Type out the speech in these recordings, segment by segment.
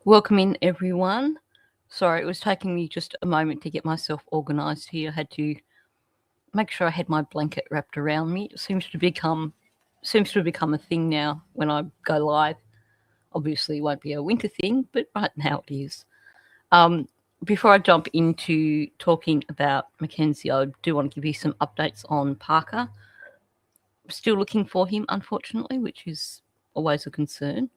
Welcome in, everyone. Sorry, it was taking me just a moment to get myself organised here. I had to make sure I had my blanket wrapped around me. It seems to have become a thing now when I go live. Obviously, it won't be a winter thing, but right now it is. Before I jump into talking about Mackenzie, I do want to give you some updates on Parker. I'm still looking for him, unfortunately, which is always a concern.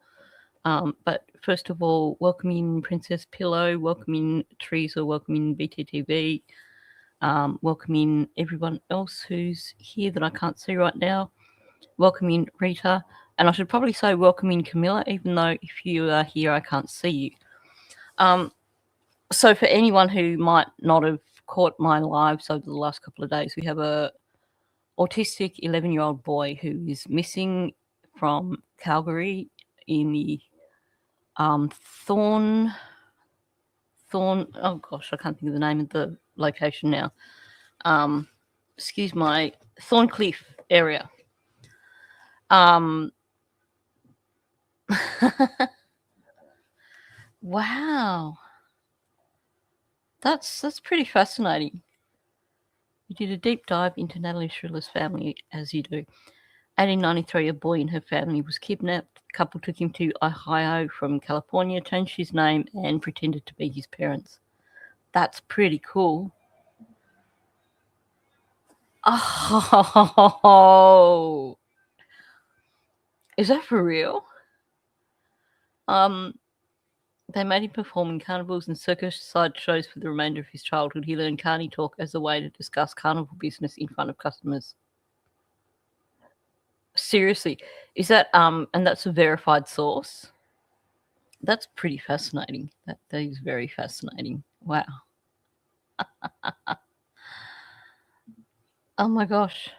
But first of all, welcome in Princess Pillow, welcome in Teresa, welcome in BTTV, welcome in everyone else who's here that I can't see right now. Welcome in Rita, and I should probably say welcome in Camilla, even though if you are here, I can't see you. So for anyone who might not have caught my lives over the last couple of days, we have a autistic 11-year-old boy who is missing from Calgary in the Thorn, oh gosh, I can't think of the name of the location now. Excuse my Thorncliffe area. Wow. That's pretty fascinating. You did a deep dive into Natalie Shirilla's family, as you do. 1893, a boy in her family was kidnapped. The couple took him to Ohio from California, changed his name, and pretended to be his parents. That's pretty cool. Oh, is that for real? They made him perform in carnivals and circus side shows for the remainder of his childhood. He learned carny talk as a way to discuss carnival business in front of customers. Seriously, is that and that's a verified source? That's pretty fascinating. That is very fascinating. Wow. Oh my gosh.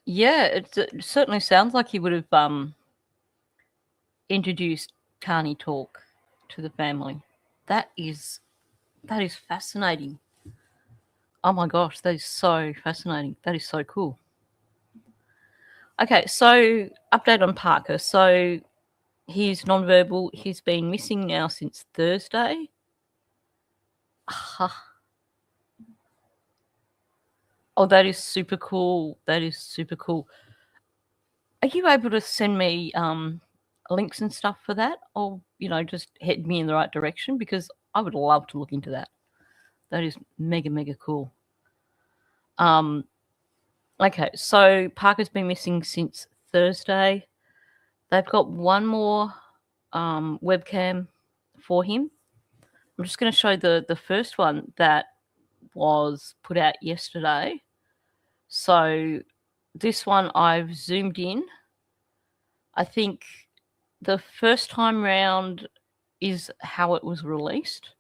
Yeah, it certainly sounds like he would have introduced carny talk to the family. That is fascinating. Oh my gosh, that is so fascinating. That is so cool. Okay, so update on Parker. So he's nonverbal. He's been missing now since Thursday. Oh, that is super cool. That is super cool. Are you able to send me links and stuff for that? Or, just head me in the right direction? Because I would love to look into that. That is mega, mega cool. Okay, so Parker's been missing since Thursday. They've got one more webcam for him. I'm just going to show the first one that was put out yesterday. So this one I've zoomed in. I think the first time round is how it was released.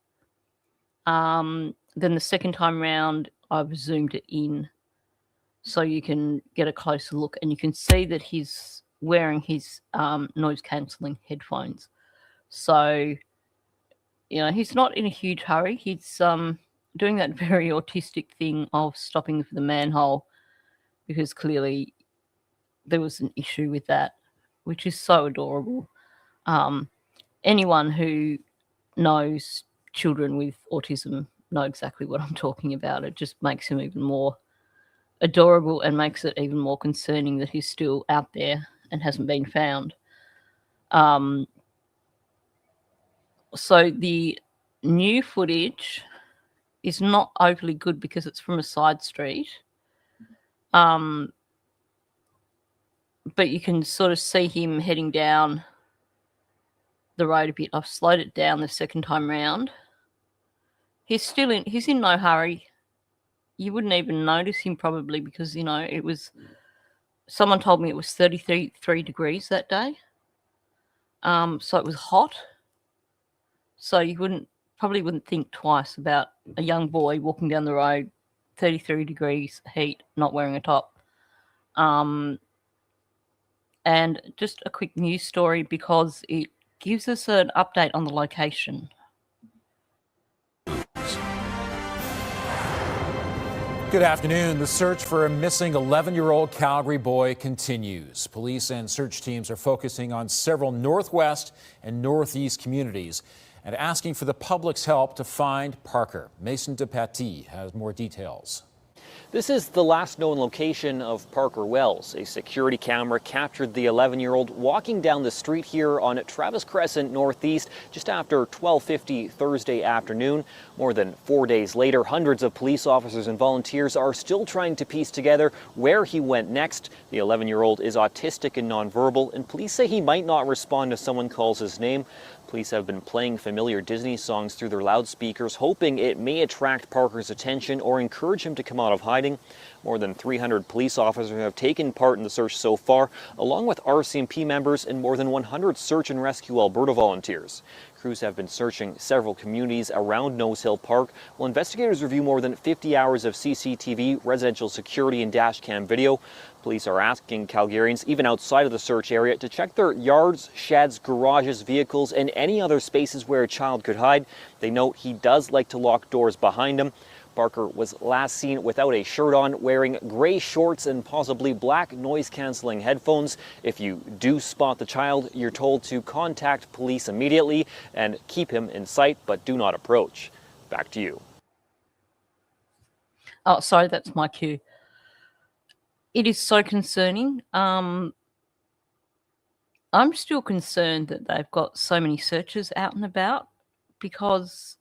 Then the second time round, I've zoomed it in so you can get a closer look, and you can see that he's wearing his noise cancelling headphones. So, he's not in a huge hurry. He's doing that very autistic thing of stopping for the manhole, because clearly there was an issue with that, which is so adorable. Anyone who knows children with autism know exactly what I'm talking about. It just makes him even more adorable and makes it even more concerning that he's still out there and hasn't been found. So the new footage is not overly good because it's from a side street. But you can sort of see him heading down the road a bit. I've slowed it down the second time round. He's in no hurry. You wouldn't even notice him probably because, someone told me it was 33 degrees that day. So it was hot. So you probably wouldn't think twice about a young boy walking down the road, 33 degrees heat, not wearing a top. And just a quick news story because it gives us an update on the location. Good afternoon. The search for a missing 11-year-old Calgary boy continues. Police and search teams are focusing on several northwest and northeast communities and asking for the public's help to find Parker. Mason DePatie has more details. This is the last known location of Parker Wells. A security camera captured the 11-year-old walking down the street here on Travis Crescent Northeast just after 12:50 Thursday afternoon. More than 4 days later, hundreds of police officers and volunteers are still trying to piece together where he went next. The 11-year-old is autistic and nonverbal, and police say he might not respond if someone calls his name. Police have been playing familiar Disney songs through their loudspeakers, hoping it may attract Parker's attention or encourage him to come out of hiding. More than 300 police officers have taken part in the search so far, along with RCMP members and more than 100 Search and Rescue Alberta volunteers. Crews have been searching several communities around Nose Hill Park, while investigators review more than 50 hours of CCTV, residential security, and dashcam video. Police are asking Calgarians, even outside of the search area, to check their yards, sheds, garages, vehicles, and any other spaces where a child could hide. They note he does like to lock doors behind him. Parker was last seen without a shirt on, wearing gray shorts and possibly black noise-canceling headphones. If you do spot the child, you're told to contact police immediately and keep him in sight, but do not approach. Back to you. Oh, sorry, that's my cue. It is so concerning. I'm still concerned that they've got so many searchers out and about, because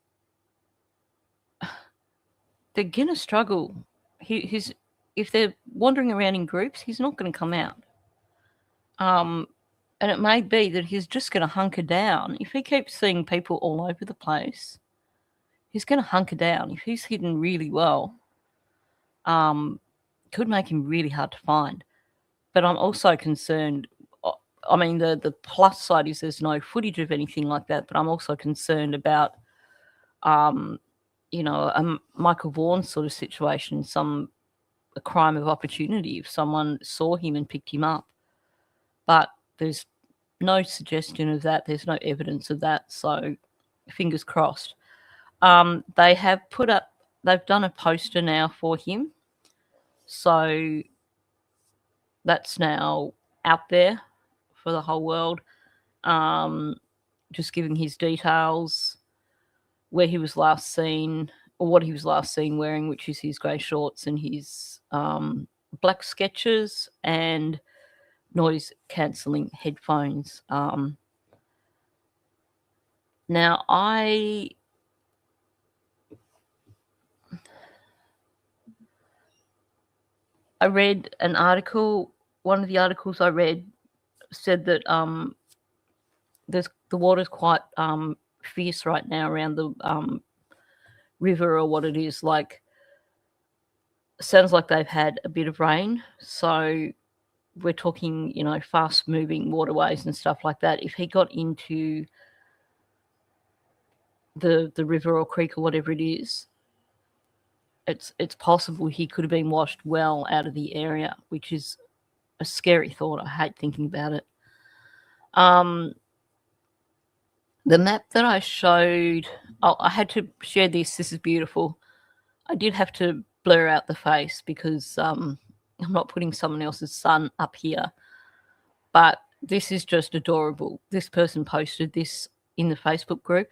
they're going to struggle. If they're wandering around in groups, he's not going to come out. And it may be that he's just going to hunker down. If he keeps seeing people all over the place, he's going to hunker down. If he's hidden really well, could make him really hard to find. But I'm also concerned. I mean, the plus side is there's no footage of anything like that, but I'm also concerned about a Michael Vaughan sort of situation, a crime of opportunity if someone saw him and picked him up. But there's no suggestion of that. There's no evidence of that. So fingers crossed. They've done a poster now for him. So that's now out there for the whole world. Just giving his details, where he was last seen, or what he was last seen wearing, which is his grey shorts and his black Skechers and noise-cancelling headphones. Now, I read an article. One of the articles I read said that the water's quite fierce right now around the river, or what it is. Like, sounds like they've had a bit of rain. So we're talking, fast-moving waterways and stuff like that. If he got into the river or creek or whatever it is, it's possible he could have been washed well out of the area, which is a scary thought. I hate thinking about it. The map that I showed, I had to share this. This is beautiful. I did have to blur out the face because I'm not putting someone else's son up here. But this is just adorable. This person posted this in the Facebook group.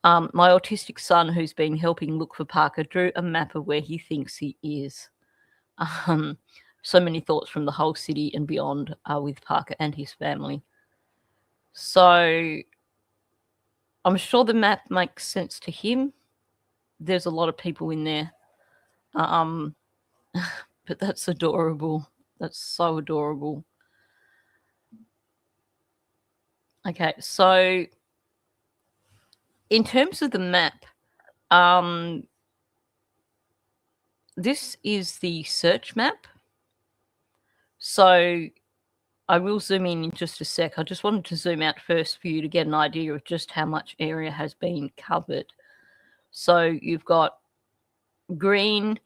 My autistic son, who's been helping look for Parker, drew a map of where he thinks he is. So many thoughts from the whole city and beyond with Parker and his family. So I'm sure the map makes sense to him. There's a lot of people in there. But that's adorable. That's so adorable. Okay, so in terms of the map, this is the search map. So I will zoom in just a sec. I just wanted to zoom out first for you to get an idea of just how much area has been covered. So you've got green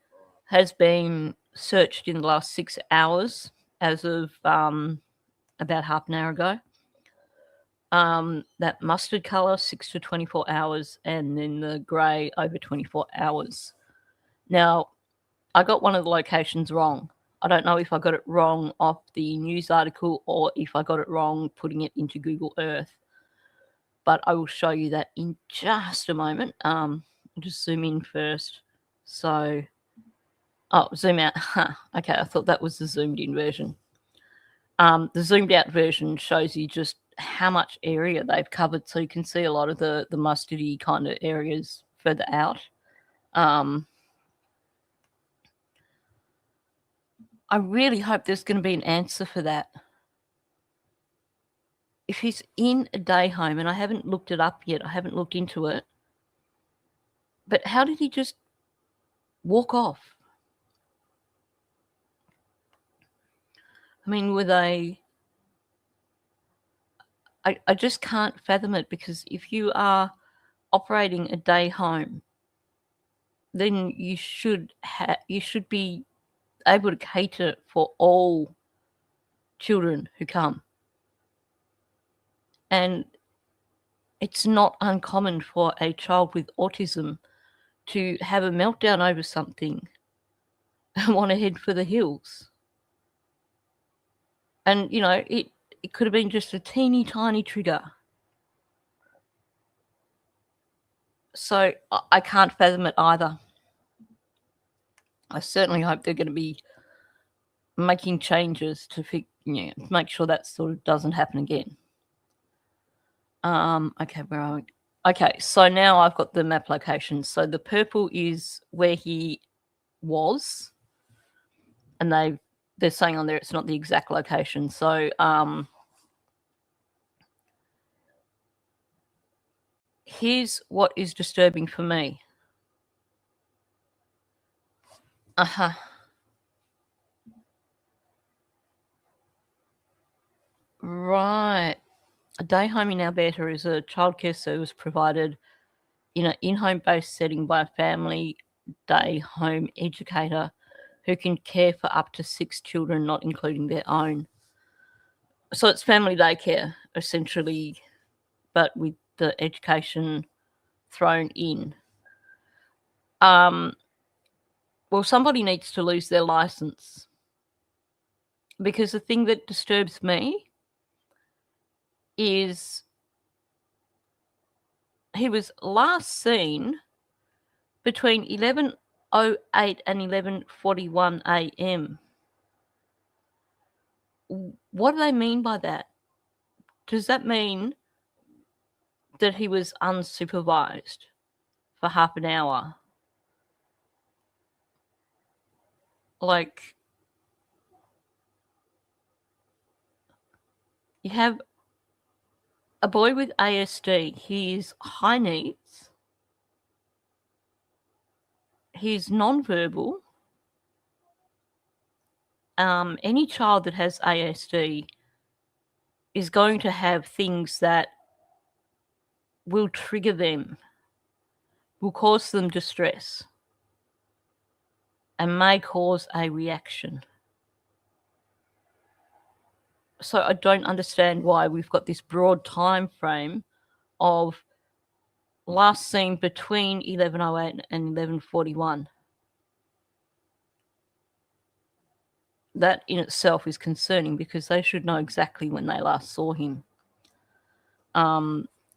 has been searched in the last 6 hours as of about half an hour ago. That mustard colour, 6 to 24 hours, and then the grey over 24 hours. Now, I got one of the locations wrong. I don't know if I got it wrong off the news article or if I got it wrong putting it into Google Earth. But I will show you that in just a moment. I'll just zoom in first. So, zoom out. Okay, I thought that was the zoomed in version. The zoomed out version shows you just how much area they've covered. So you can see a lot of the mustardy kind of areas further out. I really hope there's going to be an answer for that. If he's in a day home, and I haven't looked it up yet, I haven't looked into it, but how did he just walk off? I mean, were they... I just can't fathom it, because if you are operating a day home, then you should be able to cater for all children who come. And it's not uncommon for a child with autism to have a meltdown over something and want to head for the hills. And, you know, it could have been just a teeny tiny trigger. So I can't fathom it either. I certainly hope they're going to be making changes to make sure that sort of doesn't happen again. Okay, where are we? Okay, so now I've got the map location. So the purple is where he was, and they're saying on there it's not the exact location. So here's what is disturbing for me. Right. A day home in Alberta is a childcare service provided in an in-home based setting by a family day home educator who can care for up to 6 children, not including their own. So it's family daycare, essentially, but with the education thrown in. Well, somebody needs to lose their license, because the thing that disturbs me is he was last seen between 11:08 and 11:41 a.m. What do they mean by that? Does that mean that he was unsupervised for half an hour? Like, you have a boy with ASD. He is high needs. He's nonverbal. Any child that has ASD is going to have things that will trigger them, will cause them distress, and may cause a reaction. So I don't understand why we've got this broad time frame of last seen between 11:08 and 11:41. That in itself is concerning, because they should know exactly when they last saw him.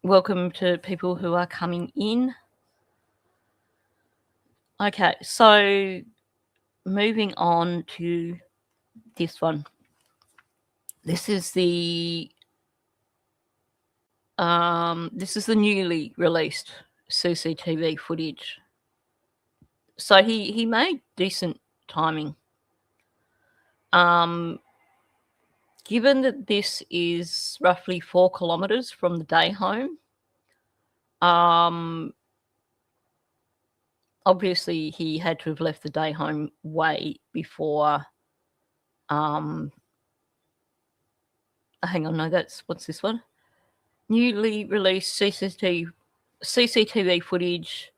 Welcome to people who are coming in. Okay, so moving on to this one. This is the newly released CCTV footage. So he made decent timing. Given that this is roughly 4 kilometres from the day home, obviously he had to have left the day home way before. Hang on, no, what's this one? Newly released CCTV footage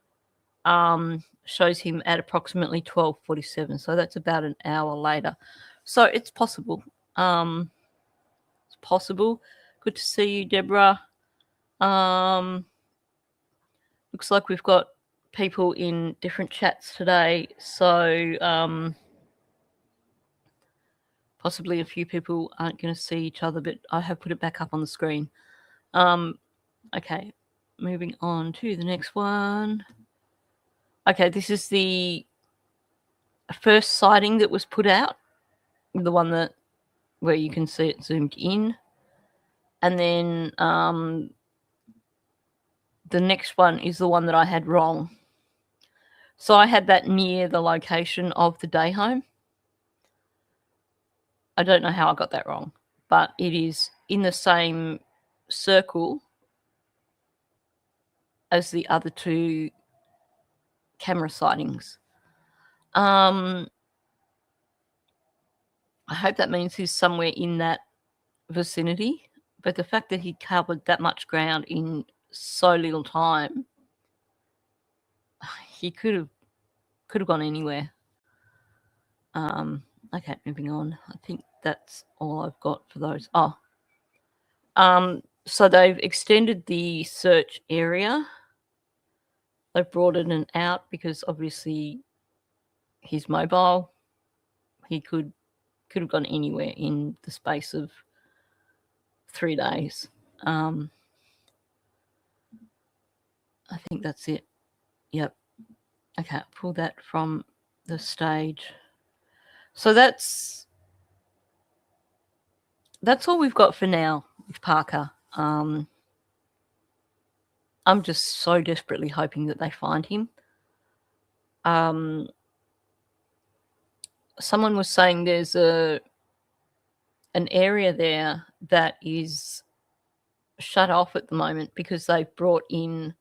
shows him at approximately 12:47. So that's about an hour later. So it's possible. It's possible. Good to see you, Deborah. Looks like we've got people in different chats today, so possibly a few people aren't going to see each other, but I have put it back up on the screen. Okay, moving on to the next one. Okay, this is the first sighting that was put out, the one that where you can see it zoomed in. And then the next one is the one that I had wrong. So I had that near the location of the day home. I don't know how I got that wrong, but it is in the same circle as the other two camera sightings. I hope that means he's somewhere in that vicinity, but the fact that he covered that much ground in so little time, he could have gone anywhere. Okay, moving on. I think that's all I've got for those. So they've extended the search area. They've broadened it out because obviously he's mobile. He could have gone anywhere in the space of 3 days. I think that's it. Yep. Okay, I'll pull that from the stage. So that's all we've got for now with Parker. I'm just so desperately hoping that they find him. Someone was saying there's an area there that is shut off at the moment because they've brought in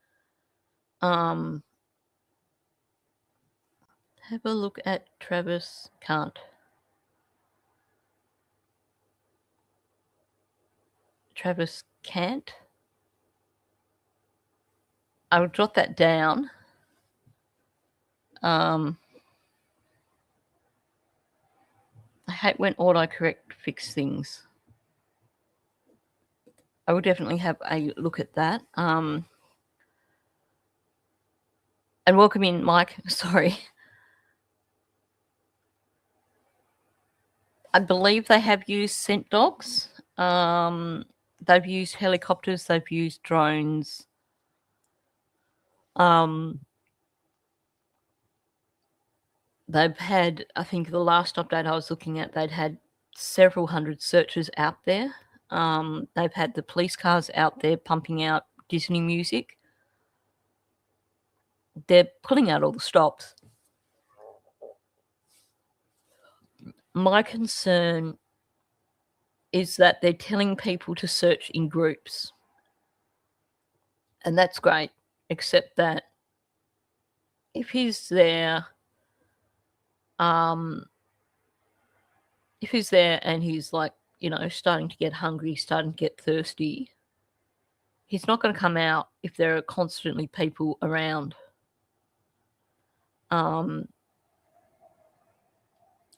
have a look at Travis Can't. Travis Can't. I will jot that down. I hate when autocorrect fix things. I will definitely have a look at that. And welcome in, Mike. Sorry. I believe they have used scent dogs. They've used helicopters. They've used drones. They've had, I think the last update I was looking at, they'd had several hundred searches out there. They've had the police cars out there pumping out Disney music. They're pulling out all the stops. My concern is that they're telling people to search in groups. And that's great, except that if he's there, and he's like, starting to get hungry, starting to get thirsty, he's not going to come out if there are constantly people around.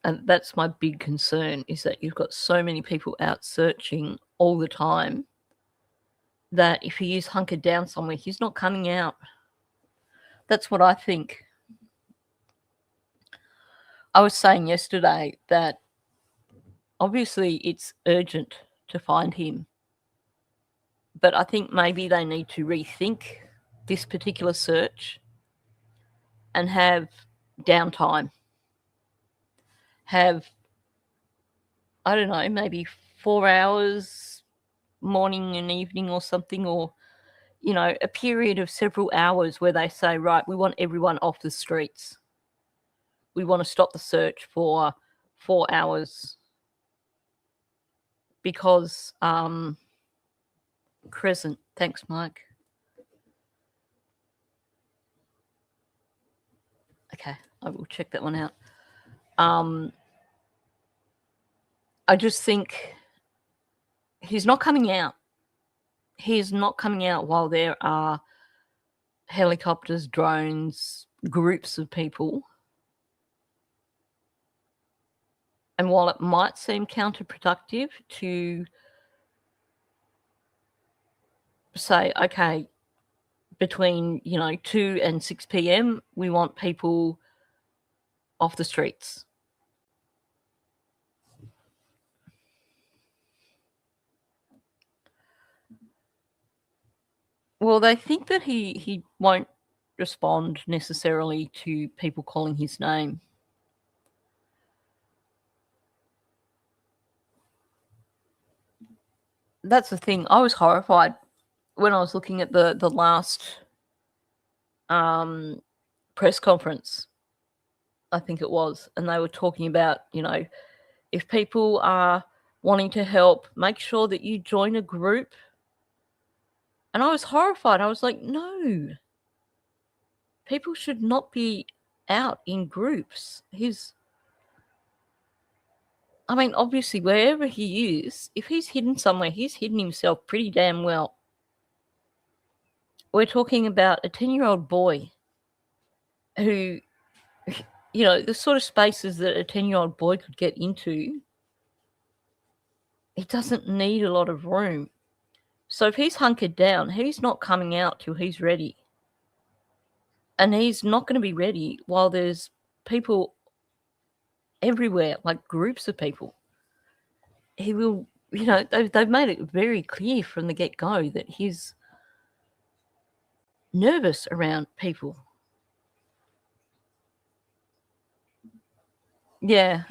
And that's my big concern, is that you've got so many people out searching all the time that if he is hunkered down somewhere, he's not coming out. That's what I think. I was saying yesterday that obviously it's urgent to find him, but I think maybe they need to rethink this particular search and have downtime. Have, I don't know, maybe 4 hours, morning and evening or something, or, a period of several hours where they say, right, we want everyone off the streets. We want to stop the search for 4 hours because Crescent. Thanks, Mike. Okay, I will check that one out. I just think he's not coming out. He is not coming out while there are helicopters, drones, groups of people. And while it might seem counterproductive to say, okay, between 2 and 6 p.m. we want people off the streets. Well, they think that he won't respond necessarily to people calling his name. That's the thing. I was horrified when I was looking at the last press conference, I think it was, and they were talking about, if people are wanting to help, make sure that you join a group. And I was horrified. I was like, no, people should not be out in groups. Obviously, wherever he is, if he's hidden somewhere, he's hidden himself pretty damn well. We're talking about a 10-year-old boy who, the sort of spaces that a 10-year-old boy could get into, he doesn't need a lot of room. So if he's hunkered down, he's not coming out till he's ready. And he's not going to be ready while there's people everywhere, like groups of people. He will, they've made it very clear from the get-go that he's nervous around people. Yeah,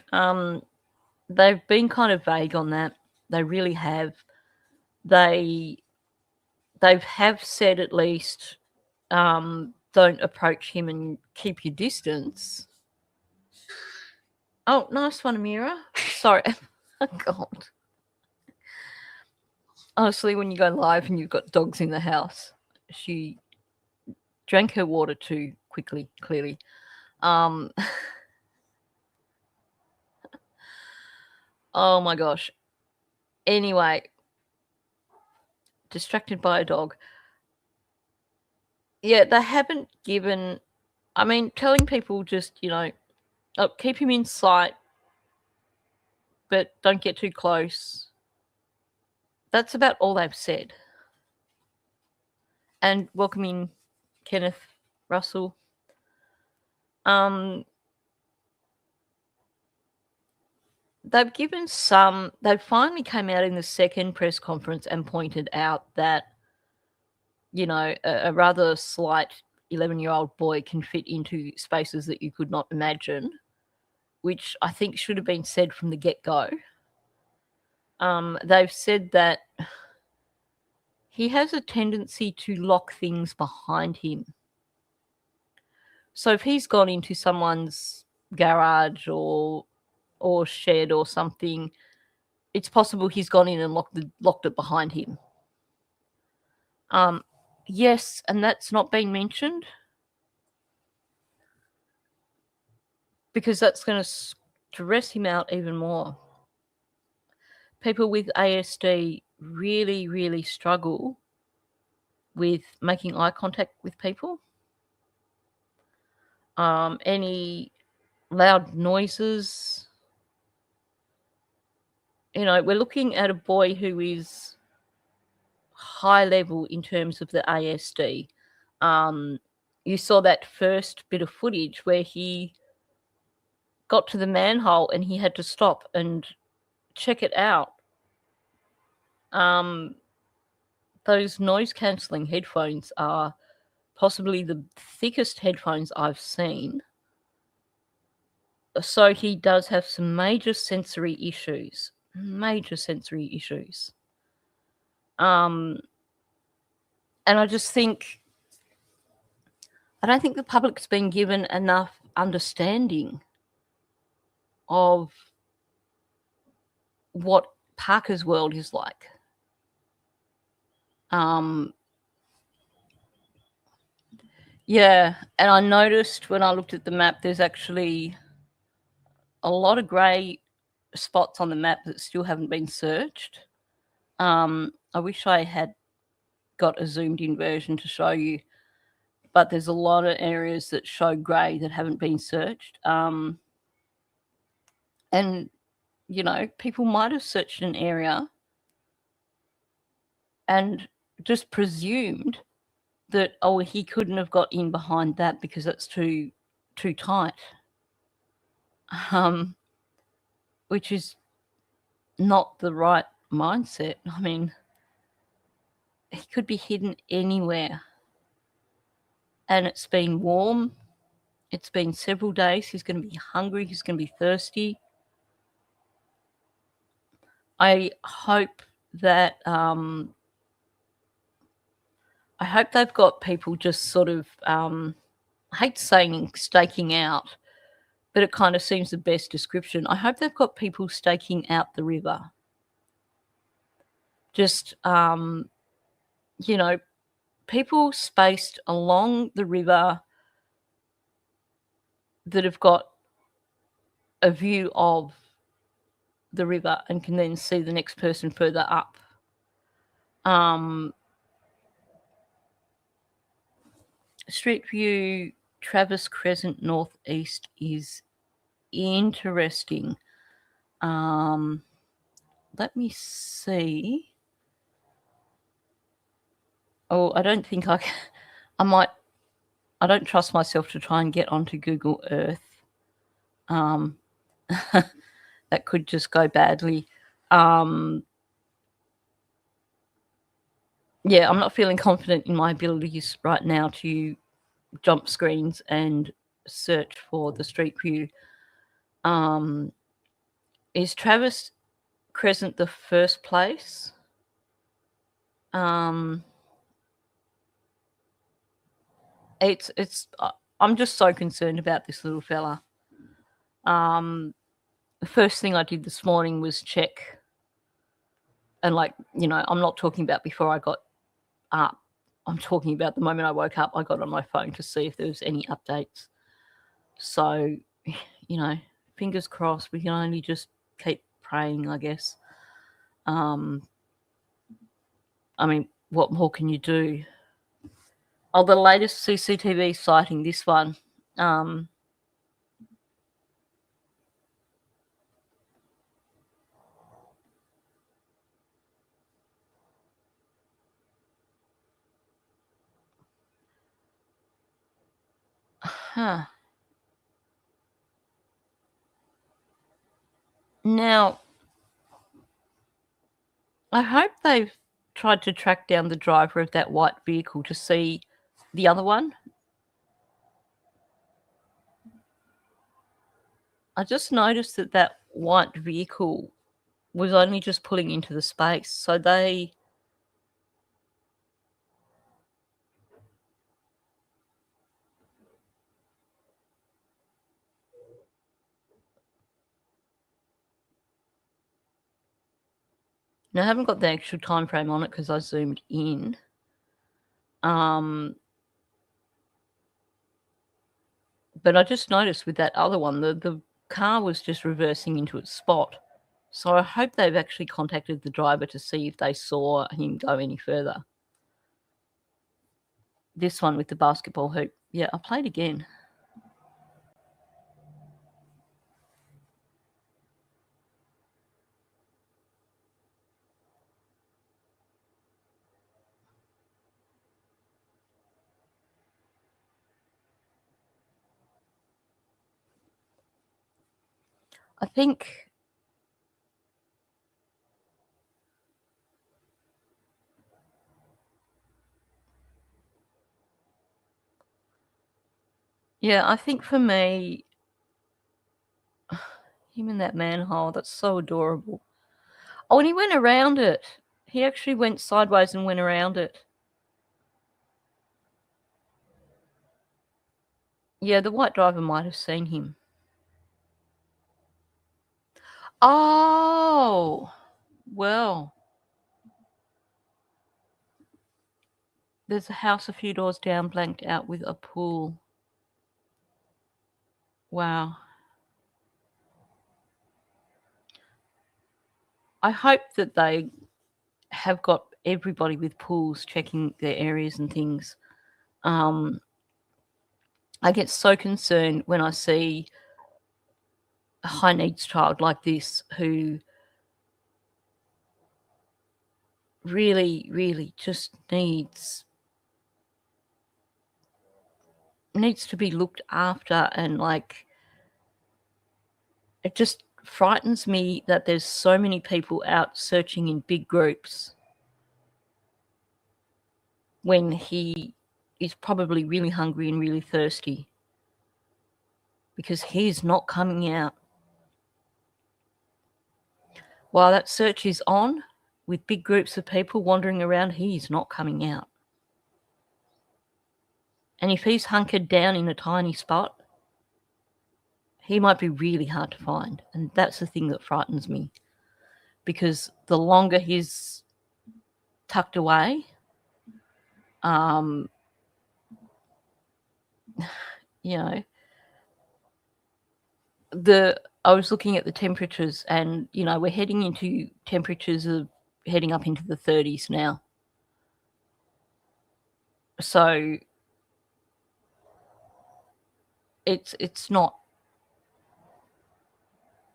they've been kind of vague on that. They really have. They have said at least, don't approach him and keep your distance. Oh, nice one, Amira. Sorry. Oh, God. Honestly, when you go live and you've got dogs in the house, she drank her water too quickly, clearly. Oh, my gosh. Anyway, distracted by a dog. Yeah, they haven't given... telling people just, keep him in sight, but don't get too close. That's about all they've said. And welcoming Kenneth Russell. They've given some... They finally came out in the second press conference and pointed out that, a rather slight 11-year-old boy can fit into spaces that you could not imagine, which I think should have been said from the get-go. They've said that he has a tendency to lock things behind him. So if he's gone into someone's garage or shed or something, it's possible he's gone in and locked it behind him. Yes, and that's not been mentioned because that's going to stress him out even more. People with ASD really, really struggle with making eye contact with people. Any loud noises. We're looking at a boy who is high level in terms of the ASD. You saw that first bit of footage where he got to the manhole and he had to stop and check it out. Those noise-cancelling headphones are possibly the thickest headphones I've seen. So he does have some major sensory issues. And I just think... I don't think the public's been given enough understanding of what Parker's world is like. Yeah, and I noticed when I looked at the map, there's actually a lot of grey spots on the map that still haven't been searched. I wish I had got a zoomed-in version to show you, but there's a lot of areas that show grey that haven't been searched. And, people might have searched an area and just presumed that, oh, he couldn't have got in behind that because that's too tight, which is not the right mindset. I mean, he could be hidden anywhere, and it's been warm. It's been several days. He's going to be hungry. He's going to be thirsty. I hope that they've got people just sort of, I hate saying staking out, but it kind of seems the best description. I hope they've got people staking out the river. Just, people spaced along the river that have got a view of the river and can then see the next person further up. Street view, Travis Crescent Northeast is interesting. Let me see. Oh, I don't think I don't trust myself to try and get onto Google Earth. That could just go badly. Yeah, I'm not feeling confident in my abilities right now to jump screens and search for the street view. Is Travis Crescent the first place? It's I'm just so concerned about this little fella. The first thing I did this morning was check, and I'm not talking about before I got up. I'm talking about the moment I woke up, I got on my phone to see if there was any updates. So, fingers crossed. We can only just keep praying, I guess. I mean, what more can you do? Oh, the latest CCTV sighting, this one. Now, I hope they've tried to track down the driver of that white vehicle to see the other one. I just noticed that white vehicle was only just pulling into the space. So they... Now, I haven't got the actual time frame on it because I zoomed in. But I just noticed with that other one, the car was just reversing into its spot. So I hope they've actually contacted the driver to see if they saw him go any further. This one with the basketball hoop. Yeah, I played again. I think... Yeah, I think for me, him in that manhole, that's so adorable. Oh, and he went around it. He actually went sideways and went around it. Yeah, the white driver might have seen him. Oh, well. There's a house a few doors down, blanked out with a pool. Wow. I hope that they have got everybody with pools checking their areas and things. I get so concerned when I see a high needs child like this who really, really just needs needs to be looked after, and like it just frightens me that there's so many people out searching in big groups when he is probably really hungry and really thirsty, because he's not coming out. While that search is on, with big groups of people wandering around, he's not coming out. And if he's hunkered down in a tiny spot, he might be really hard to find. And that's the thing that frightens me, because the longer he's tucked away, you know, I was looking at the temperatures, and, you know, we're heading into temperatures of heading up into the 30s now. So it's not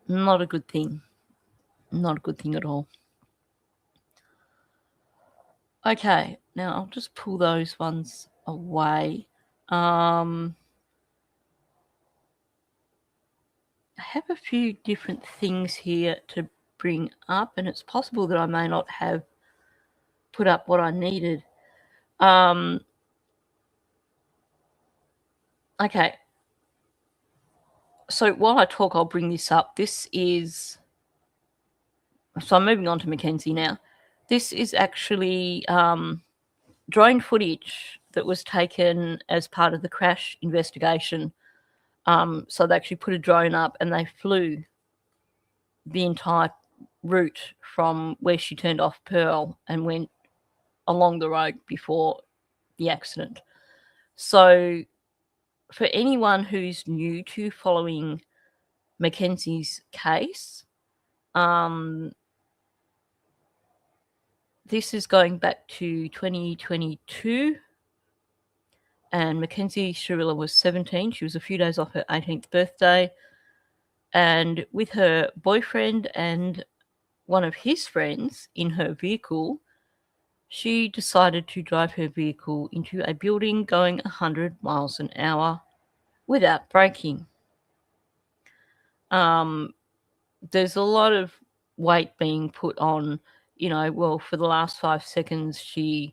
a good thing. Not a good thing at all. Okay, now I'll just pull those ones away. I have a few different things here to bring up, and it's possible that I may not have put up what I needed. Okay. So while I talk, I'll bring this up. So I'm moving on to Mackenzie now. This is actually drone footage that was taken as part of the crash investigation. So they actually put a drone up and they flew the entire route from where she turned off Pearl and went along the road before the accident. So for anyone who's new to following Mackenzie's case, this is going back to 2022, and Mackenzie Shirilla was 17. She was a few days off her 18th birthday, and with her boyfriend and one of his friends in her vehicle, she decided to drive her vehicle into a building going 100 miles an hour without braking. There's a lot of weight being put on, you know, well, for the last 5 seconds, she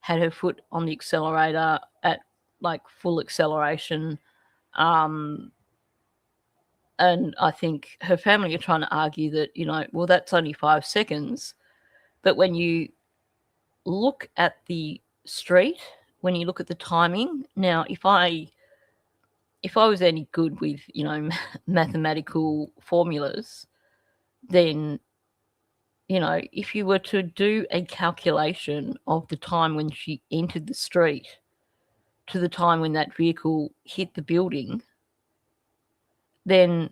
had her foot on the accelerator at like full acceleration. And I think her family are trying to argue that, you know, well, that's only 5 seconds. But when you look at the street, when you look at the timing, now, if I was any good with, you know, mathematical formulas, then, you know, if you were to do a calculation of the time when she entered the street to the time when that vehicle hit the building, then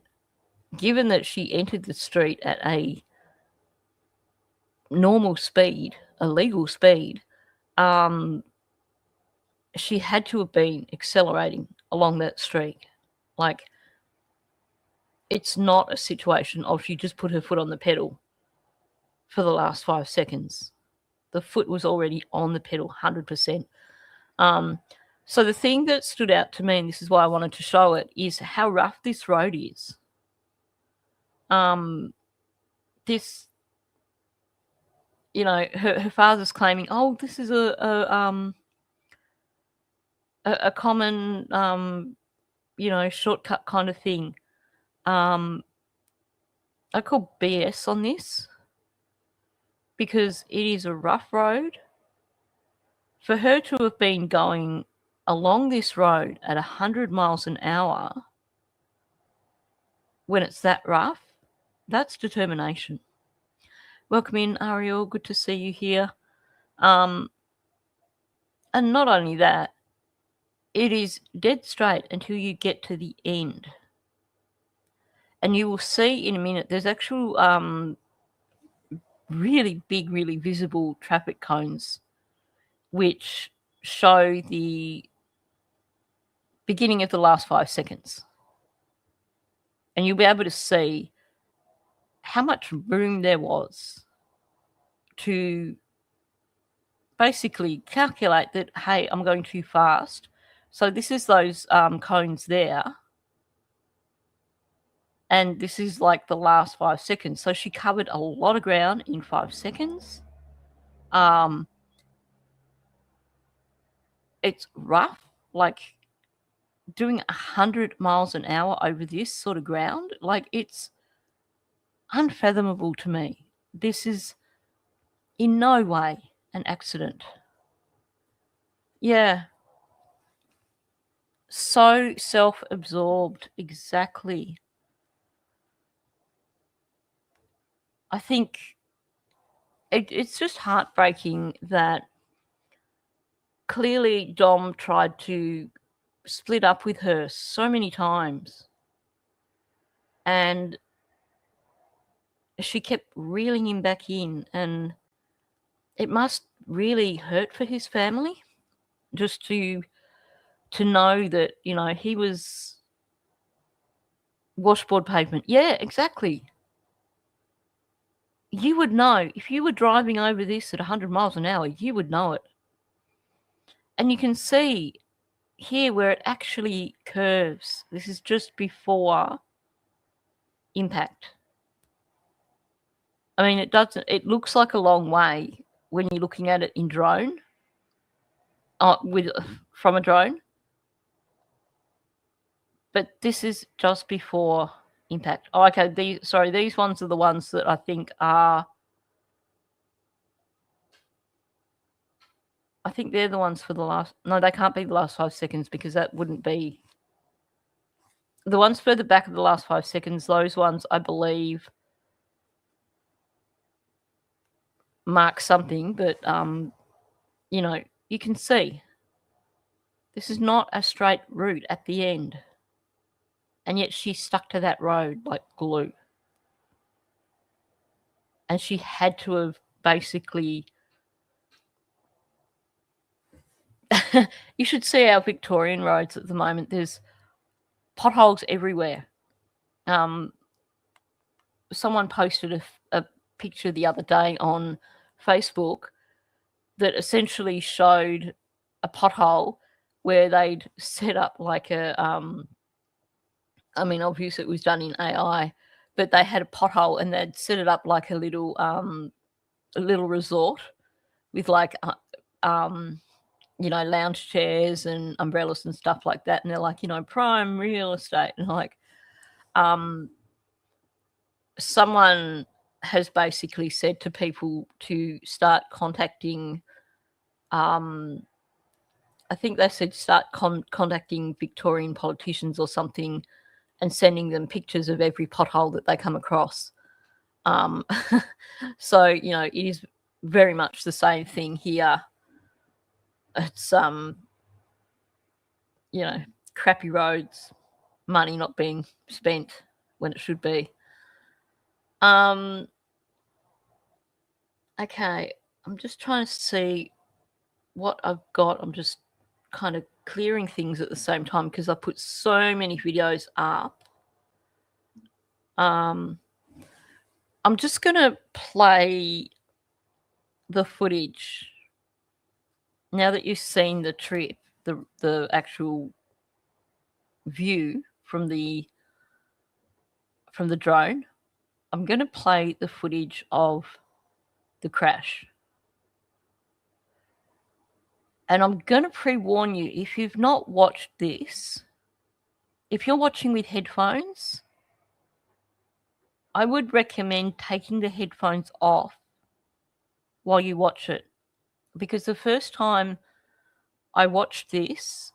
given that she entered the street at a normal speed, a legal speed, she had to have been accelerating along that street. Like, it's not a situation of she just put her foot on the pedal for the last 5 seconds. The foot was already on the pedal 100%. So the thing that stood out to me, and this is why I wanted to show it, is how rough this road is. This, you know, her father's claiming, oh, this is a common, you know, shortcut kind of thing. I call BS on this, because it is a rough road. For her to have been going along this road at 100 miles an hour when it's that rough, that's determination. Welcome in, Ariel. Good to see you here. And not only that, it is dead straight until you get to the end. And you will see in a minute, there's actual really big, really visible traffic cones which show the beginning of the last 5 seconds. And you'll be able to see how much room there was to basically calculate that, hey, I'm going too fast. So this is those cones there. And this is like the last 5 seconds. So she covered a lot of ground in 5 seconds. It's rough, like doing 100 miles an hour over this sort of ground. Like, it's unfathomable to me. This is in no way an accident. Yeah. So self-absorbed, exactly. I think it's just heartbreaking that clearly Dom tried to split up with her so many times, and she kept reeling him back in, and it must really hurt for his family just to know that, you know, he was washboard pavement. Yeah, exactly. You would know. If you were driving over this at 100 miles an hour, you would know it. And you can see here where it actually curves. This is just before impact. I mean, it looks like a long way when you're looking at it in drone, from a drone. But this is just before impact. Oh, okay. These ones are the ones that I think are. I think they're the ones for the last. No, they can't be the last 5 seconds because that wouldn't be. The ones further back of the last 5 seconds, those ones, I believe, mark something. But, you know, you can see this is not a straight route at the end. And yet she stuck to that road like glue. And she had to have basically. You should see our Victorian roads at the moment. There's potholes everywhere. Someone posted a picture the other day on Facebook that essentially showed a pothole where they'd set up like a, I mean, obviously it was done in AI, but they had a pothole and they'd set it up like a little resort with like, you know, lounge chairs and umbrellas and stuff like that. And they're like, you know, prime real estate. And like, someone has basically said to people to start contacting, I think they said start contacting Victorian politicians or something and sending them pictures of every pothole that they come across. So, you know, it is very much the same thing here. It's, you know, crappy roads, money not being spent when it should be. Okay, I'm just trying to see what I've got. I'm just kind of clearing things at the same time because I put so many videos up. I'm just going to play the footage now that you've seen the trip, the actual view from the drone. I'm going to play the footage of the crash. And I'm going to pre-warn you, if you've not watched this, if you're watching with headphones, I would recommend taking the headphones off while you watch it. Because the first time I watched this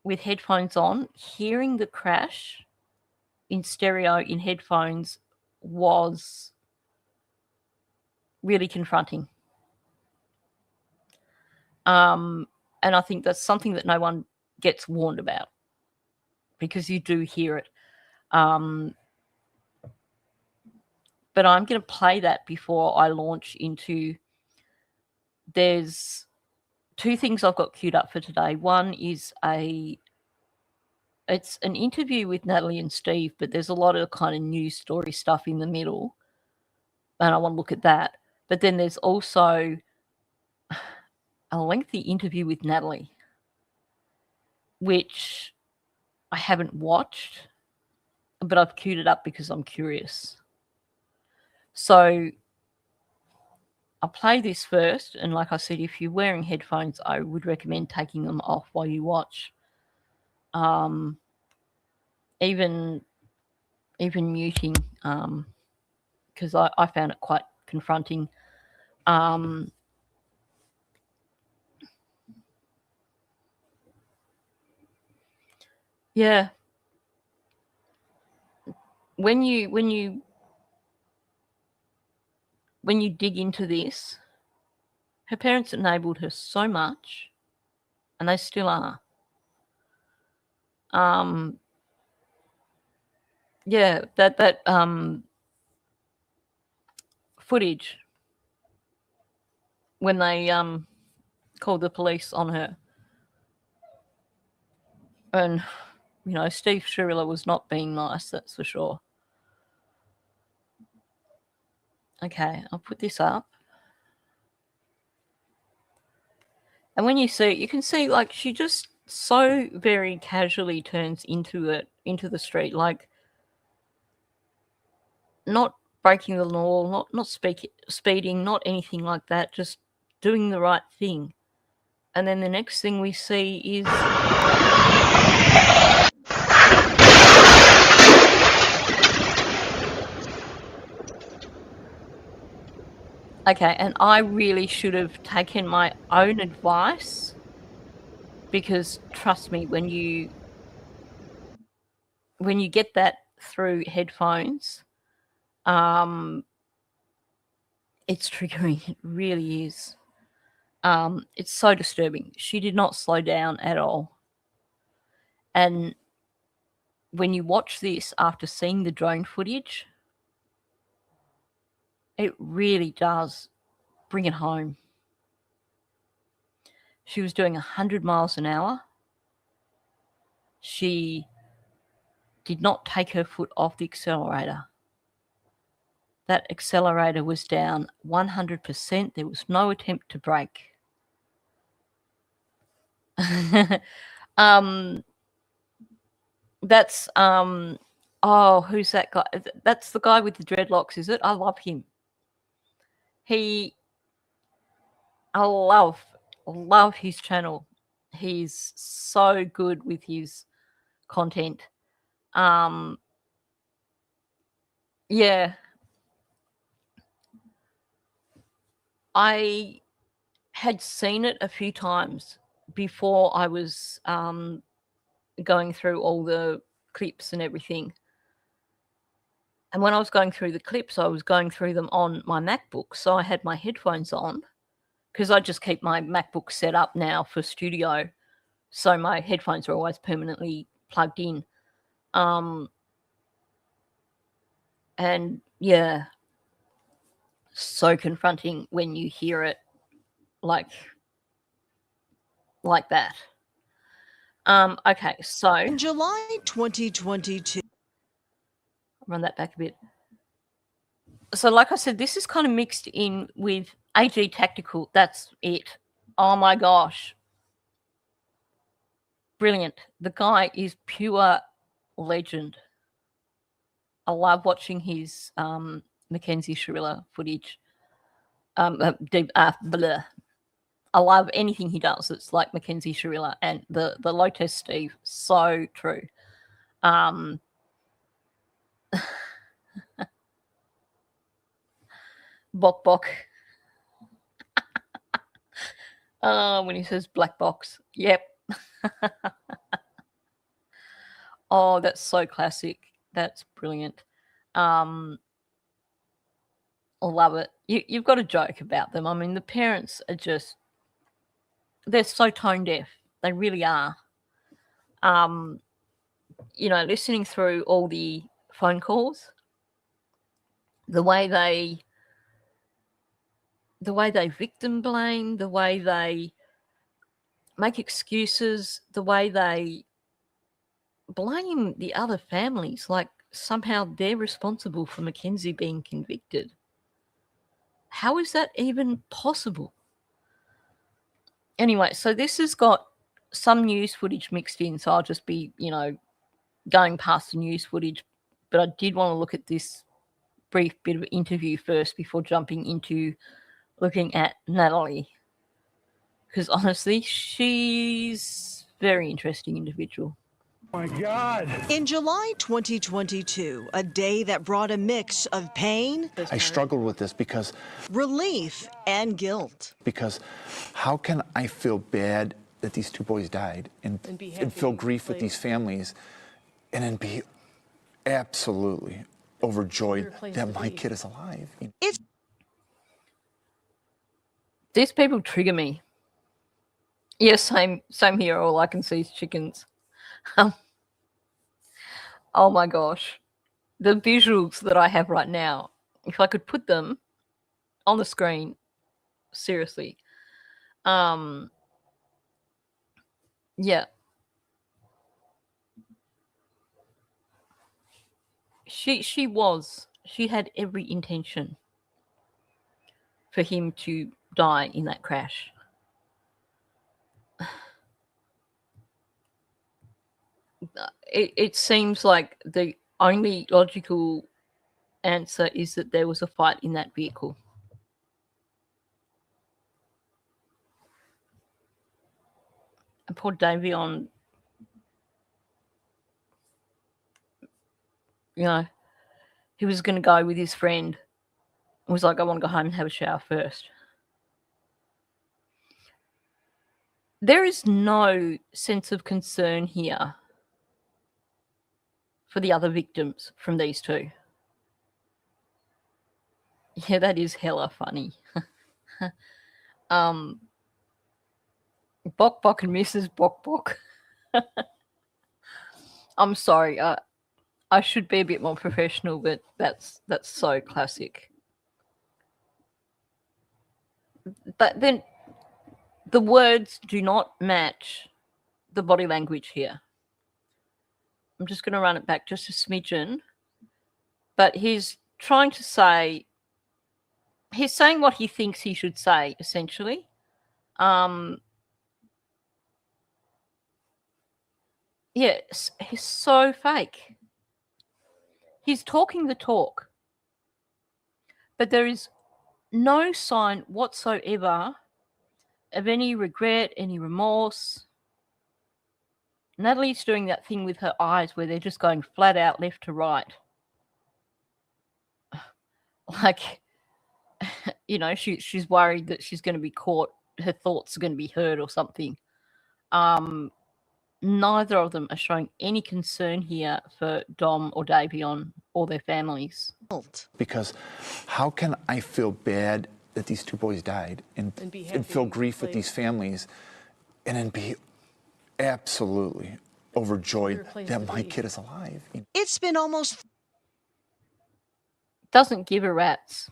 with headphones on, hearing the crash in stereo in headphones was really confronting. And I think that's something that no one gets warned about because you do hear it. But I'm going to play that before I launch into. There's two things I've got queued up for today. One is it's an interview with Natalie and Steve, but there's a lot of kind of news story stuff in the middle, and I want to look at that. But then there's also a lengthy interview with Natalie which I haven't watched, but I've queued it up because I'm curious. So I'll play this first, and like I said, if you're wearing headphones, I would recommend taking them off while you watch. Even muting, because I found it quite confronting. Yeah. When you dig into this, her parents enabled her so much, and they still are. Yeah, that footage when they called the police on her, and Steve Shirilla was not being nice, that's for sure. Okay, I'll put this up. And when you see it, you can see like she just so very casually turns into the street, like not breaking the law, not speeding, not anything like that, just doing the right thing. And then the next thing we see is okay, and I really should have taken my own advice, because trust me, when you get that through headphones, it's triggering. It really is. It's so disturbing. She did not slow down at all. And when you watch this after seeing the drone footage, it really does bring it home. She was doing 100 miles an hour. She did not take her foot off the accelerator. That accelerator was down 100%. There was no attempt to brake. That's who's that guy? That's the guy with the dreadlocks, is it? I love him. I love his channel. He's so good with his content. Yeah. I had seen it a few times before I was going through all the clips and everything. And when I was going through the clips, I was going through them on my MacBook. So I had my headphones on, because I just keep my MacBook set up now for studio. So my headphones are always permanently plugged in. And yeah, so confronting when you hear it like that. Okay, so in July 2022. Run that back a bit. So like I said, this is kind of mixed in with AG Tactical. That's it. Oh my gosh. Brilliant. The guy is pure legend. I love watching his Mackenzie Shirilla footage. I love anything he does. It's like Mackenzie Shirilla and the low test Steve. So true. Bok. When he says black box. Yep. Oh, that's so classic. That's brilliant. I love it. You've got a joke about them. I mean, the parents are just, they're so tone deaf. They really are. Listening through all the phone calls, the way they victim blame, the way they make excuses, the way they blame the other families, like somehow they're responsible for Mackenzie being convicted. How is that even possible? Anyway, so this has got some news footage mixed in, so I'll just be, going past the news footage. But I did want to look at this brief bit of interview first before jumping into looking at Natalie. Because honestly, she's a very interesting individual. My God. In July 2022, a day that brought a mix of pain, I struggled with this because relief, and guilt. How can I feel bad that these two boys died and feel grief with these families and then be absolutely overjoyed that my kid is alive? These people trigger me. Yes, same here. All I can see is chickens. Oh my gosh. The visuals that I have right now, if I could put them on the screen, seriously. Yeah. She had every intention for him to die in that crash. It seems like the only logical answer is that there was a fight in that vehicle. And poor Davion, he was going to go with his friend. He was like, I want to go home and have a shower first. There is no sense of concern here for the other victims from these two. Yeah, that is hella funny. Bok Bok and Mrs. Bok Bok. I'm sorry. I should be a bit more professional, but that's so classic. But then the words do not match the body language here. I'm just going to run it back just a smidgen. But he's trying to say, he's saying what he thinks he should say, essentially. Yes, he's so fake. He's talking the talk. But there is no sign whatsoever of any regret, any remorse. Natalie's doing that thing with her eyes where they're just going flat out left to right. Like, she's worried that she's going to be caught. Her thoughts are going to be heard or something. Neither of them are showing any concern here for Dom or Davion or their families. Because how can I feel bad that these two boys died and feel grief with these families and then be absolutely overjoyed that my kid is alive? It's been almost... Doesn't give a rat's.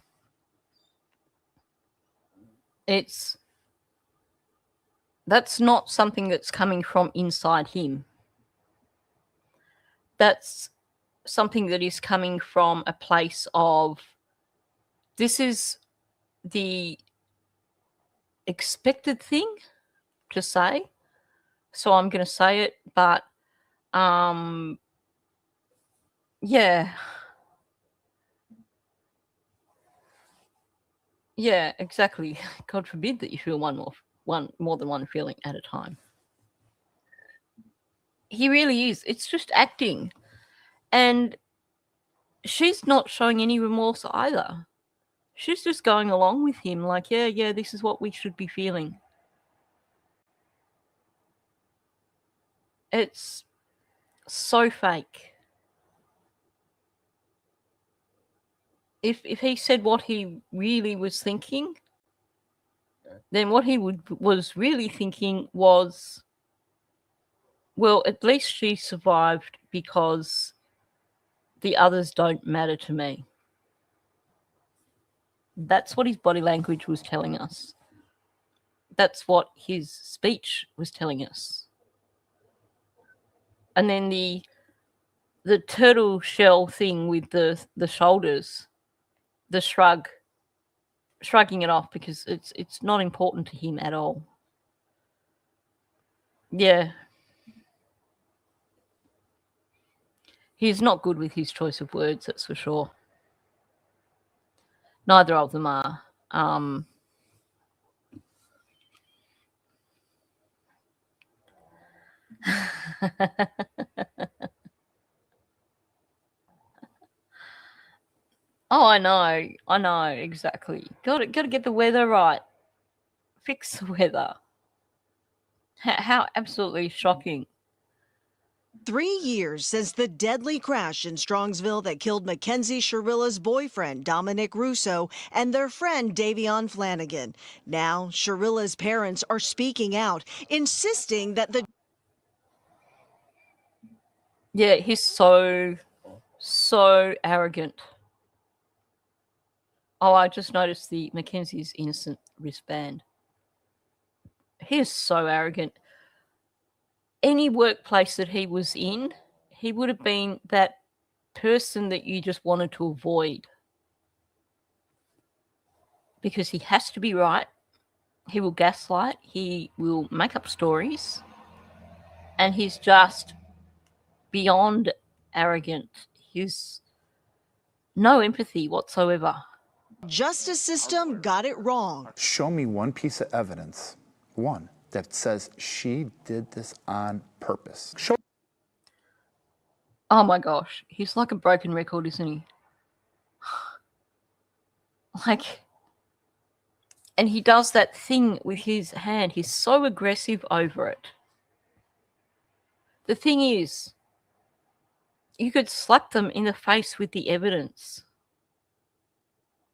That's not something that's coming from inside him. That's something that is coming from a place of, this is the expected thing to say, so I'm going to say it, but yeah, exactly. God forbid that you feel more than one feeling at a time. He really is. It's just acting. And she's not showing any remorse either. She's just going along with him like, yeah, this is what we should be feeling. It's so fake. If he said what he really was thinking, then what he was really thinking was, well, at least she survived because the others don't matter to me. That's what his body language was telling us. That's what his speech was telling us. And then the turtle shell thing with the shoulders, the shrugging it off because it's not important to him at all. Yeah. He's not good with his choice of words, that's for sure. Neither of them are. Oh, I know, exactly. Got to get the weather right. Fix the weather. How absolutely shocking. 3 years since the deadly crash in Strongsville that killed Mackenzie Shirilla's boyfriend, Dominic Russo, and their friend, Davion Flanagan. Now, Shirilla's parents are speaking out, insisting that the Yeah, he's so arrogant. Oh, I just noticed the Mackenzie's innocent wristband. He is so arrogant. Any workplace that he was in, he would have been that person that you just wanted to avoid. Because he has to be right. He will gaslight. He will make up stories. And he's just beyond arrogant. He's no empathy whatsoever. justice system got it wrong. Show me one piece of evidence, one, that says she did this on purpose. Show. Oh my gosh. He's like a broken record, isn't he? And he does that thing with his hand. He's so aggressive over it. The thing is, you could slap them in the face with the evidence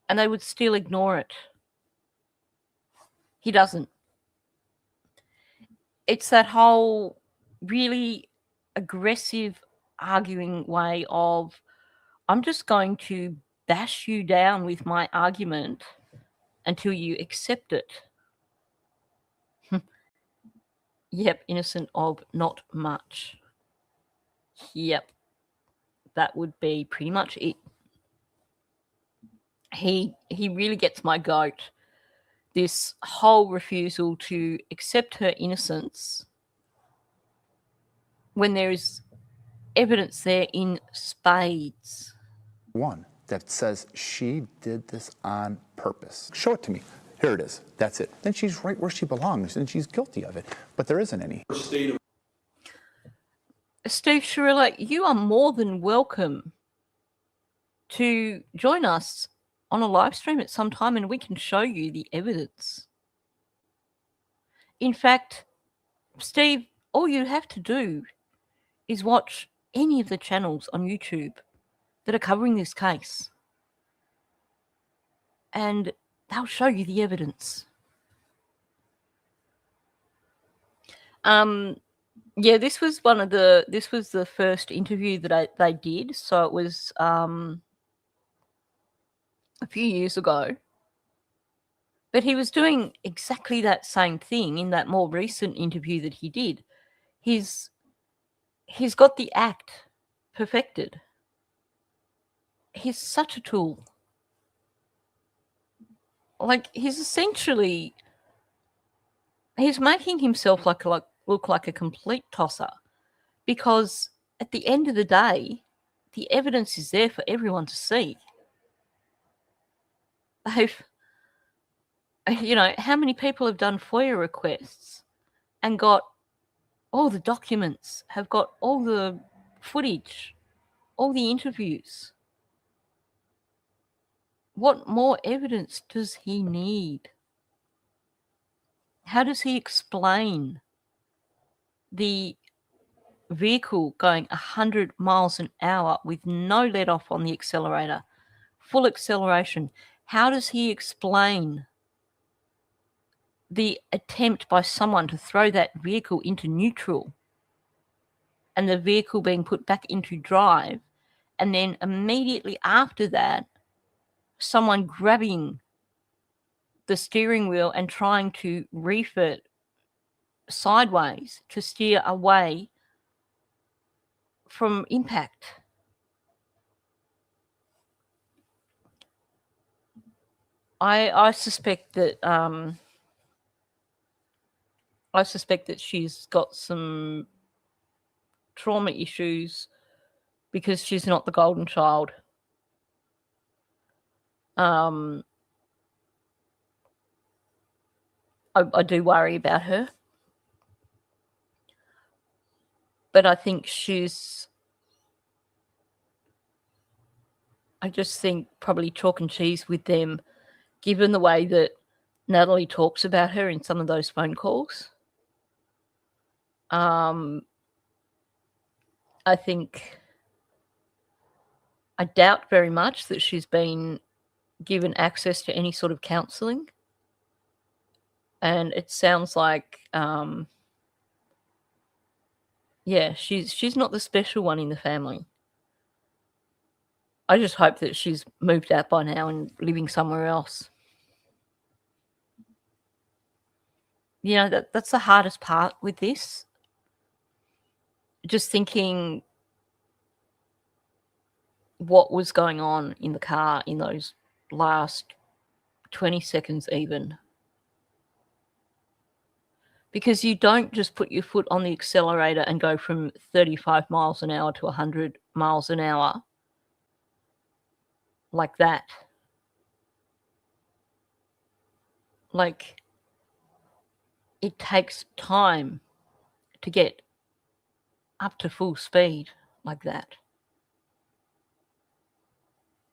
and they would still ignore it. He doesn't. It's that whole really aggressive arguing way of, I'm just going to bash you down with my argument until you accept it. Yep, innocent of not much. Yep, that would be pretty much it. He really gets my goat. This whole refusal to accept her innocence when there is evidence there in spades. One that says she did this on purpose. Show it to me. Here it is. That's it. Then she's right where she belongs, and she's guilty of it. But there isn't any. Steve Shirilla, you are more than welcome to join us on a live stream at some time and we can show you the evidence. In fact, Steve, all you have to do is watch any of the channels on YouTube that are covering this case. And they'll show you the evidence. Yeah, this was the first interview that they did. So it was a few years ago. But he was doing exactly that same thing in that more recent interview that he did. He's got the act perfected. He's such a tool. He's making himself look like a complete tosser, because at the end of the day, the evidence is there for everyone to see. How many people have done FOIA requests and got all the documents, have got all the footage, all the interviews? What more evidence does he need? How does he explain the vehicle going 100 miles an hour with no let off on the accelerator, full acceleration? How does he explain the attempt by someone to throw that vehicle into neutral and the vehicle being put back into drive, and then immediately after that, someone grabbing the steering wheel and trying to reef it sideways to steer away from impact? I suspect that I suspect that she's got some trauma issues because she's not the golden child. I do worry about her. But I think I just think probably chalk and cheese with them, given the way that Natalie talks about her in some of those phone calls. I doubt very much that she's been given access to any sort of counselling. And it sounds like, she's not the special one in the family. I just hope that she's moved out by now and living somewhere else. You know, that's the hardest part with this. Just thinking what was going on in the car in those last 20 seconds even. Because you don't just put your foot on the accelerator and go from 35 miles an hour to 100 miles an hour like that. Like, it takes time to get up to full speed like that.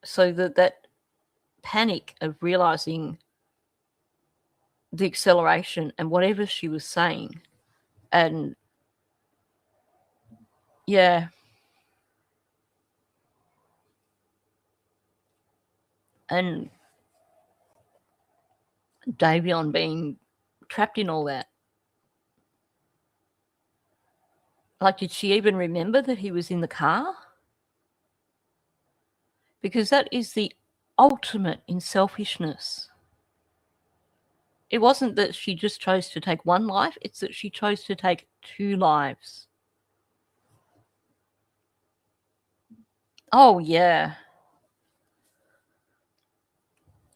So that panic of realizing the acceleration and whatever she was saying, and and Davion being trapped in all that. Like, did she even remember that he was in the car? Because that is the ultimate in selfishness. It wasn't that she just chose to take one life, it's that she chose to take 2 lives. Oh, yeah.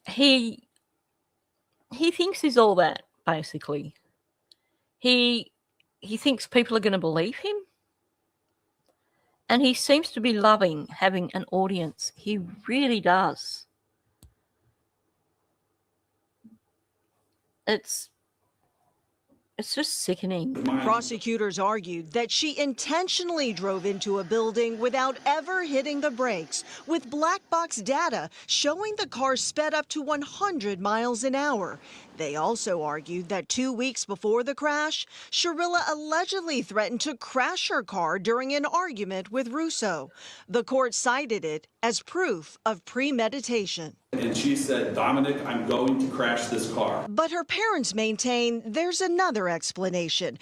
He thinks he's all that, basically. He thinks people are going to believe him. And he seems to be loving having an audience. He really does. It's just sickening. Prosecutors argued that she intentionally drove into a building without ever hitting the brakes, with black box data showing the car sped up to 100 miles an hour. They also argued that 2 weeks before the crash, Shirilla allegedly threatened to crash her car during an argument with Russo. The court cited it as proof of premeditation. And she said, "Dominic, I'm going to crash this car." But her parents maintain there's another explanation.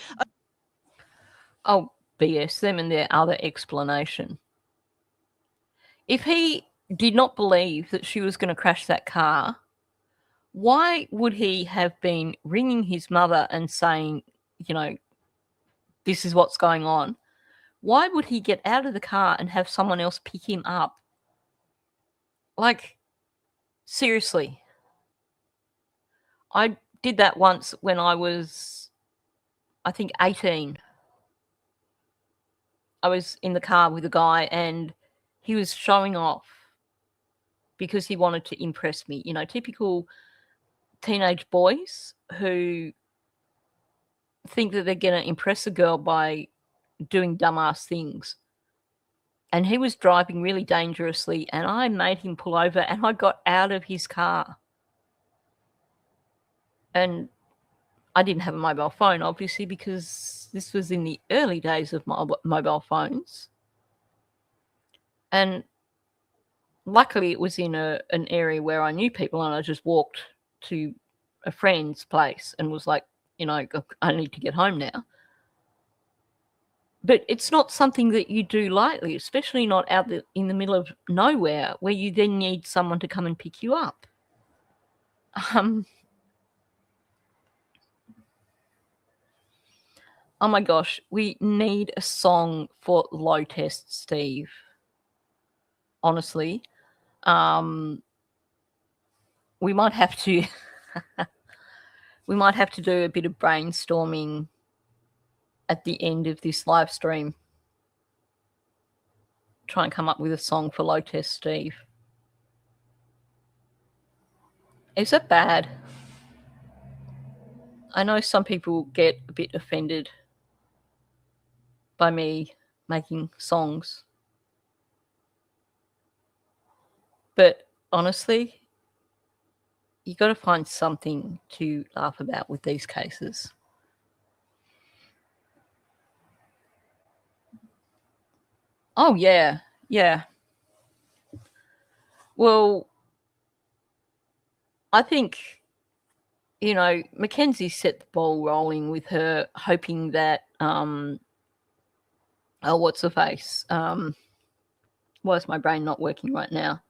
Oh, BS them and their other explanation. If he did not believe that she was going to crash that car, why would he have been ringing his mother and saying, you know, this is what's going on? Why would he get out of the car and have someone else pick him up? Like, seriously. I did that once when I was, I think, 18. I was in the car with a guy and he was showing off because he wanted to impress me. You know, typical teenage boys who think that they're going to impress a girl by doing dumbass things. And he was driving really dangerously and I made him pull over and I got out of his car. And I didn't have a mobile phone, obviously, because this was in the early days of mobile phones. And luckily it was in an area where I knew people and I just walked to a friend's place and was like, you know, I need to get home now. But it's not something that you do lightly, especially not out in the middle of nowhere where you then need someone to come and pick you up. Oh my gosh, we need a song for Low Test Steve. Honestly. We might have to we might have to do a bit of brainstorming at the end of this live stream. Try and come up with a song for Low Test Steve. Is that bad? I know some people get a bit offended by me making songs. But honestly, you got to find something to laugh about with these cases. Oh, yeah. Yeah. Well, I think, you know, Mackenzie set the ball rolling with her hoping that, what's her face? Why is my brain not working right now?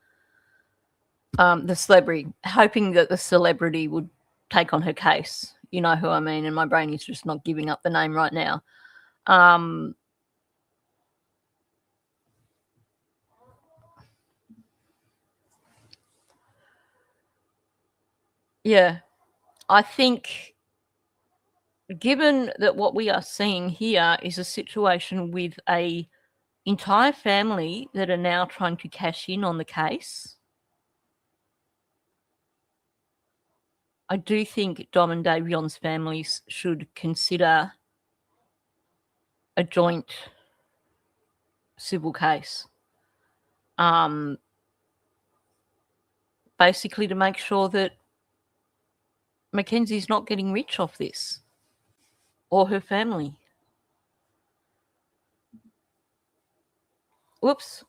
The celebrity, hoping that the celebrity would take on her case. You know who I mean, and my brain is just not giving up the name right now. Yeah, I think given that what we are seeing here is a situation with a entire family that are now trying to cash in on the case, I do think Dom and Davion's families should consider a joint civil case. Basically to make sure that Mackenzie's not getting rich off this, or her family. Whoops.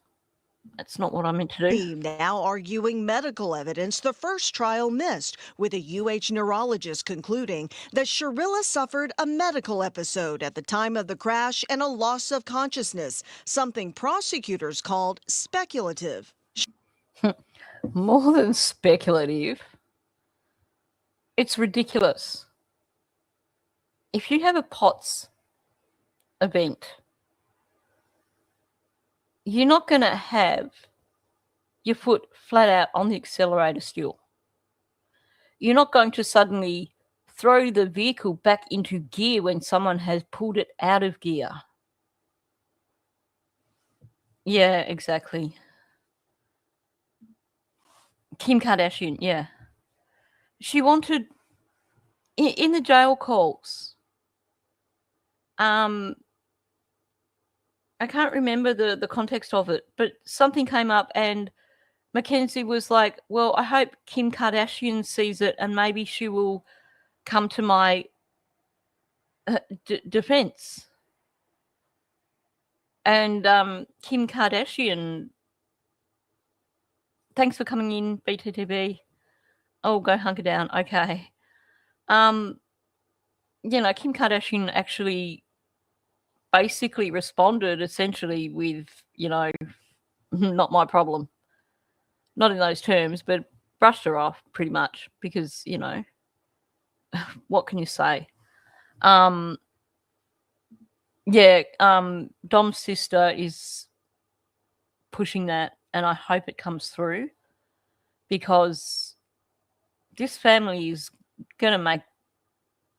That's not what I meant to do. Now arguing medical evidence the first trial missed, with a UH neurologist concluding that Shirilla suffered a medical episode at the time of the crash and a loss of consciousness, something prosecutors called speculative. More than speculative. It's ridiculous. If you have a POTS event, you're not going to have your foot flat out on the accelerator still. You're not going to suddenly throw the vehicle back into gear when someone has pulled it out of gear. Yeah, exactly. Kim Kardashian, yeah. She wanted, in the jail calls, I can't remember the context of it, but something came up and Mackenzie was like, well, I hope Kim Kardashian sees it and maybe she will come to my defense. And Kim Kardashian, thanks for coming in, BTTB. Oh, go hunker down. Okay. You know, Kim Kardashian actually basically responded essentially with, you know, not my problem. Not in those terms, but brushed her off pretty much because, you know, what can you say? Yeah, Dom's sister is pushing that, and I hope it comes through because this family is going to make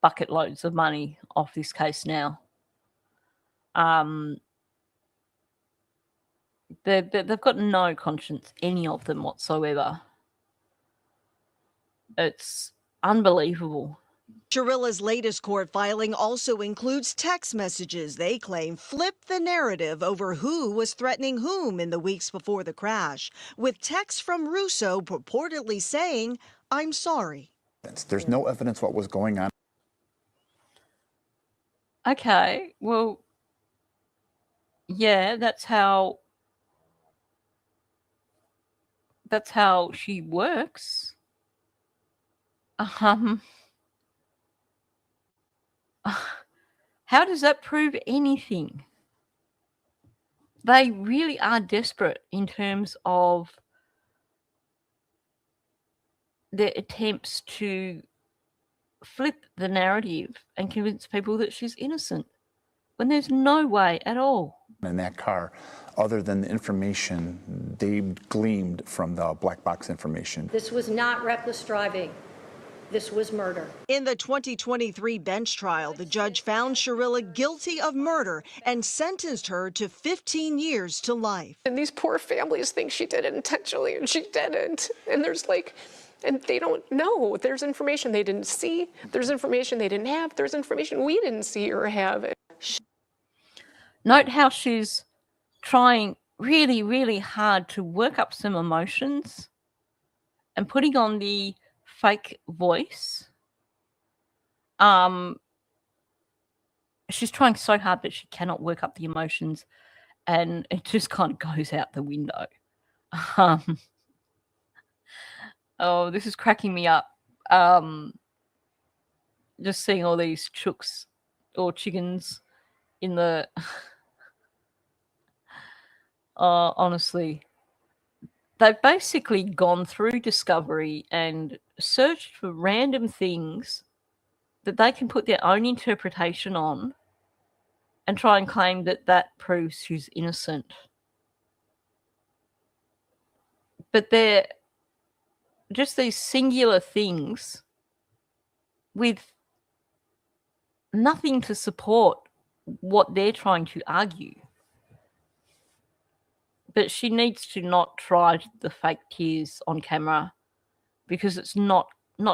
bucket loads of money off this case now. They've got no conscience, any of them whatsoever. It's unbelievable. Shirilla's latest court filing also includes text messages they claim flipped the narrative over who was threatening whom in the weeks before the crash, with texts from Russo purportedly saying, "I'm sorry." There's no evidence what was going on. Okay, well, yeah, that's how she works. How does that prove anything? They really are desperate in terms of their attempts to flip the narrative and convince people that she's innocent when there's no way at all. In that car, other than the information they gleaned from the black box information. This was not reckless driving. This was murder. In the 2023 bench trial, the judge found Shirilla guilty of murder and sentenced her to 15 years to life. And these poor families think she did it intentionally, and she didn't. And and they don't know. There's information they didn't see. There's information they didn't have. There's information we didn't see or have. Note how she's trying really, really hard to work up some emotions and putting on the fake voice. She's trying so hard, but she cannot work up the emotions, and it just kind of goes out the window. Oh, this is cracking me up. Just seeing all these chooks or chickens in the... honestly, they've basically gone through Discovery and searched for random things that they can put their own interpretation on and try and claim that that proves she's innocent. But they're just these singular things with nothing to support what they're trying to argue. But she needs to not try the fake tears on camera because it's not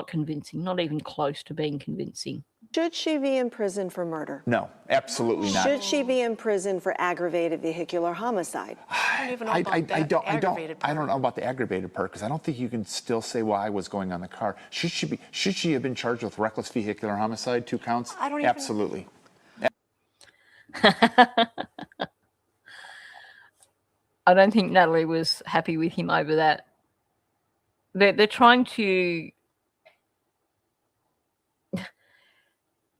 convincing, not even close to being convincing. Should she be in prison for murder? No, absolutely not. Should she be in prison for aggravated vehicular homicide? I don't even know about that aggravated part. I don't know about the aggravated part because I don't think you can still say why was going on the car. Should she have been charged with reckless vehicular homicide, 2 counts? I don't even... Absolutely. I don't think Natalie was happy with him over that. They're trying to...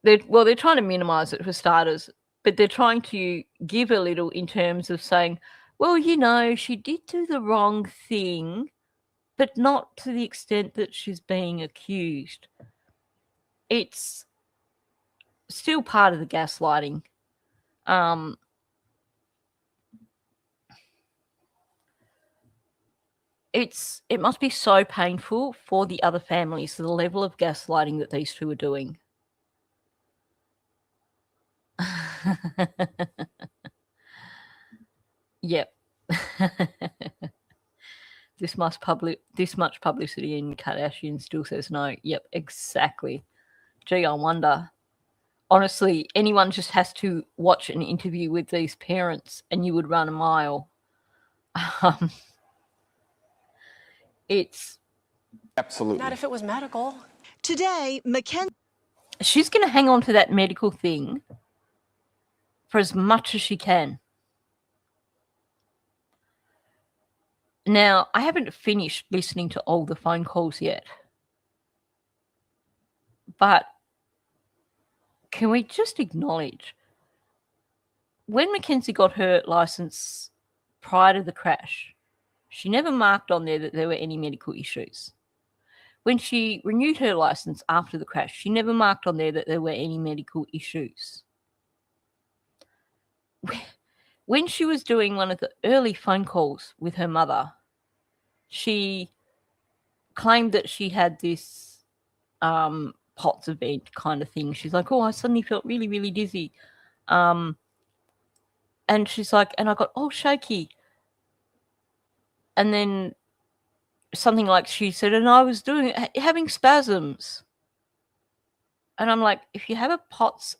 They're trying to minimise it for starters, but they're trying to give a little in terms of saying, well, you know, she did do the wrong thing, but not to the extent that she's being accused. It's still part of the gaslighting. It must be so painful for the other families, the level of gaslighting that these two are doing. Yep. this much publicity and Kardashian still says no. Yep, exactly. Gee, I wonder. Honestly, anyone just has to watch an interview with these parents and you would run a mile. It's... Absolutely. Not if it was medical. Today, Mackenzie... She's going to hang on to that medical thing for as much as she can. Now, I haven't finished listening to all the phone calls yet. But can we just acknowledge when Mackenzie got her license prior to the crash, she never marked on there that there were any medical issues. When she renewed her license after the crash, she never marked on there that there were any medical issues. When she was doing one of the early phone calls with her mother, she claimed that she had this POTS event kind of thing. She's like, oh, I suddenly felt really, really dizzy. And she's like, and I got all shaky. And then something like she said, and I was having spasms. And I'm like, if you have a POTS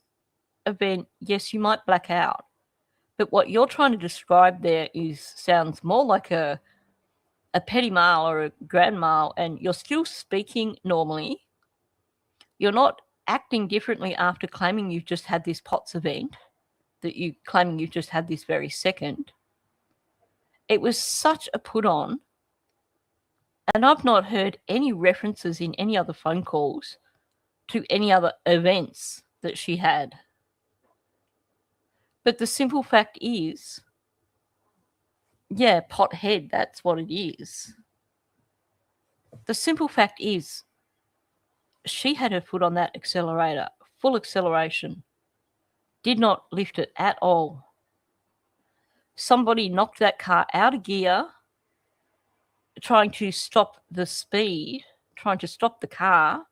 event, yes, you might black out. But what you're trying to describe there sounds more like a petit mal or a grand mal, and you're still speaking normally. You're not acting differently after claiming you've just had this POTS event, that you claiming you've just had this very second. It was such a put on, and I've not heard any references in any other phone calls to any other events that she had. But the simple fact is, yeah, pothead, that's what it is. The simple fact is, she had her foot on that accelerator, full acceleration, did not lift it at all. Somebody knocked that car out of gear, trying to stop the speed, trying to stop the car,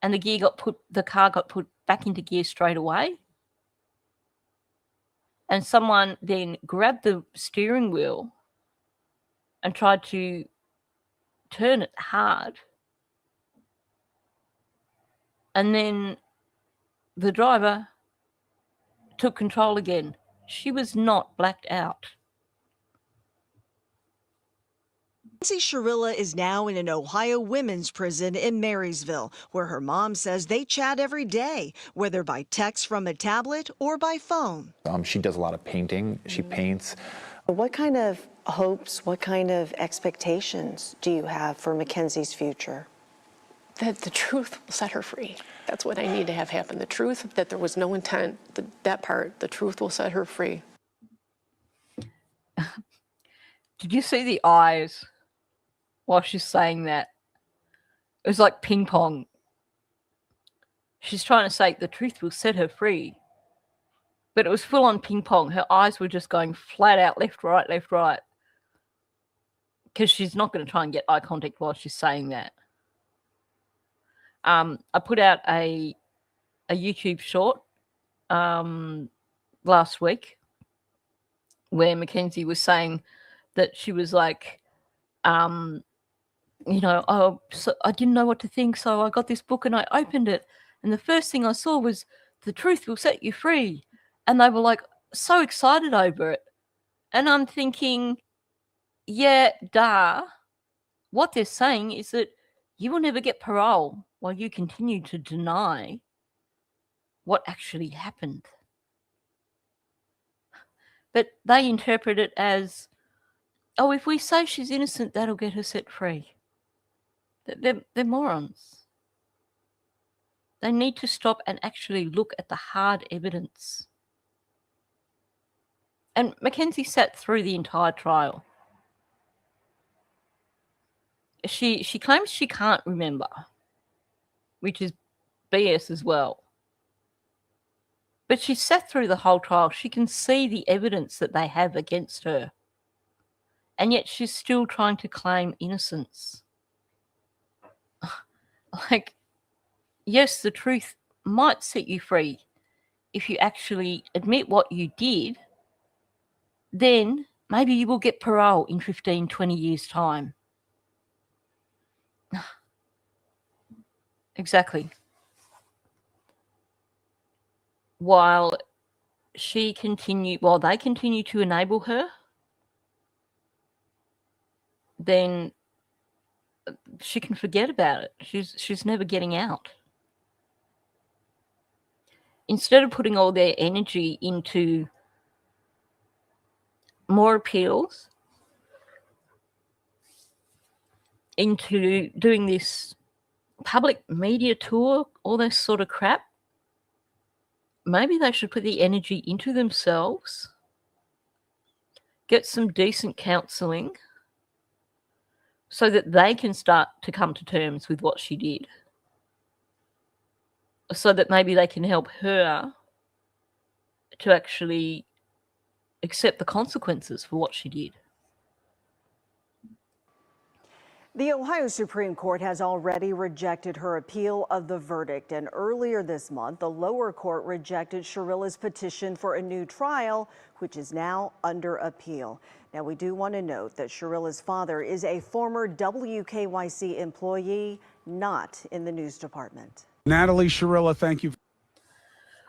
and the car got put back into gear straight away. And someone then grabbed the steering wheel and tried to turn it hard. And then the driver took control again. She was not blacked out. Mackenzie Shirilla is now in an Ohio women's prison in Marysville, where her mom says they chat every day, whether by text from a tablet or by phone. She does a lot of painting. She paints. What kind of hopes, what kind of expectations do you have for Mackenzie's future? That the truth will set her free. That's what I need to have happen. The truth, that there was no intent, that part, the truth will set her free. Did you see the eyes while she's saying that? It was like ping pong. She's trying to say the truth will set her free. But it was full on ping pong. Her eyes were just going flat out, left, right, left, right. Because she's not going to try and get eye contact while she's saying that. I put out a YouTube short last week where Mackenzie was saying that she was like, oh, so I didn't know what to think, so I got this book and I opened it, and the first thing I saw was "The truth will set you free," and they were like so excited over it, and I'm thinking, yeah, duh. What they're saying is that you will never get parole while you continue to deny what actually happened. But they interpret it as, oh, if we say she's innocent, that'll get her set free. They're morons. They need to stop and actually look at the hard evidence. And Mackenzie sat through the entire trial. She claims she can't remember, which is BS as well. But she sat through the whole trial. She can see the evidence that they have against her. And yet she's still trying to claim innocence. Like, yes, the truth might set you free if you actually admit what you did. Then maybe you will get parole in 15, 20 years' time. Exactly. While they continue to enable her, then she can forget about it. She's never getting out. Instead of putting all their energy into more appeals, into doing this public media tour, all this sort of crap, maybe they should put the energy into themselves, get some decent counselling so that they can start to come to terms with what she did, so that maybe they can help her to actually accept the consequences for what she did. The Ohio Supreme Court has already rejected her appeal of the verdict, and earlier this month, the lower court rejected Shirilla's petition for a new trial, which is now under appeal. Now, we do want to note that Shirilla's father is a former WKYC employee, not in the news department. Natalie Shirilla, thank you.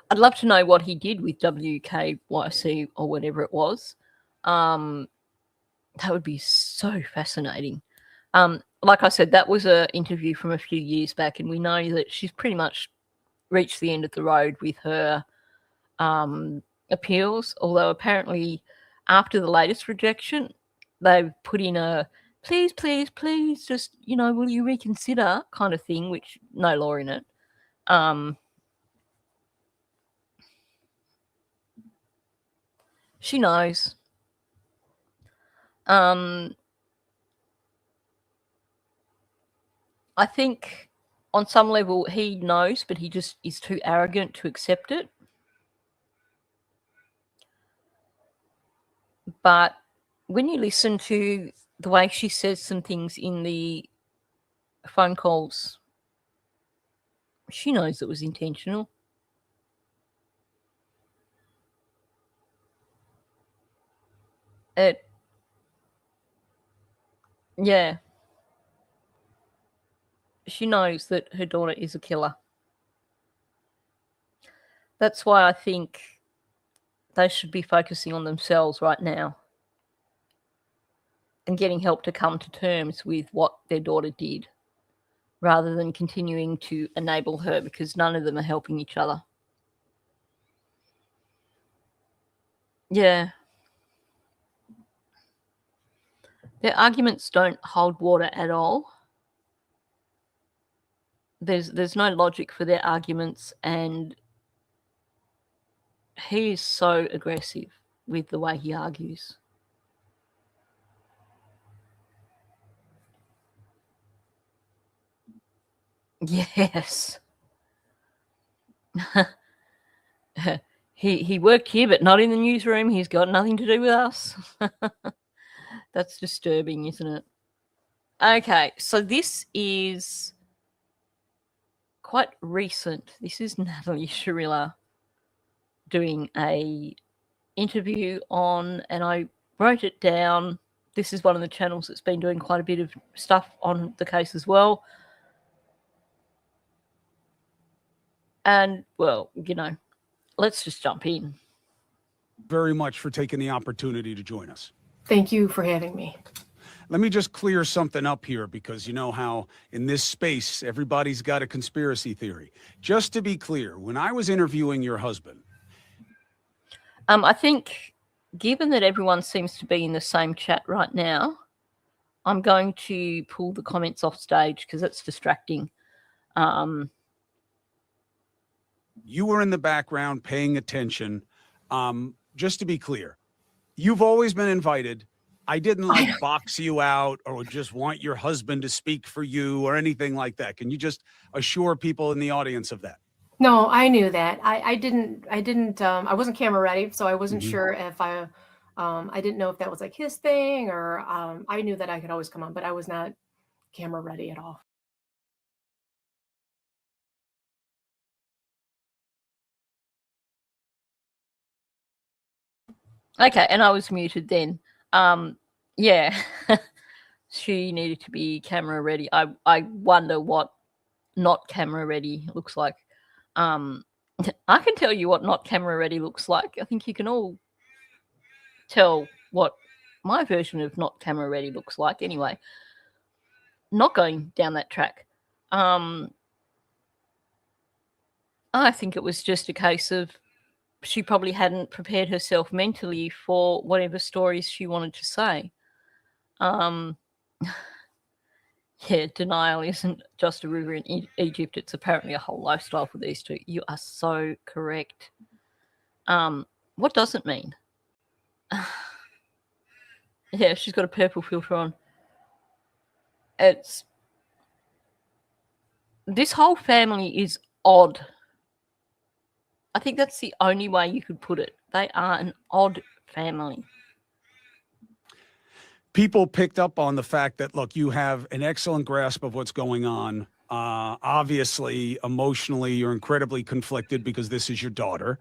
I'd love to know what he did with WKYC or whatever it was. That would be so fascinating. Like I said, that was an interview from a few years back, and we know that she's pretty much reached the end of the road with her appeals, although apparently after the latest rejection, they've put in a please, please, please, just, will you reconsider kind of thing, which no law in it. She knows. I think on some level he knows, but he just is too arrogant to accept it. But when you listen to the way she says some things in the phone calls, She knows it was intentional. Yeah. She knows that her daughter is a killer. That's why I think they should be focusing on themselves right now and getting help to come to terms with what their daughter did, rather than continuing to enable her, because none of them are helping each other. Yeah. Their arguments don't hold water at all. There's no logic for their arguments, and he is so aggressive with the way he argues. Yes. He worked here, but not in the newsroom. He's got nothing to do with us. That's disturbing, isn't it? Okay, so this is quite recent. This is Mackenzie Shirilla doing a interview on, and I wrote it down. This is one of the channels that's been doing quite a bit of stuff on the case as well. And, well, you know, let's just jump in. Very much for taking the opportunity to join us. Thank you for having me. Let me just clear something up here, because you know how in this space, everybody's got a conspiracy theory. Just to be clear, when I was interviewing your husband, I think, given that everyone seems to be in the same chat right now, I'm going to pull the comments off stage because it's distracting. you were in the background paying attention. Just to be clear, you've always been invited. I didn't like box you out or just want your husband to speak for you or anything like that. Can you just assure people in the audience of that? No, I knew that. I I wasn't camera ready, so I wasn't sure if I didn't know if that was like his thing, or I knew that I could always come on, but I was not camera ready at all. Okay, and I was muted then. Yeah, she needed to be camera ready. I wonder what not camera ready looks like. I can tell you what not camera ready looks like. I think you can all tell what my version of not camera ready looks like anyway. Not going down that track. I think it was just a case of she probably hadn't prepared herself mentally for whatever stories she wanted to say. Yeah, denial isn't just a river in Egypt. It's apparently a whole lifestyle for these two. You are so correct. What does it mean? Yeah, she's got a purple filter on. This whole family is odd. I think that's the only way you could put it. They are an odd family. People picked up on the fact that, look, you have an excellent grasp of what's going on. Obviously, emotionally, you're incredibly conflicted because this is your daughter.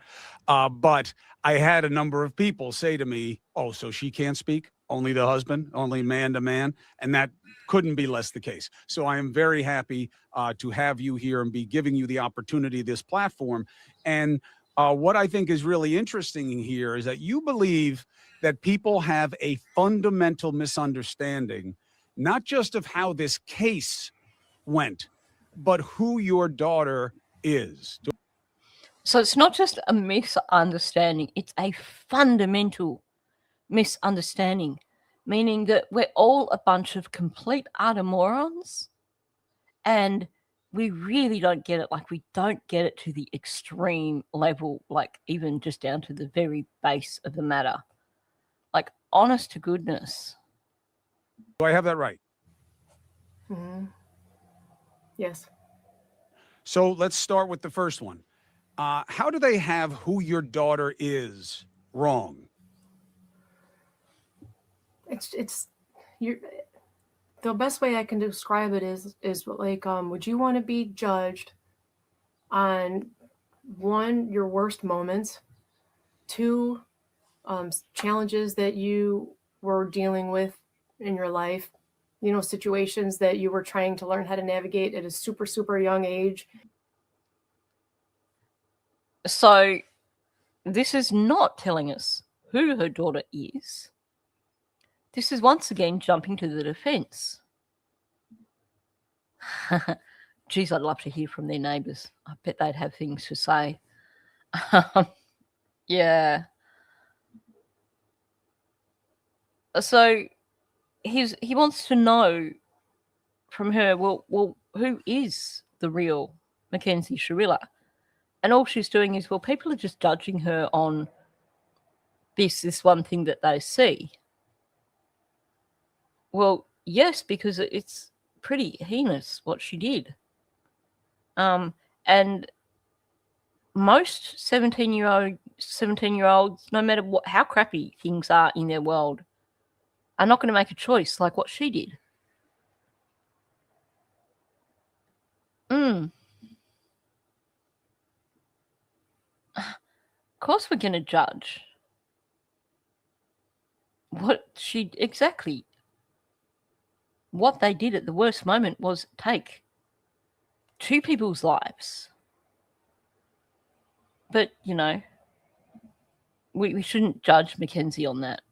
But I had a number of people say to me, oh, so she can't speak? Only the husband, only man to man? And that couldn't be less the case. So I am very happy to have you here and be giving you the opportunity, this platform. And what I think is really interesting here is that you believe that people have a fundamental misunderstanding, not just of how this case went, but who your daughter is. So it's not just a misunderstanding, it's a fundamental misunderstanding, meaning that we're all a bunch of complete utter morons, and we really don't get it. Like, we don't get it to the extreme level, like even just down to the very base of the matter. Like, honest to goodness. Do I have that right? Mm-hmm. Yes. So let's start with the first one. How do they have who your daughter is wrong? The best way I can describe it is like, would you want to be judged on one, your worst moments, two, challenges that you were dealing with in your life, you know, situations that you were trying to learn how to navigate at a super, super young age. So this is not telling us who her daughter is. This is once again jumping to the defense. Geez, I'd love to hear from their neighbours. I bet they'd have things to say. Yeah. So he wants to know from her, well, who is the real Mackenzie Shirilla? And all she's doing is, well, people are just judging her on this one thing that they see. Well, yes, because it's pretty heinous what she did. And most 17-year-olds, no matter how crappy things are in their world, are not going to make a choice like what she did. Of course we're going to judge what they did at the worst moment was take two people's lives. But, you know, we shouldn't judge Mackenzie on that.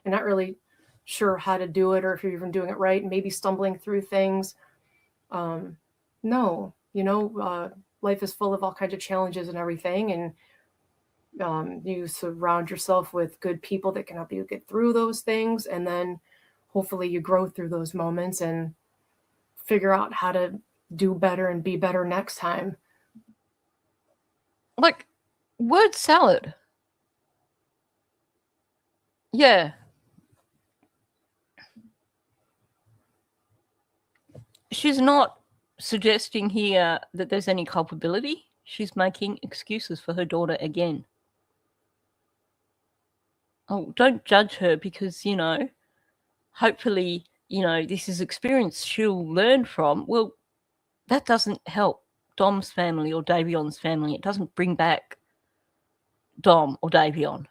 And not really sure how to do it or if you're even doing it right, and maybe stumbling through things. No, you know, life is full of all kinds of challenges and everything. And you surround yourself with good people that can help you get through those things. And then hopefully you grow through those moments and figure out how to do better and be better next time. Like, word salad. Yeah. She's not suggesting here that there's any culpability. She's making excuses for her daughter again. Oh, don't judge her because, you know, hopefully, you know, this is experience she'll learn from. Well, that doesn't help Dom's family or Davion's family. It doesn't bring back Dom or Davion.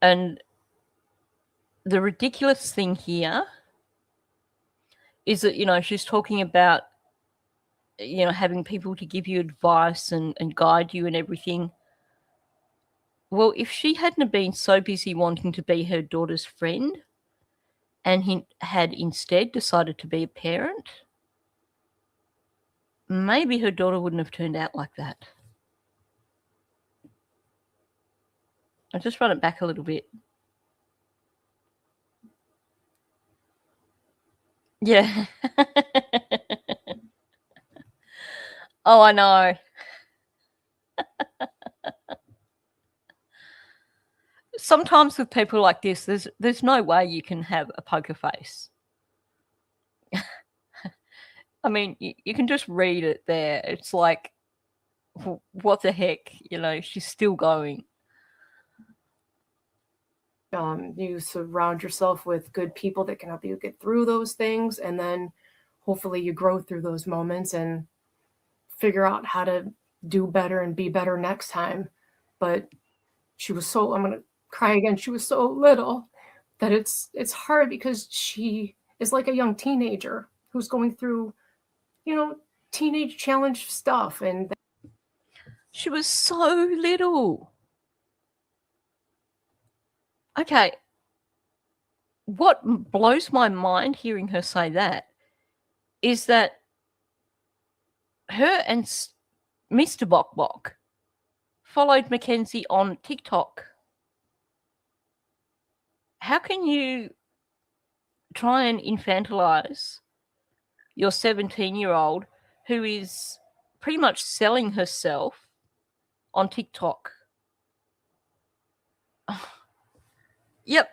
And the ridiculous thing here is that, you know, she's talking about, you know, having people to give you advice and guide you and everything. Well, if she hadn't been so busy wanting to be her daughter's friend and he had instead decided to be a parent, maybe her daughter wouldn't have turned out like that. I'll just run it back a little bit. Yeah. Oh, I know. Sometimes with people like this, there's no way you can have a poker face. I mean, you can just read it there. It's like, what the heck? You know, she's still going. You surround yourself with good people that can help you get through those things. And then hopefully you grow through those moments and figure out how to do better and be better next time. But she was so, I'm going to cry again. She was so little that it's hard because she is like a young teenager who's going through, you know, teenage challenge stuff. And she was so little. Okay. What blows my mind hearing her say that is that her and Mr. Bok Bok followed Mackenzie on TikTok. How can you try and infantilize your 17-year-old who is pretty much selling herself on TikTok? Yep.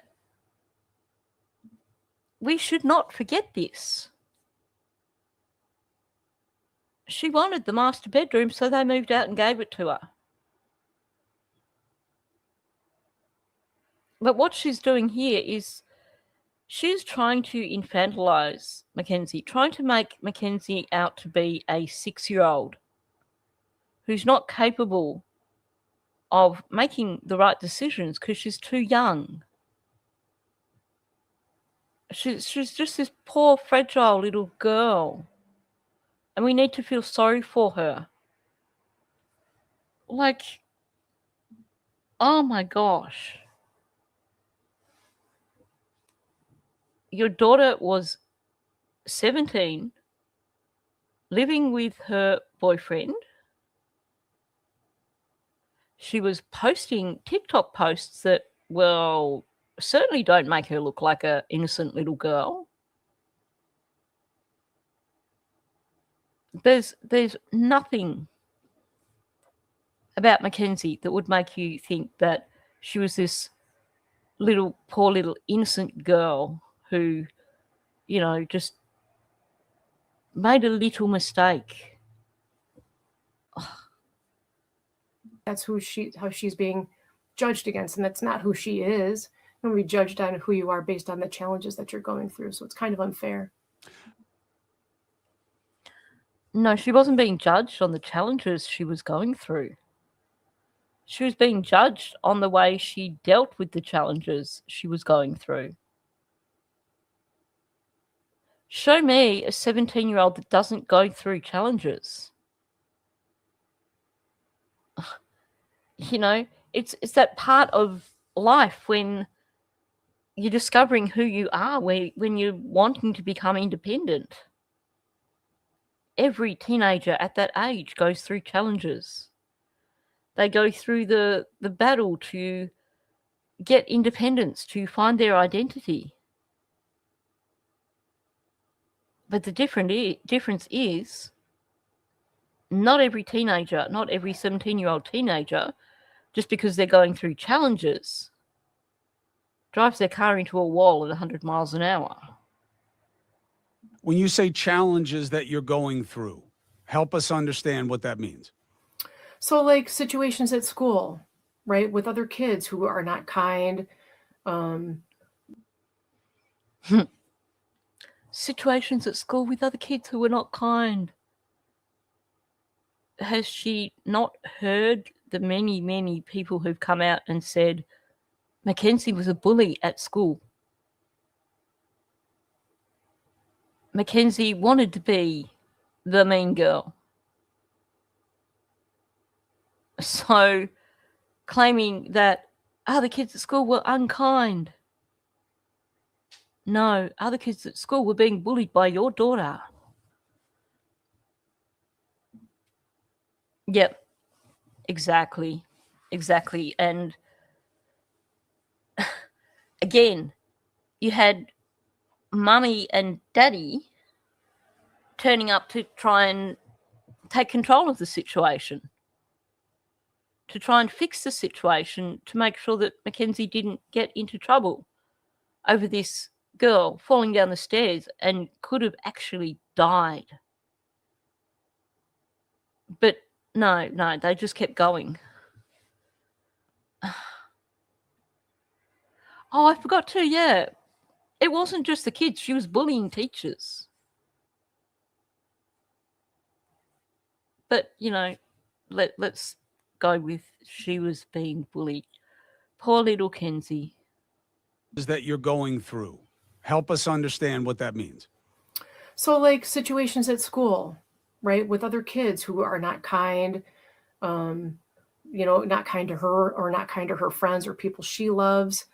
We should not forget this. She wanted the master bedroom, so they moved out and gave it to her. But what she's doing here is She's trying to infantilize Mackenzie, trying to make Mackenzie out to be a 6-year-old who's not capable of making the right decisions because she's too young. She's just this poor, fragile little girl. And we need to feel sorry for her. Like, oh my gosh. Your daughter was 17, living with her boyfriend. She was posting TikTok posts that, well, certainly don't make her look like an innocent little girl. There's nothing about Mackenzie that would make you think that she was this poor little innocent girl who, just made a little mistake. That's how she's being judged against, and that's not who she is. You don't be judged on who you are based on the challenges that you're going through. So it's kind of unfair. No, she wasn't being judged on the challenges she was going through. She was being judged on the way she dealt with the challenges she was going through. Show me a 17-year-old that doesn't go through challenges. It's that part of life when you're discovering who you are, when you're wanting to become independent. Every teenager at that age goes through challenges. They go through the battle to get independence, to find their identity. But the difference is not every teenager, not every 17-year-old teenager, just because they're going through challenges, drives their car into a wall at 100 miles an hour. When you say challenges that you're going through, help us understand what that means. So like situations at school, right, with other kids who are not kind. Situations at school with other kids who were not kind. Has she not heard the many, many people who've come out and said Mackenzie was a bully at school? Mackenzie wanted to be the mean girl. So claiming that other kids at school were unkind. No, other kids at school were being bullied by your daughter. Yep, exactly. And again, you had mummy and daddy turning up to try and take control of the situation, to try and fix the situation, to make sure that Mackenzie didn't get into trouble over this girl falling down the stairs and could have actually died. But no, they just kept going. Oh, I forgot too, yeah. It wasn't just the kids. She was bullying teachers. But, let's go with she was being bullied. Poor little Kenzie. Is that you're going through. Help us understand what that means. So like situations at school, right, with other kids who are not kind, not kind to her or not kind to her friends or people she loves.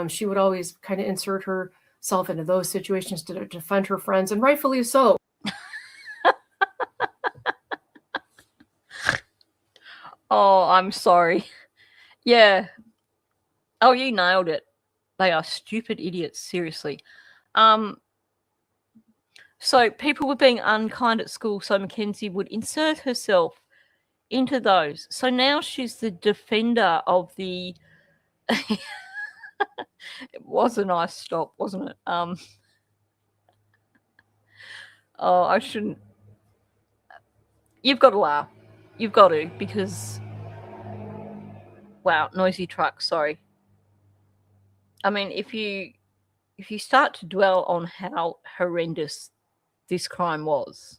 She would always kind of insert herself into those situations to defend her friends, and rightfully so. Oh, I'm sorry. Yeah. Oh, you nailed it. They are stupid idiots, seriously. So people were being unkind at school, so Mackenzie would insert herself into those. So now she's the defender of the... It was a nice stop, wasn't it? Oh, I shouldn't... You've got to laugh. You've got to, because... Wow, noisy truck, sorry. I mean, if you if you start to dwell on how horrendous this crime was,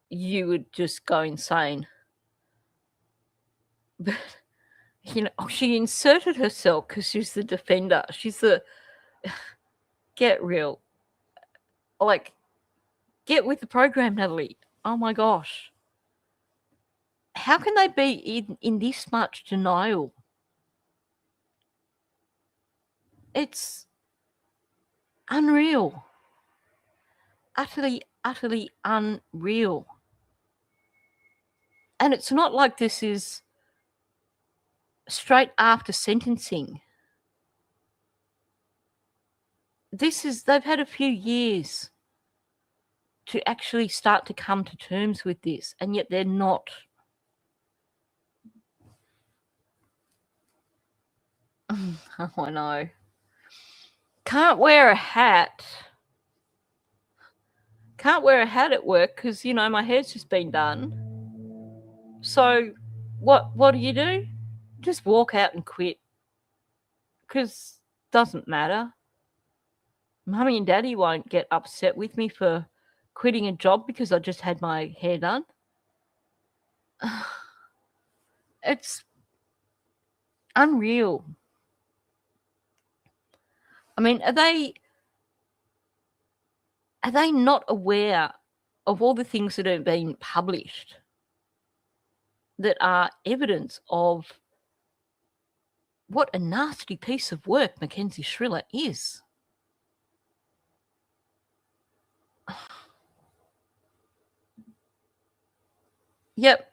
you would just go insane. But, she inserted herself because she's the defender. She's the... Get real. Like, get with the program, Natalie. Oh, my gosh. How can they be in this much denial? It's unreal. Utterly, utterly unreal. And it's not like this is straight after sentencing. They've had a few years to actually start to come to terms with this, and yet they're not. Oh, I know. Can't wear a hat. Can't wear a hat at work because, my hair's just been done. So what do? Just walk out and quit. Because it doesn't matter. Mummy and Daddy won't get upset with me for quitting a job because I just had my hair done. It's unreal. I mean, are they not aware of all the things that have been published that are evidence of what a nasty piece of work Mackenzie Shirilla is? Yep.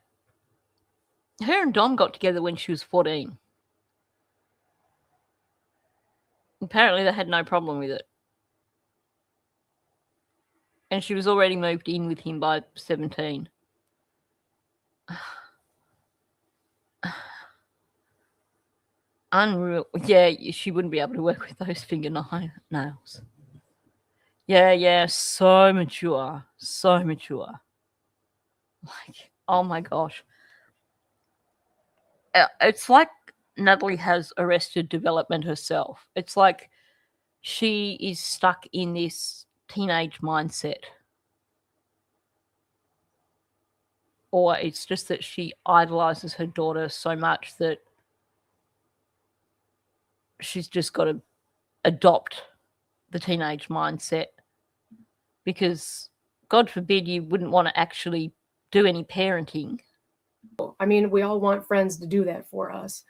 Her and Dom got together when she was 14. Apparently they had no problem with it. And she was already moved in with him by 17. Unreal. Yeah, she wouldn't be able to work with those fingernails. Yeah, so mature. So mature. Like, oh my gosh. It's like Natalie has arrested development herself. It's like she is stuck in this teenage mindset. Or it's just that she idolizes her daughter so much that she's just got to adopt the teenage mindset. Because, God forbid, you wouldn't want to actually do any parenting. I mean, we all want friends to do that for us,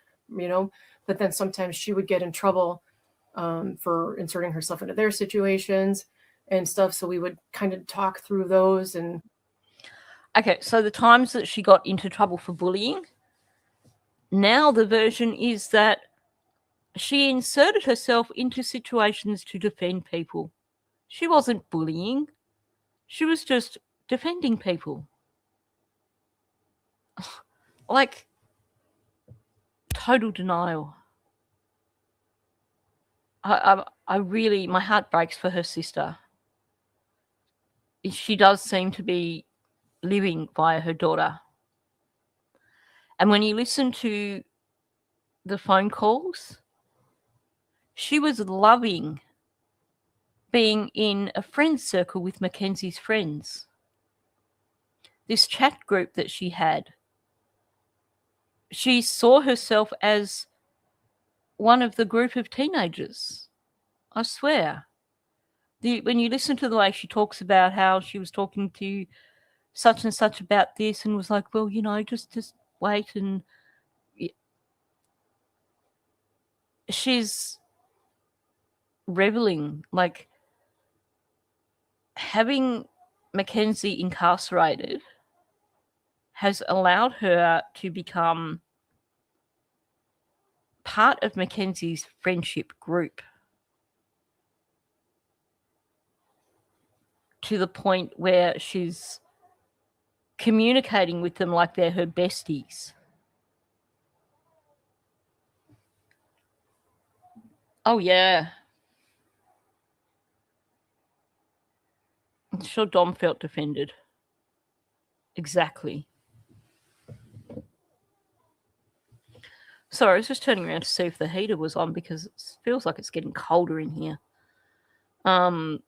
but then sometimes she would get in trouble for inserting herself into their situations and stuff. So we would kind of talk through those. And okay, so the times that she got into trouble for bullying, now the version is that she inserted herself into situations to defend people. She wasn't bullying. She was just defending people. Like, total denial. I really, my heart breaks for her sister. She does seem to be living via her daughter. And when you listen to the phone calls, she was loving being in a friend's circle with Mackenzie's friends. This chat group that she had, she saw herself as one of the group of teenagers. I swear. When you listen to the way she talks about how she was talking to such and such about this and was like, well, just wait, and she's reveling, like having Mackenzie incarcerated has allowed her to become part of Mackenzie's friendship group to the point where she's communicating with them like they're her besties. Oh, yeah. I'm sure Dom felt defended. Exactly. Sorry, I was just turning around to see if the heater was on because it feels like it's getting colder in here. It's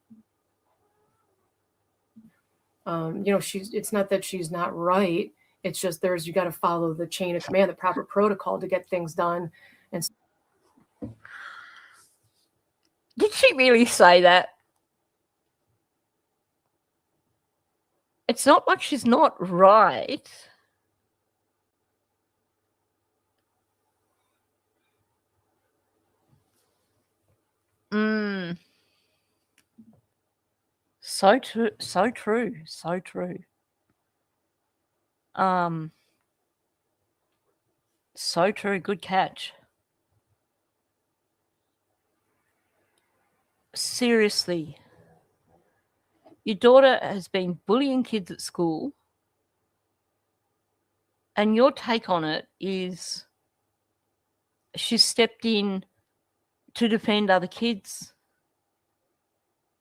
not that she's not right. It's just you got to follow the chain of command, the proper protocol to get things done. And did she really say that? It's not like she's not right. So true. So true. So true. So true. Good catch. Seriously. Your daughter has been bullying kids at school, and your take on it is she's stepped in to defend other kids.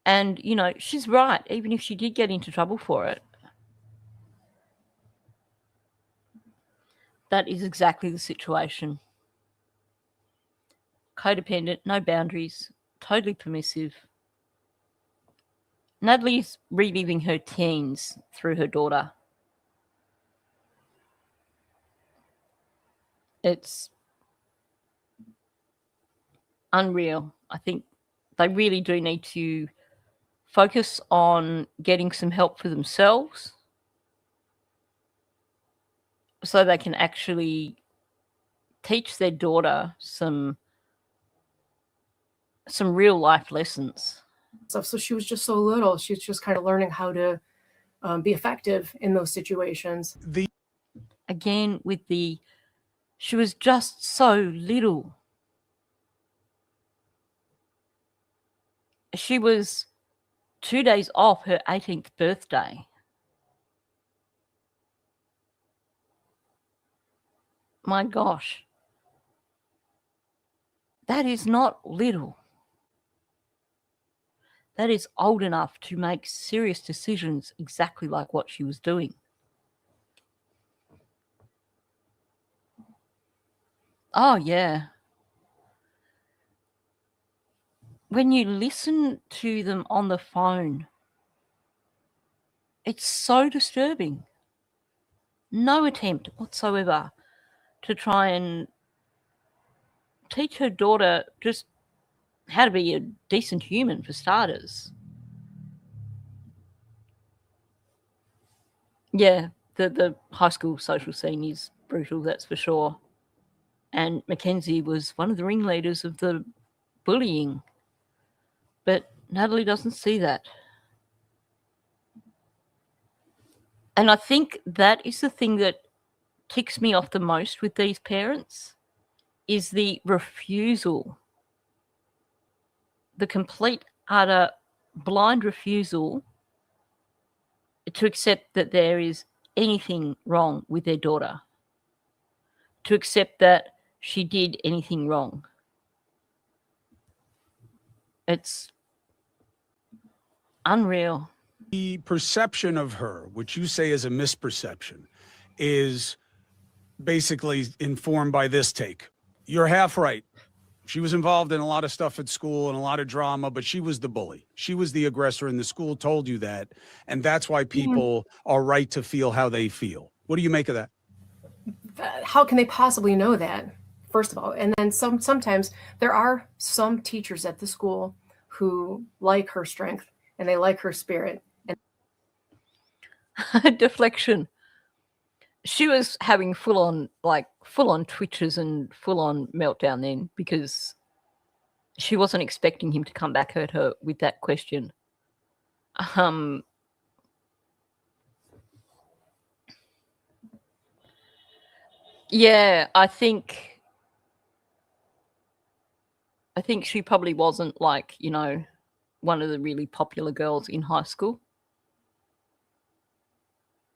And, she's right, even if she did get into trouble for it. That is exactly the situation. Codependent, no boundaries, totally permissive. Natalie's reliving her teens through her daughter. It's unreal. I think they really do need to focus on getting some help for themselves so they can actually teach their daughter some real life lessons. So she was just so little. She was just kind of learning how to be effective in those situations. Again, she was just so little. She was 2 days off her 18th birthday. My gosh. That is not little. That is old enough to make serious decisions exactly like what she was doing. Oh, yeah. When you listen to them on the phone, it's so disturbing. No attempt whatsoever to try and teach her daughter just how to be a decent human, for starters. Yeah, the high school social scene is brutal, that's for sure. And Mackenzie was one of the ringleaders of the bullying. But Natalie doesn't see that. And I think that is the thing that ticks me off the most with these parents, is the refusal, the complete, utter, blind refusal to accept that there is anything wrong with their daughter, to accept that she did anything wrong. It's unreal. The perception of her, which you say is a misperception, is basically informed by this take. You're half right. She was involved in a lot of stuff at school and a lot of drama, but she was the bully. She was the aggressor, and the school told you that. And that's why people are right to feel how they feel. What do you make of that? How can they possibly know that, first of all? And then sometimes there are some teachers at the school who like her strength and they like her spirit. And deflection. She was having full on twitches and full on meltdown then, because she wasn't expecting him to come back at her with that question. Yeah, I think she probably wasn't one of the really popular girls in high school.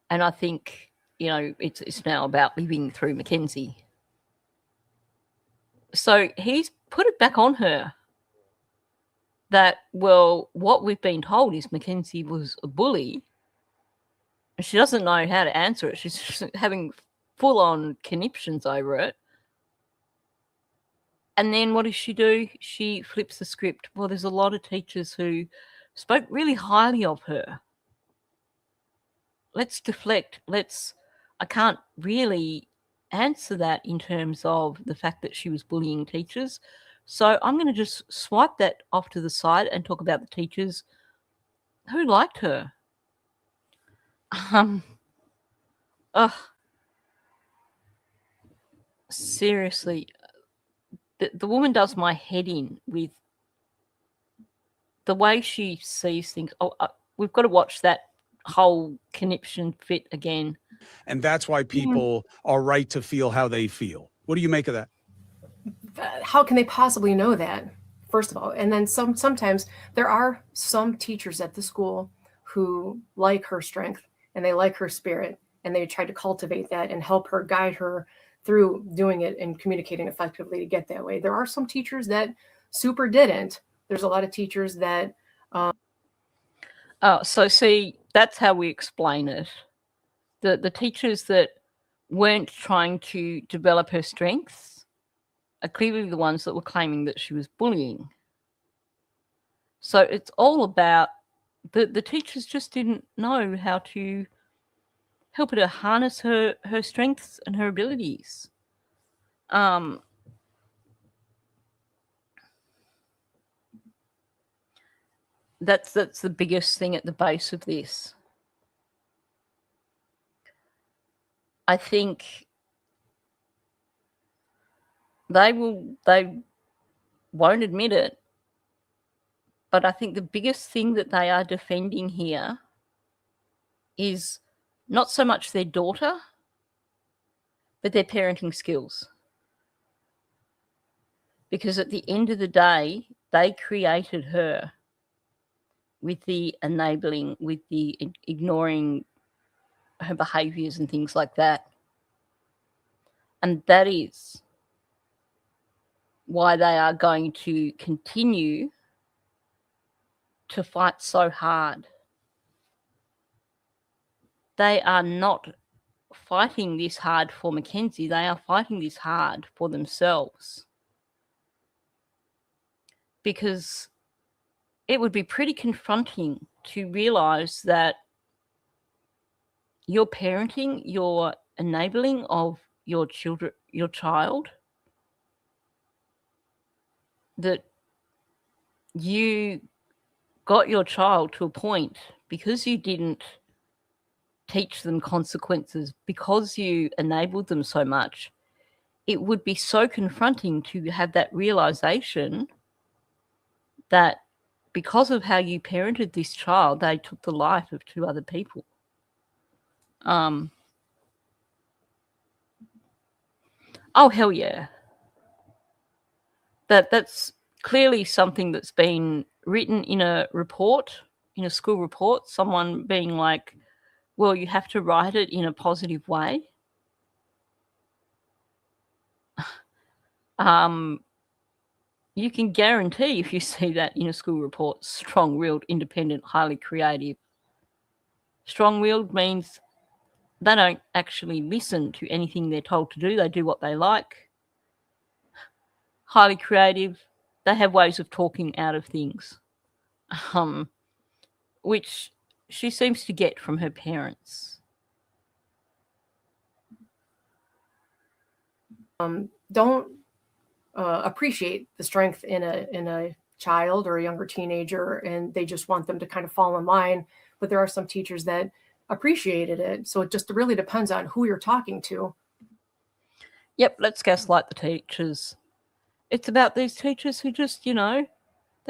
And I think, it's now about living through Mackenzie. So he's put it back on her that, well, what we've been told is Mackenzie was a bully. She doesn't know how to answer it. She's just having full-on conniptions over it. And then what does she do? She flips the script. Well, there's a lot of teachers who spoke really highly of her. Let's deflect. I can't really answer that in terms of the fact that she was bullying teachers. So I'm going to just swipe that off to the side and talk about the teachers who liked her. Seriously, the woman does my head in with the way she sees things. We've got to watch that whole conniption fit again. And that's why people are right to feel how they feel. What do you make of that? How can they possibly know that, first of all? And then sometimes there are some teachers at the school who like her strength and they like her spirit, and they try to cultivate that and help her, guide her through doing it and communicating effectively to get that way. There are some teachers that super didn't. There's a lot of teachers that so see, that's how we explain it. The teachers that weren't trying to develop her strengths are clearly the ones that were claiming that she was bullying. So it's all about the teachers just didn't know how to help her to harness her strengths and her abilities. That's the biggest thing at the base of this. I think they won't admit it, but I think the biggest thing that they are defending here is not so much their daughter, but their parenting skills. Because at the end of the day, they created her with the enabling, with the ignoring her behaviors and things like that. And that is why they are going to continue to fight so hard. They are not fighting this hard for Mackenzie. They are fighting this hard for themselves. Because it would be pretty confronting to realize that your parenting, your enabling of your child, that you got your child to a point because you didn't teach them consequences, because you enabled them so much. It would be so confronting to have that realization that because of how you parented this child, they took the life of 2 other people. Oh, hell yeah. That's clearly something that's been written in a report, in a school report, someone being like, well, you have to write it in a positive way. You can guarantee if you see that in a school report, strong-willed, independent, highly creative. Strong-willed means they don't actually listen to anything they're told to do. They do what they like. Highly creative, they have ways of talking out of things, which she seems to get from her parents. Don't appreciate the strength in a child or a younger teenager, and they just want them to kind of fall in line. But there are some teachers that appreciated it. So it just really depends on who you're talking to. Yep, let's gaslight the teachers. It's about these teachers who just, they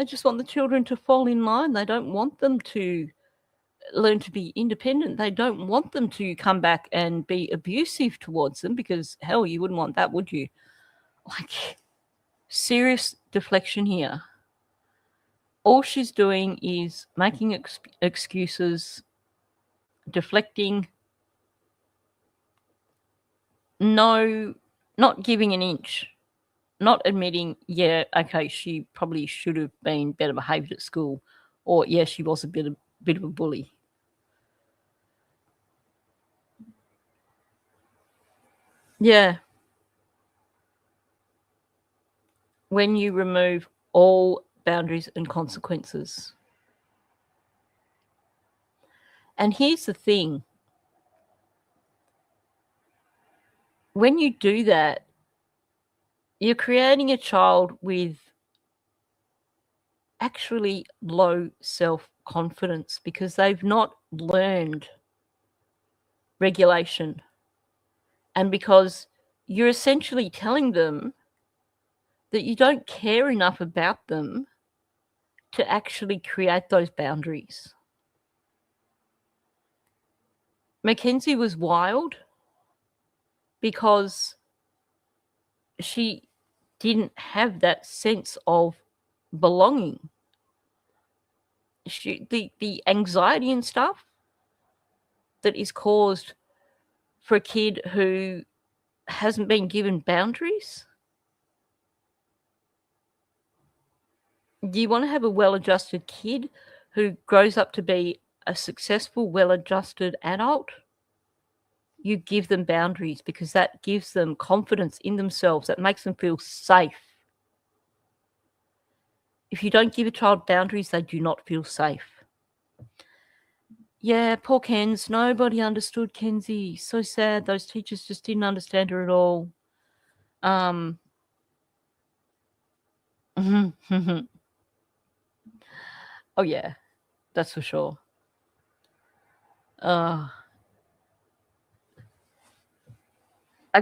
just want the children to fall in line. They don't want them to learn to be independent. They don't want them to come back and be abusive towards them, because hell, you wouldn't want that, would you? Like, serious deflection here. All she's doing is making excuses, deflecting, not giving an inch, not admitting, yeah, okay, she probably should have been better behaved at school, or yeah, she was a bit of a bully. Yeah. when you remove all boundaries and consequences. And here's the thing. When you do that, you're creating a child with actually low self-confidence because they've not learned regulation. And because you're essentially telling them that you don't care enough about them to actually create those boundaries. Mackenzie was wild because she didn't have that sense of belonging. The anxiety and stuff that is caused for a kid who hasn't been given boundaries. Do you want to have a well-adjusted kid who grows up to be a successful, well-adjusted adult? You give them boundaries because that gives them confidence in themselves. That makes them feel safe. If you don't give a child boundaries, they do not feel safe. Yeah, poor Kenz. Nobody understood Kenzie. So sad. Those teachers just didn't understand her at all. Oh, yeah. That's for sure. I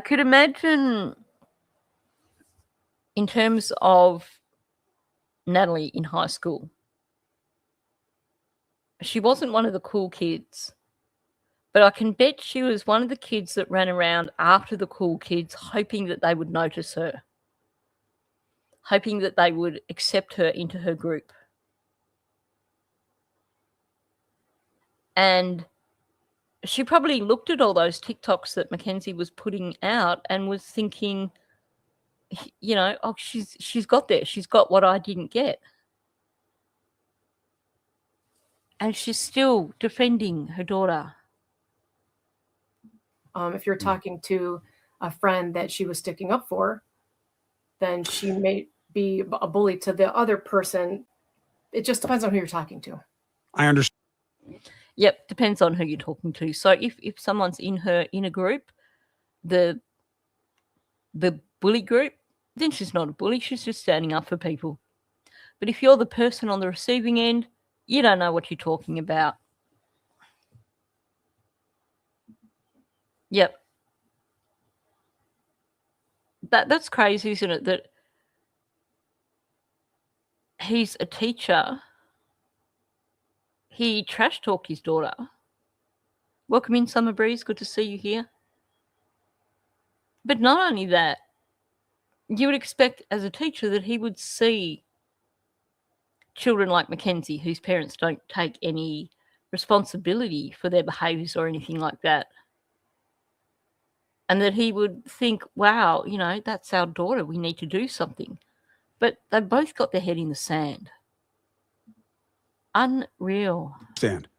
could imagine in terms of Natalie in high school, she wasn't one of the cool kids, but I can bet she was one of the kids that ran around after the cool kids, hoping that they would notice her, hoping that they would accept her into her group. And she probably looked at all those TikToks that Mackenzie was putting out and was thinking, you know, oh, she's got there. She's got what I didn't get. And she's still defending her daughter. If you're talking to a friend that she was sticking up for, then she may be a bully to the other person. It just depends on who you're talking to. I understand. Yep, depends on who you're talking to. So if someone's in a group, the bully group, then she's not a bully. She's just standing up for people. But if you're the person on the receiving end, you don't know what you're talking about. Yep. That's crazy, isn't it? That he's a teacher. He trash talked his daughter. Welcome in, Summer Breeze. Good to see you here. But not only that, you would expect as a teacher that he would see children like Mackenzie whose parents don't take any responsibility for their behaviours or anything like that. And that he would think, wow, you know, that's our daughter. We need to do something. But they both got their head in the sand. Unreal.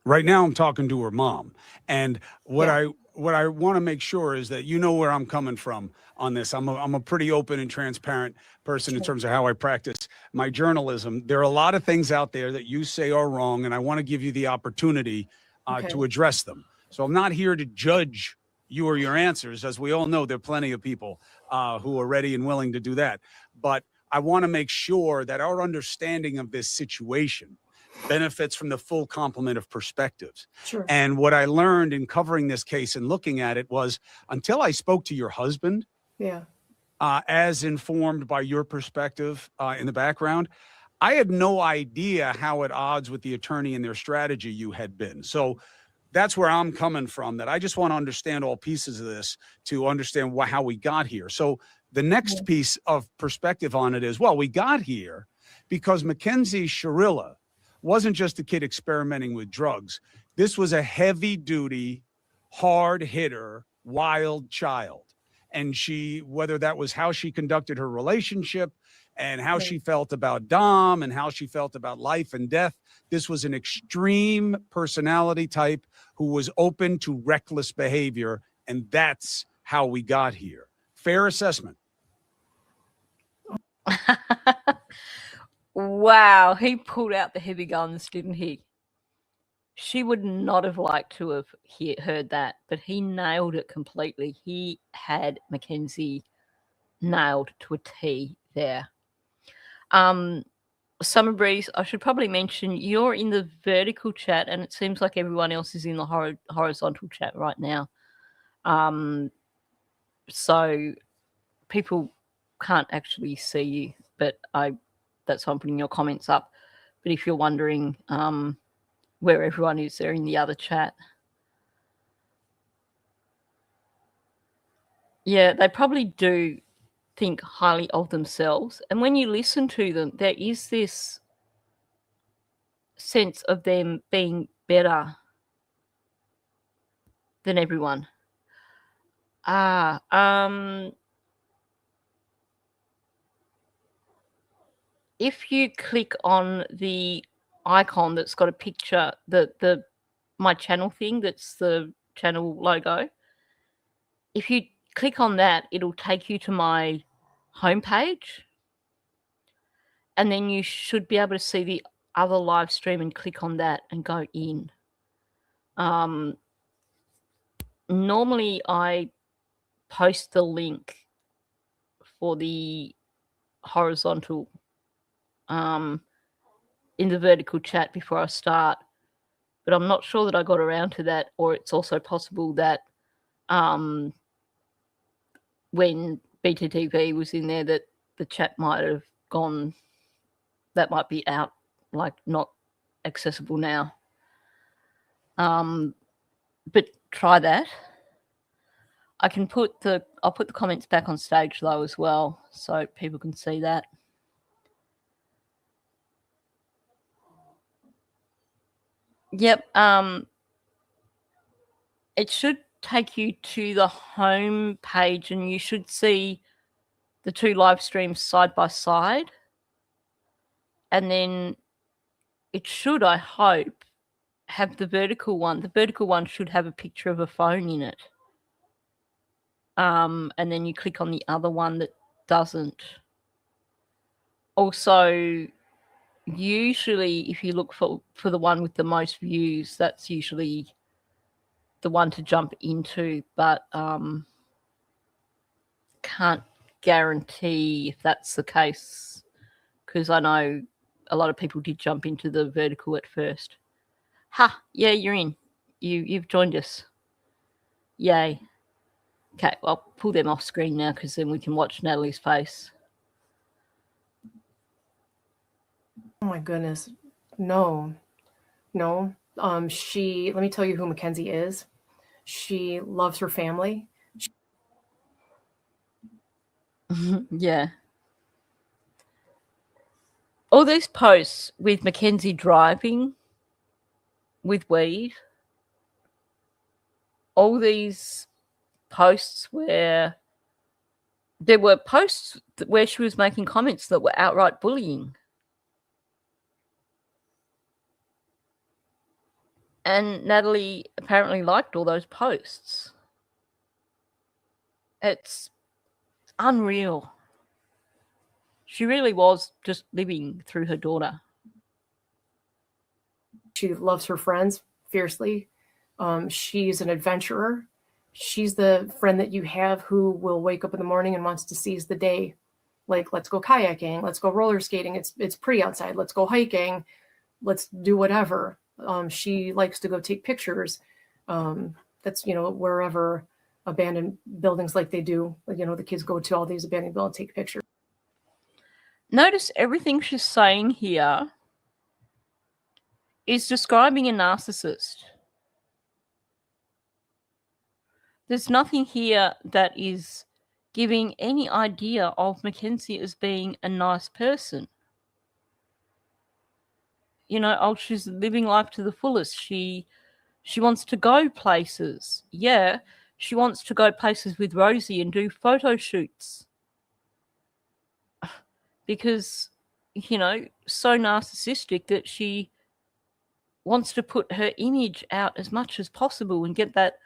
Right now I'm talking to her mom. And what I want to make sure is that you know where I'm coming from on this. I'm a pretty open and transparent person in terms of how I practice my journalism. There are a lot of things out there that you say are wrong, and I want to give you the opportunity to address them. So I'm not here to judge you or your answers. As we all know, there are plenty of people who are ready and willing to do that. But I want to make sure that our understanding of this situation benefits from the full complement of perspectives. Sure. And what I learned in covering this case and looking at it was, until I spoke to your husband, as informed by your perspective in the background, I had no idea how at odds with the attorney and their strategy you had been. So that's where I'm coming from, that I just want to understand all pieces of this to understand how we got here. So the next piece of perspective on it is, well, we got here because Mackenzie Shirilla wasn't just a kid experimenting with drugs. This was a heavy-duty, hard-hitter, wild child. And she, whether that was how she conducted her relationship and how she felt about Dom and how she felt about life and death, this was an extreme personality type who was open to reckless behavior, and that's how we got here. Fair assessment. Wow, he pulled out the heavy guns, didn't he? She would not have liked to have heard that, but he nailed it completely. He had Mackenzie nailed to a T there. Summer Breeze, I should probably mention you're in the vertical chat, and it seems like everyone else is in the horizontal chat right now. So people can't actually see you, but that's why I'm putting your comments up. But if you're wondering where everyone is, they're in the other chat. Yeah, they probably do think highly of themselves. And when you listen to them, there is this sense of them being better than everyone. If you click on the icon that's got a picture, my channel thing, that's the channel logo, if you click on that, it'll take you to my homepage, and then you should be able to see the other live stream and click on that and go in. Normally I post the link for the horizontal in the vertical chat before I start, but I'm not sure that I got around to that, or it's also possible that when BTTV was in there that the chat might have gone, that might be out, like not accessible now. But try that. I'll put the comments back on stage though as well, so people can see that. Yep. It should take you to the home page, and you should see the two live streams side by side. And then it should, I hope, have the vertical one. The vertical one should have a picture of a phone in it. And then you click on the other one that doesn't. Also, usually if you look for the one with the most views, that's usually the one to jump into, but can't guarantee if that's the case, because I know a lot of people did jump into the vertical at first. Ha, yeah, you're in. You've joined us. Yay. Okay, well, I'll pull them off screen now because then we can watch Natalie's face. Oh my goodness. No. Let me tell you who Mackenzie is. She loves her family. Yeah. All these posts with Mackenzie driving with weed, all these posts where there were posts where she was making comments that were outright bullying. And Natalie apparently liked all those posts. It's unreal. She really was just living through her daughter. She loves her friends fiercely. She's an adventurer. She's the friend that you have who will wake up in the morning and wants to seize the day. Like, let's go kayaking, let's go roller skating. It's pretty outside. Let's go hiking. Let's do whatever. She likes to go take pictures. That's, wherever abandoned buildings, like they do, the kids go to all these abandoned buildings, take pictures. Notice everything she's saying here is describing a narcissist. There's nothing here that is giving any idea of Mackenzie as being a nice person. She's living life to the fullest. She wants to go places. Yeah, she wants to go places with Rosie and do photo shoots. Because, so narcissistic that she wants to put her image out as much as possible and get that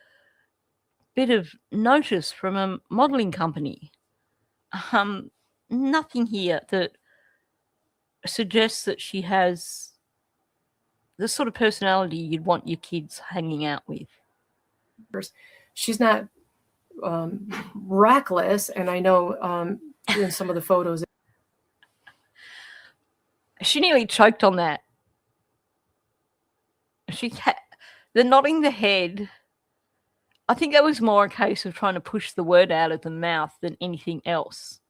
bit of notice from a modeling company. nothing here that suggests that she has the sort of personality you'd want your kids hanging out with. She's not reckless, and I know in some of the photos. She nearly choked on that. The nodding the head, I think that was more a case of trying to push the word out of the mouth than anything else.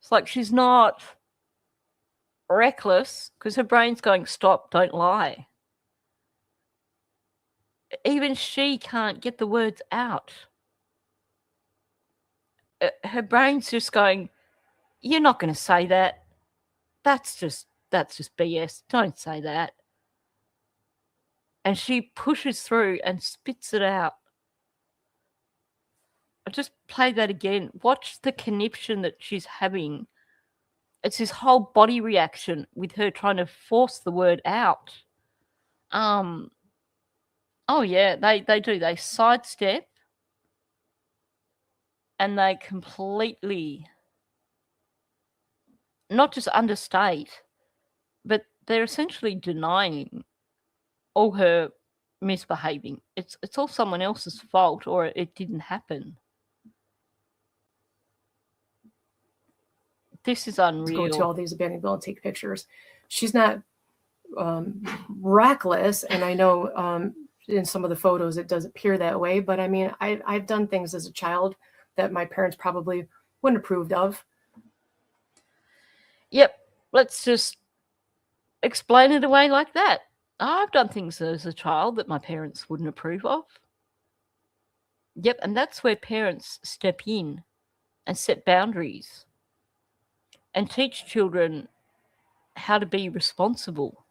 It's like she's not reckless because her brain's going, stop, don't lie. Even she can't get the words out. Her brain's just going, you're not going to say that. That's just BS. Don't say that. And she pushes through and spits it out. I'll just play that again. Watch the conniption that she's having. It's this whole body reaction with her trying to force the word out. Oh yeah, they do. They sidestep and they completely not just understate, but they're essentially denying all her misbehaving. It's all someone else's fault, or it didn't happen. This is unreal. Go to all these abandoned buildings and take pictures. She's not reckless, and I know in some of the photos it does appear that way. But I mean, I've done things as a child that my parents probably wouldn't approve of. Yep, let's just explain it away like that. I've done things as a child that my parents wouldn't approve of. Yep, and that's where parents step in and set boundaries and teach children how to be responsible.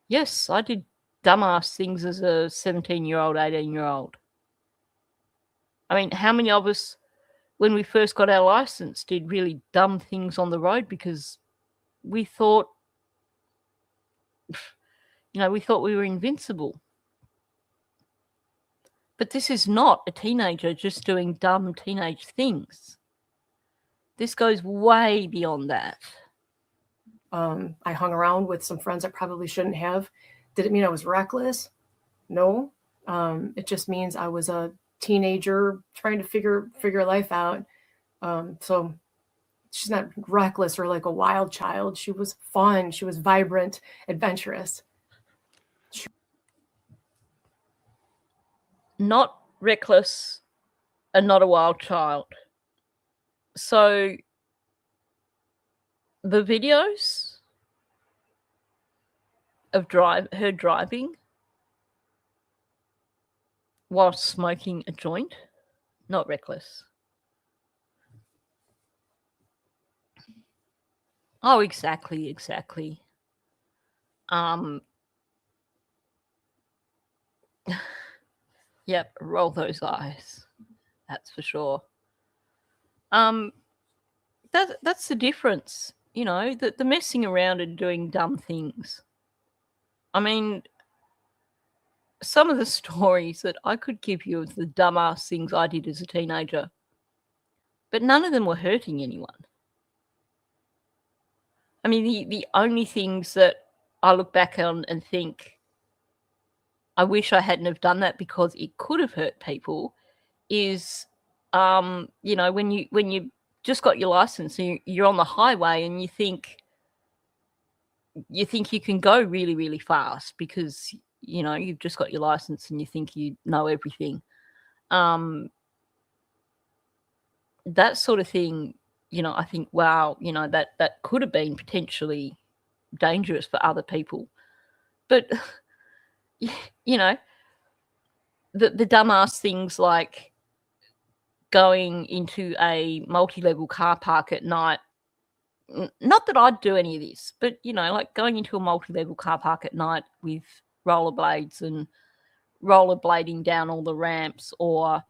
Yes, I did dumbass things as a 17-year-old, 18-year-old. I mean, how many of us, when we first got our license, did really dumb things on the road because we thought, we thought we were invincible. But this is not a teenager just doing dumb teenage things. This goes way beyond that. I hung around with some friends I probably shouldn't have. Did it mean I was reckless? No. It just means I was a teenager trying to figure life out. So she's not reckless or like a wild child. She was fun. She was vibrant, adventurous. Not reckless and not a wild child. So the videos of her driving while smoking a joint, not reckless. Oh, exactly. Yep, roll those eyes. That's for sure. That's the difference, the messing around and doing dumb things. I mean, some of the stories that I could give you of the dumbass things I did as a teenager, but none of them were hurting anyone. I mean, the only things that I look back on and think, I wish I hadn't have done that because it could have hurt people, is, when you just got your license and you're on the highway and you think you can go really, really fast because, you've just got your license and you think you know everything. That sort of thing, I think, wow, that could have been potentially dangerous for other people. But, the dumbass things like going into a multi-level car park at night. Not that I'd do any of this, but, like going into a multi-level car park at night with rollerblades and rollerblading down all the ramps or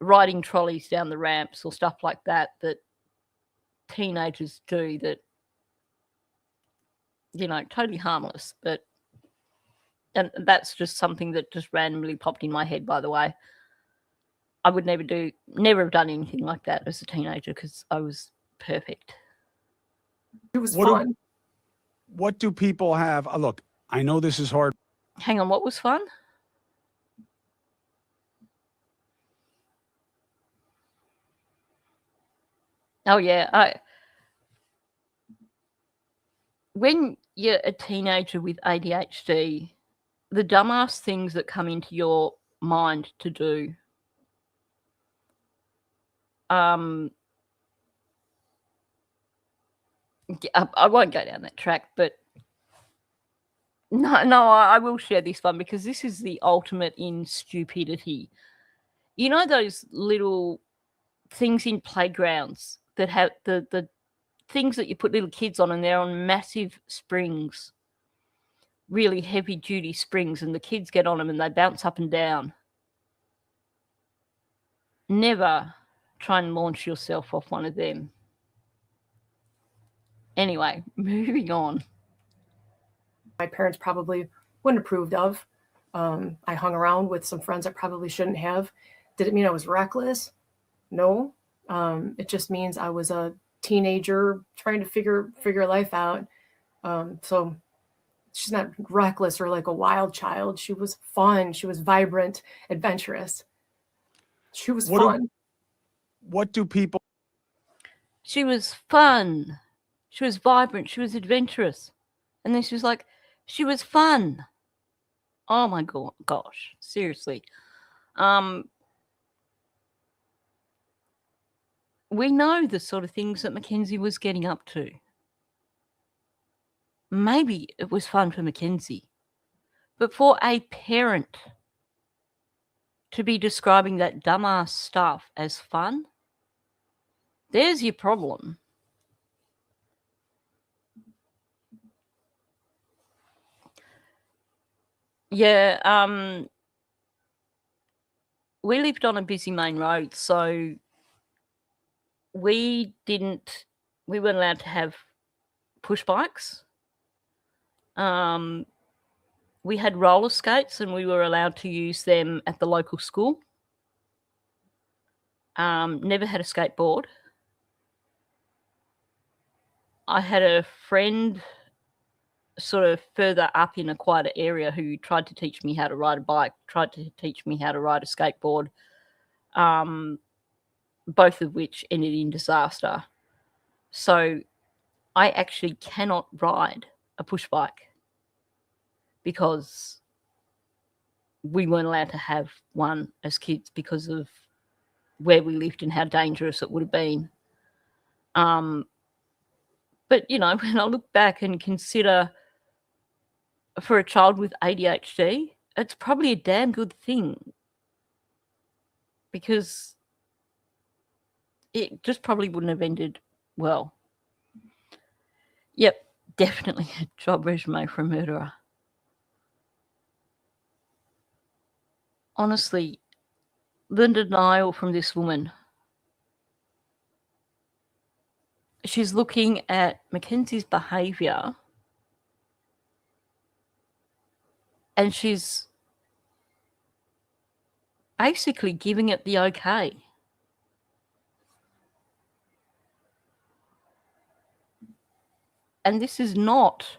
riding trolleys down the ramps or stuff like that teenagers do that, totally harmless. And that's just something that just randomly popped in my head, by the way. I would never have done anything like that as a teenager because I was perfect. It was fun. What do people have? Look, I know this is hard. Hang on, what was fun? Oh, yeah. When you're a teenager with ADHD, the dumbass things that come into your mind to do, I won't go down that track, but no, I will share this one because this is the ultimate in stupidity. You know those little things in playgrounds that have the things that you put little kids on, and they're on massive springs, really heavy duty springs, and the kids get on them and they bounce up and down. Never try and launch yourself off one of them. Anyway, moving on. My parents probably wouldn't approved of. I hung around with some friends that probably shouldn't have. Did it mean I was reckless? No. It just means I was a teenager trying to figure life out. So she's not reckless or like a wild child. She was fun. She was vibrant, adventurous. She was fun. What do people? She was fun. She was vibrant. She was adventurous. And then she was like, she was fun. Oh my gosh, seriously. We know the sort of things that Mackenzie was getting up to. Maybe it was fun for Mackenzie, but for a parent to be describing that dumbass stuff as fun, there's your problem. Yeah, we lived on a busy main road, so we weren't allowed to have push bikes. We had roller skates and we were allowed to use them at the local school. Never had a skateboard. I had a friend sort of further up in a quieter area who tried to teach me how to ride a bike, tried to teach me how to ride a skateboard, both of which ended in disaster. So I actually cannot ride a push bike because we weren't allowed to have one as kids because of where we lived and how dangerous it would have been. But, you know, when I look back and consider for a child with ADHD, it's probably a damn good thing because it just probably wouldn't have ended well. Yep, definitely a job resume for a murderer. Honestly, the denial from this woman. She's looking at Mackenzie's behaviour and she's basically giving it the okay. And this is not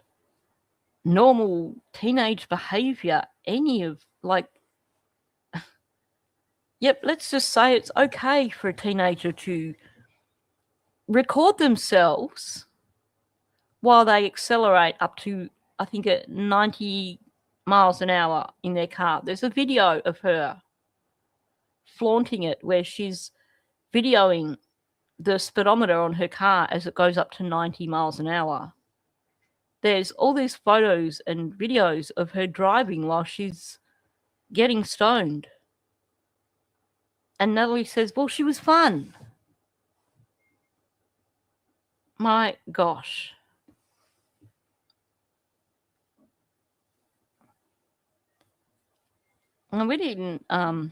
normal teenage behaviour, any of, like, yep, let's just say it's okay for a teenager to record themselves while they accelerate up to, I think, at 90 miles an hour in their car. There's a video of her flaunting it where she's videoing the speedometer on her car as it goes up to 90 miles an hour. There's all these photos and videos of her driving while she's getting stoned. And Natalie says, well, she was fun. My gosh. And we didn't, the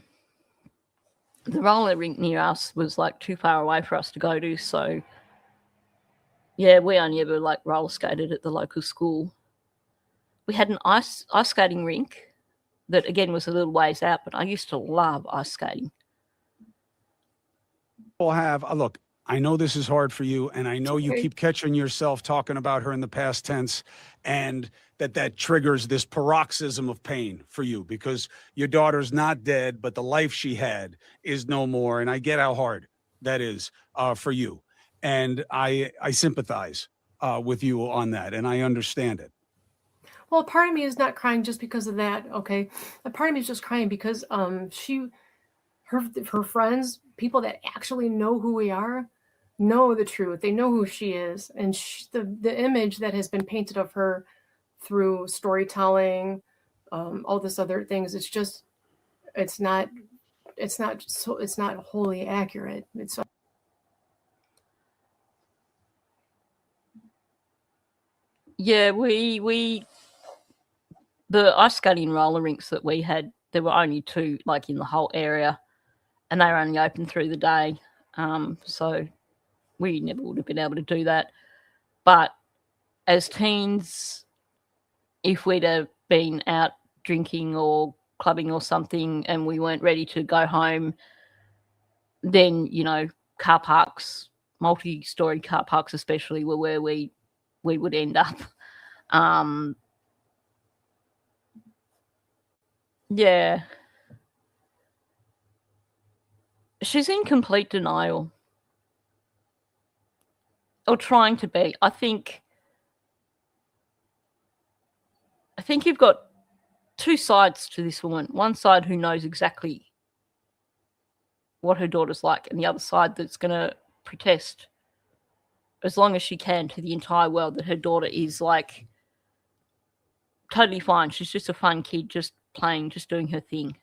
roller rink near us was like too far away for us to go to. So, yeah, we only ever like roller skated at the local school. We had an ice skating rink that, again, was a little ways out, but I used to love ice skating. People have, look, I know this is hard for you, and I know you keep catching yourself talking about her in the past tense, and that triggers this paroxysm of pain for you because your daughter's not dead, but the life she had is no more. And I get how hard that is for you. And I sympathize with you on that, and I understand it. Well, part of me is not crying just because of that, okay? A part of me is just crying because her friends, people that actually know who we are, know the truth. They know who she is, and the image that has been painted of her through storytelling, all this other things. It's not wholly accurate. It's Yeah, the ice skating roller rinks that we had, there were only 2 like in the whole area, and they were only open through the day. So we never would have been able to do that. But as teens, if we'd have been out drinking or clubbing or something and we weren't ready to go home, then, you know, car parks, multi-story car parks especially, were where we would end up. Yeah. She's in complete denial. Or trying to be. I think you've got 2 sides to this woman. One side who knows exactly what her daughter's like, and the other side that's going to protest as long as she can to the entire world that her daughter is like totally fine. She's just a fun kid, just playing, just doing her thing.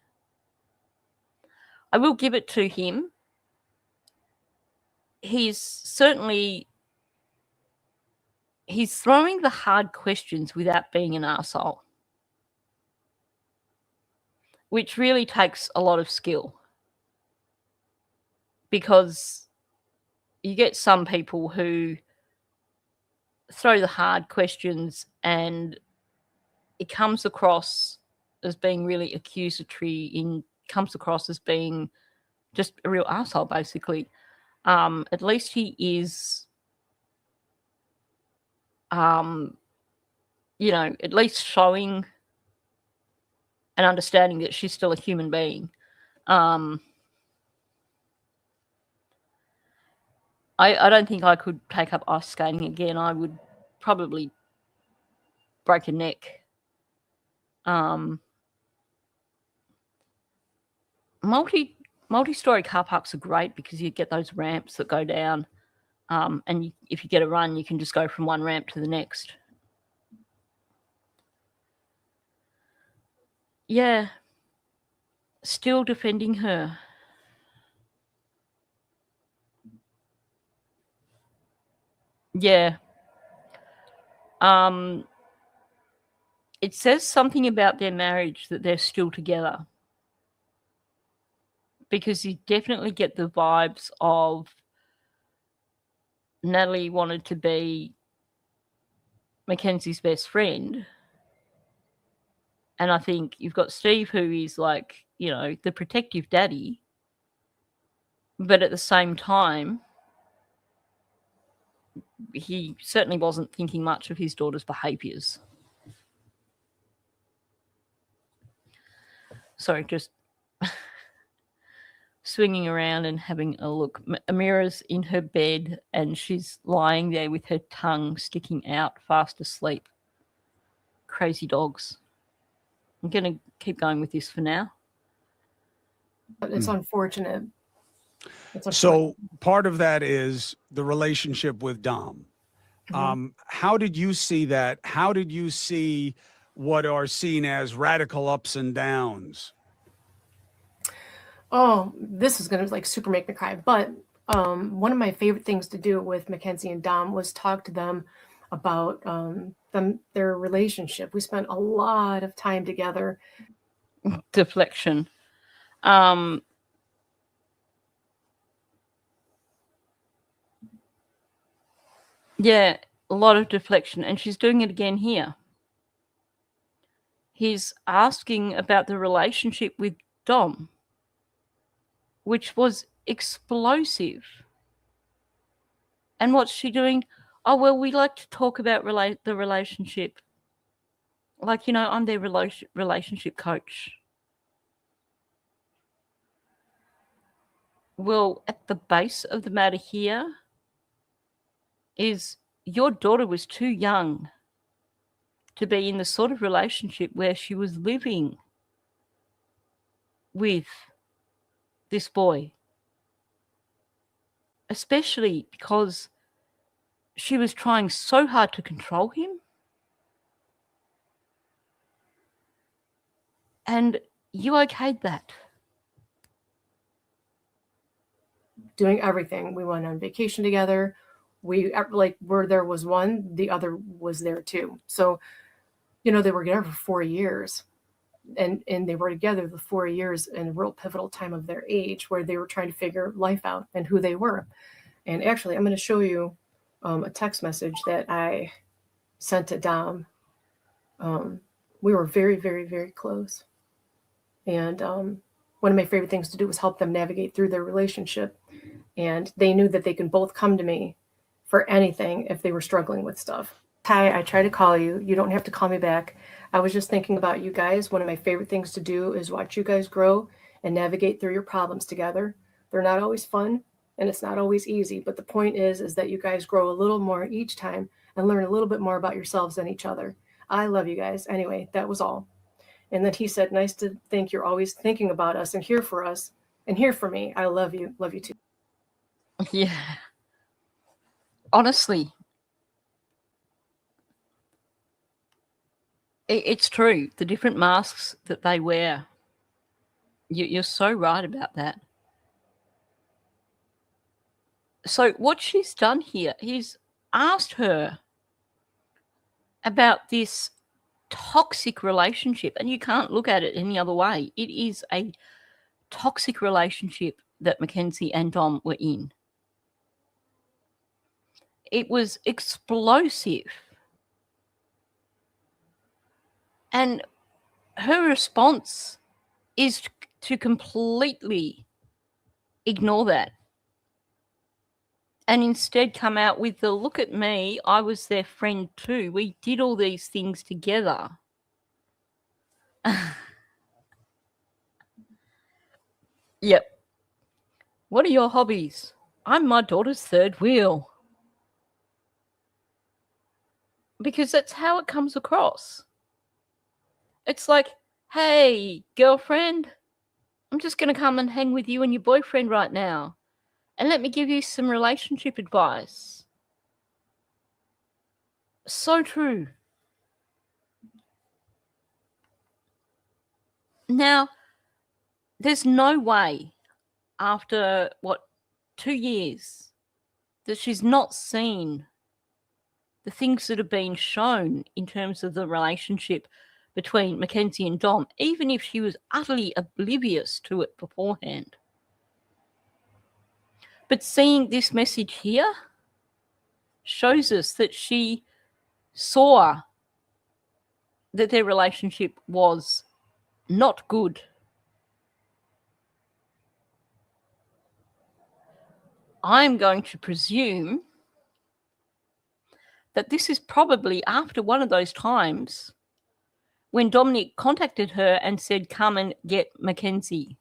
I will give it to him. He's throwing the hard questions without being an arsehole, which really takes a lot of skill. Because you get some people who throw the hard questions and it comes across as being really accusatory, comes across as being just a real asshole, basically. At least he is, you know, at least showing and understanding that she's still a human being. I don't think I could take up ice skating again. I would probably break a neck. Multi-story car parks are great because you get those ramps that go down, and if you get a run, you can just go from one ramp to the next. Yeah, still defending her. Yeah. It says something about their marriage that they're still together. Because you definitely get the vibes of Natalie wanted to be Mackenzie's best friend. And I think you've got Steve, who is like, you know, the protective daddy. But at the same time, he certainly wasn't thinking much of his daughter's behaviours. Sorry, just swinging around and having a look. Amira's in her bed and she's lying there with her tongue sticking out, fast asleep. Crazy dogs. I'm going to keep going with this for now. It's unfortunate. So part of that is the relationship with Dom. Mm-hmm. How did you see that? How did you see what are seen as radical ups and downs? Oh, this is going to like super make me cry. But one of my favorite things to do with Mackenzie and Dom was talk to them about their relationship. We spent a lot of time together. Deflection. Yeah, a lot of deflection. And she's doing it again here. He's asking about the relationship with Dom, which was explosive. And what's she doing? Oh, well, we like to talk about the relationship. Like, I'm their relationship coach. Well, at the base of the matter here is your daughter was too young to be in the sort of relationship where she was living with this boy, especially because she was trying so hard to control him. And you okayed that. Doing everything. We went on vacation together. We, like, where there was one, the other was there too. So, they were together for 4 years. And they were together the 4 years in a real pivotal time of their age where they were trying to figure life out and who they were. And actually, I'm going to show you a text message that I sent to Dom. We were very, very, very close. And one of my favorite things to do was help them navigate through their relationship. And they knew that they can both come to me for anything if they were struggling with stuff. Hi, I tried to call you. You don't have to call me back. I was just thinking about you guys. One of my favorite things to do is watch you guys grow and navigate through your problems together. They're not always fun and it's not always easy, but the point is that you guys grow a little more each time and learn a little bit more about yourselves and each other. I love you guys. Anyway, that was all. And then he said, nice to think you're always thinking about us and here for us and here for me. I love you. Love you too. Yeah. Honestly, it's true. The different masks that they wear. You're so right about that. So what she's done here, he's asked her about this toxic relationship, and you can't look at it any other way. It is a toxic relationship that Mackenzie and Dom were in. It was explosive. And her response is to completely ignore that and instead come out with the, look at me, I was their friend too. We did all these things together. Yep. What are your hobbies? I'm my daughter's third wheel. Because that's how it comes across. It's like, hey, girlfriend, I'm just going to come and hang with you and your boyfriend right now. And let me give you some relationship advice. So true. Now, there's no way after, 2 years that she's not seen the things that have been shown in terms of the relationship between Mackenzie and Dom, even if she was utterly oblivious to it beforehand. But seeing this message here shows us that she saw that their relationship was not good. I'm going to presume that this is probably after one of those times when Dominic contacted her and said, come and get Mackenzie.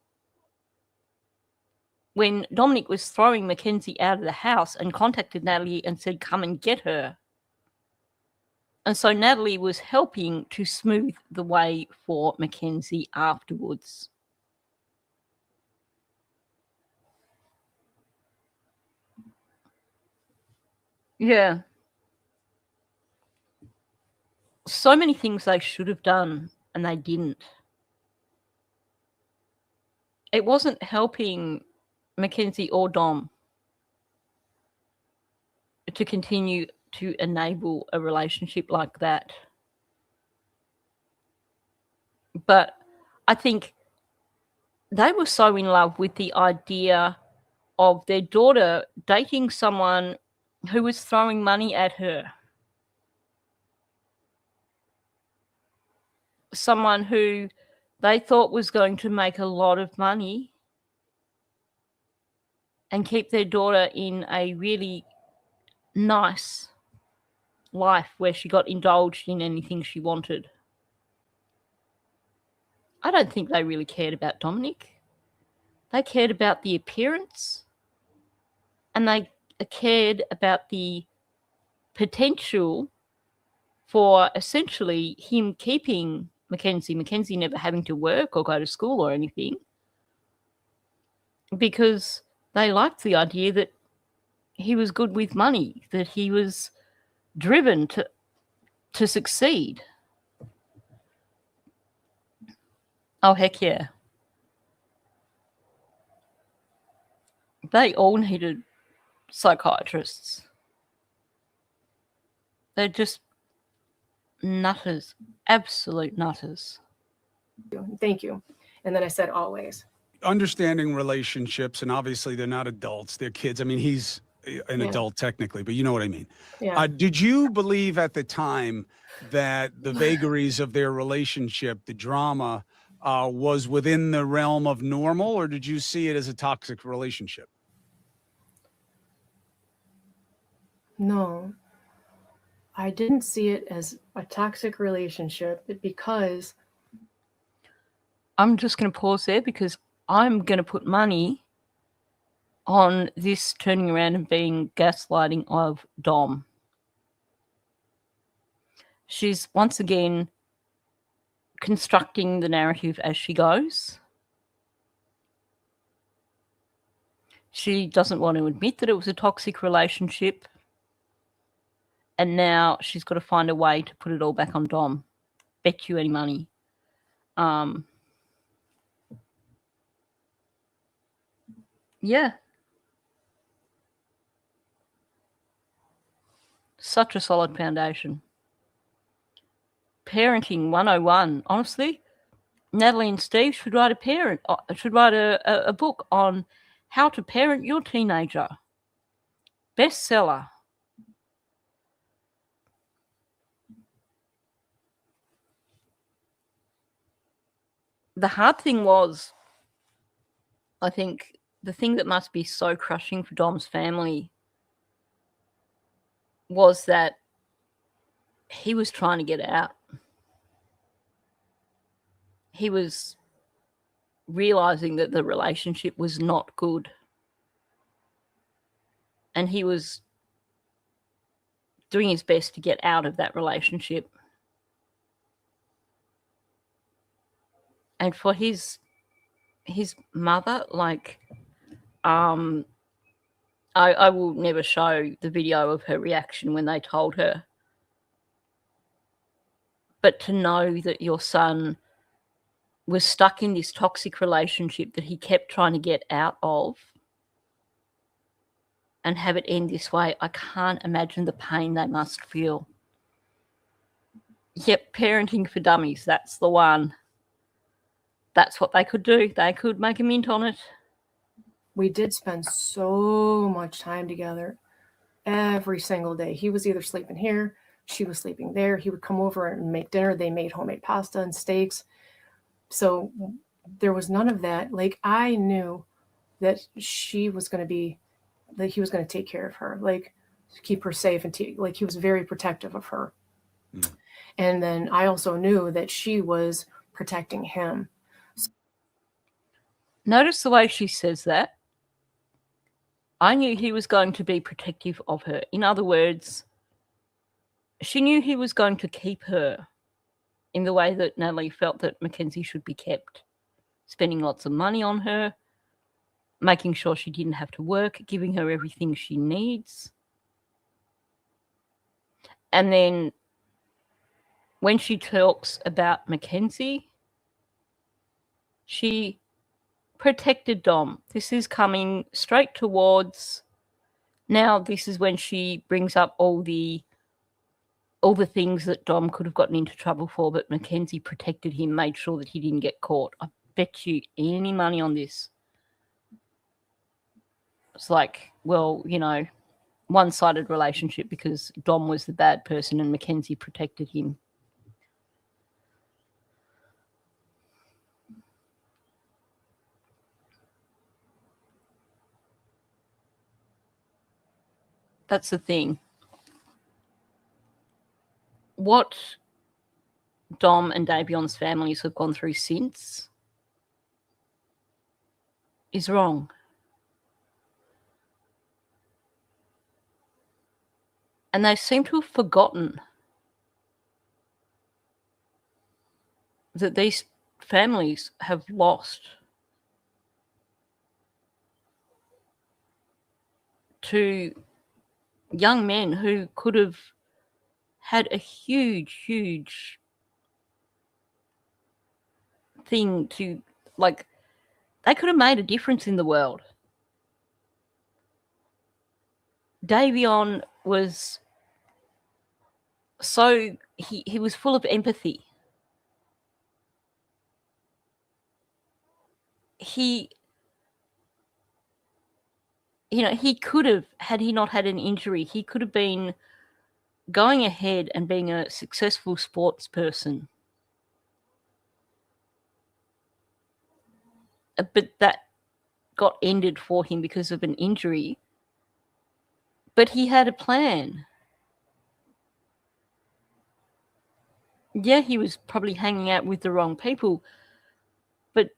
When Dominic was throwing Mackenzie out of the house and contacted Natalie and said, come and get her. And so Natalie was helping to smooth the way for Mackenzie afterwards. Yeah. So many things they should have done and they didn't. It wasn't helping Mackenzie or Dom to continue to enable a relationship like that. But I think they were so in love with the idea of their daughter dating someone who was throwing money at her. Someone who they thought was going to make a lot of money. and keep their daughter in a really nice life where she got indulged in anything she wanted. I don't think they really cared about Dominic. They cared about the appearance, and they cared about the potential for essentially him keeping Mackenzie never having to work or go to school or anything, because they liked the idea that he was good with money, that he was driven to succeed. Oh, heck yeah. They all needed psychiatrists. They're just nutters, absolute nutters. Thank you. And then I said, always. Understanding relationships, and obviously they're not adults, they're kids. I mean, he's an adult technically, but you know what I mean. Yeah. Did you believe at the time that the vagaries of their relationship, the drama, was within the realm of normal, or did you see it as a toxic relationship? No, I didn't see it as a toxic relationship because... I'm just going to pause there because I'm going to put money on this turning around and being gaslighting of Dom. She's once again constructing the narrative as she goes. She doesn't want to admit that it was a toxic relationship, and now she's got to find a way to put it all back on Dom. Bet you any money. Yeah. Such a solid foundation. Parenting 101. Honestly, Natalie and Steve should write a book on how to parent your teenager. Bestseller. The hard thing was, I think, the thing that must be so crushing for Dom's family was that he was trying to get out. He was realizing that the relationship was not good. And he was doing his best to get out of that relationship. And for his mother, like, I will never show the video of her reaction when they told her. But to know that your son was stuck in this toxic relationship that he kept trying to get out of and have it end this way, I can't imagine the pain they must feel. Yep, parenting for dummies, that's the one. That's what they could do. They could make a mint on it. We did spend so much time together every single day. He was either sleeping here, she was sleeping there. He would come over and make dinner. They made homemade pasta and steaks. So there was none of that. Like, I knew that she was going to be, that he was going to take care of her, like keep her safe, and like he was very protective of her. Mm. And then I also knew that she was protecting him. Notice the way she says that. I knew he was going to be protective of her. In other words, she knew he was going to keep her in the way that Natalie felt that Mackenzie should be kept. Spending lots of money on her, making sure she didn't have to work, giving her everything she needs. And then when she talks about Mackenzie, she protected Dom. This is coming straight towards... Now this is when she brings up all the things that Dom could have gotten into trouble for, but Mackenzie protected him, made sure that he didn't get caught. I bet you any money on this. It's like, well, you know, one-sided relationship because Dom was the bad person and Mackenzie protected him. That's the thing. What Dom and Davion's families have gone through since is wrong. And they seem to have forgotten that these families have lost to young men who could have had a huge, huge thing to, like, they could have made a difference in the world. Davion was so, he was full of empathy. He could have, had he not had an injury, he could have been going ahead and being a successful sports person. But that got ended for him because of an injury. But he had a plan. Yeah, he was probably hanging out with the wrong people, but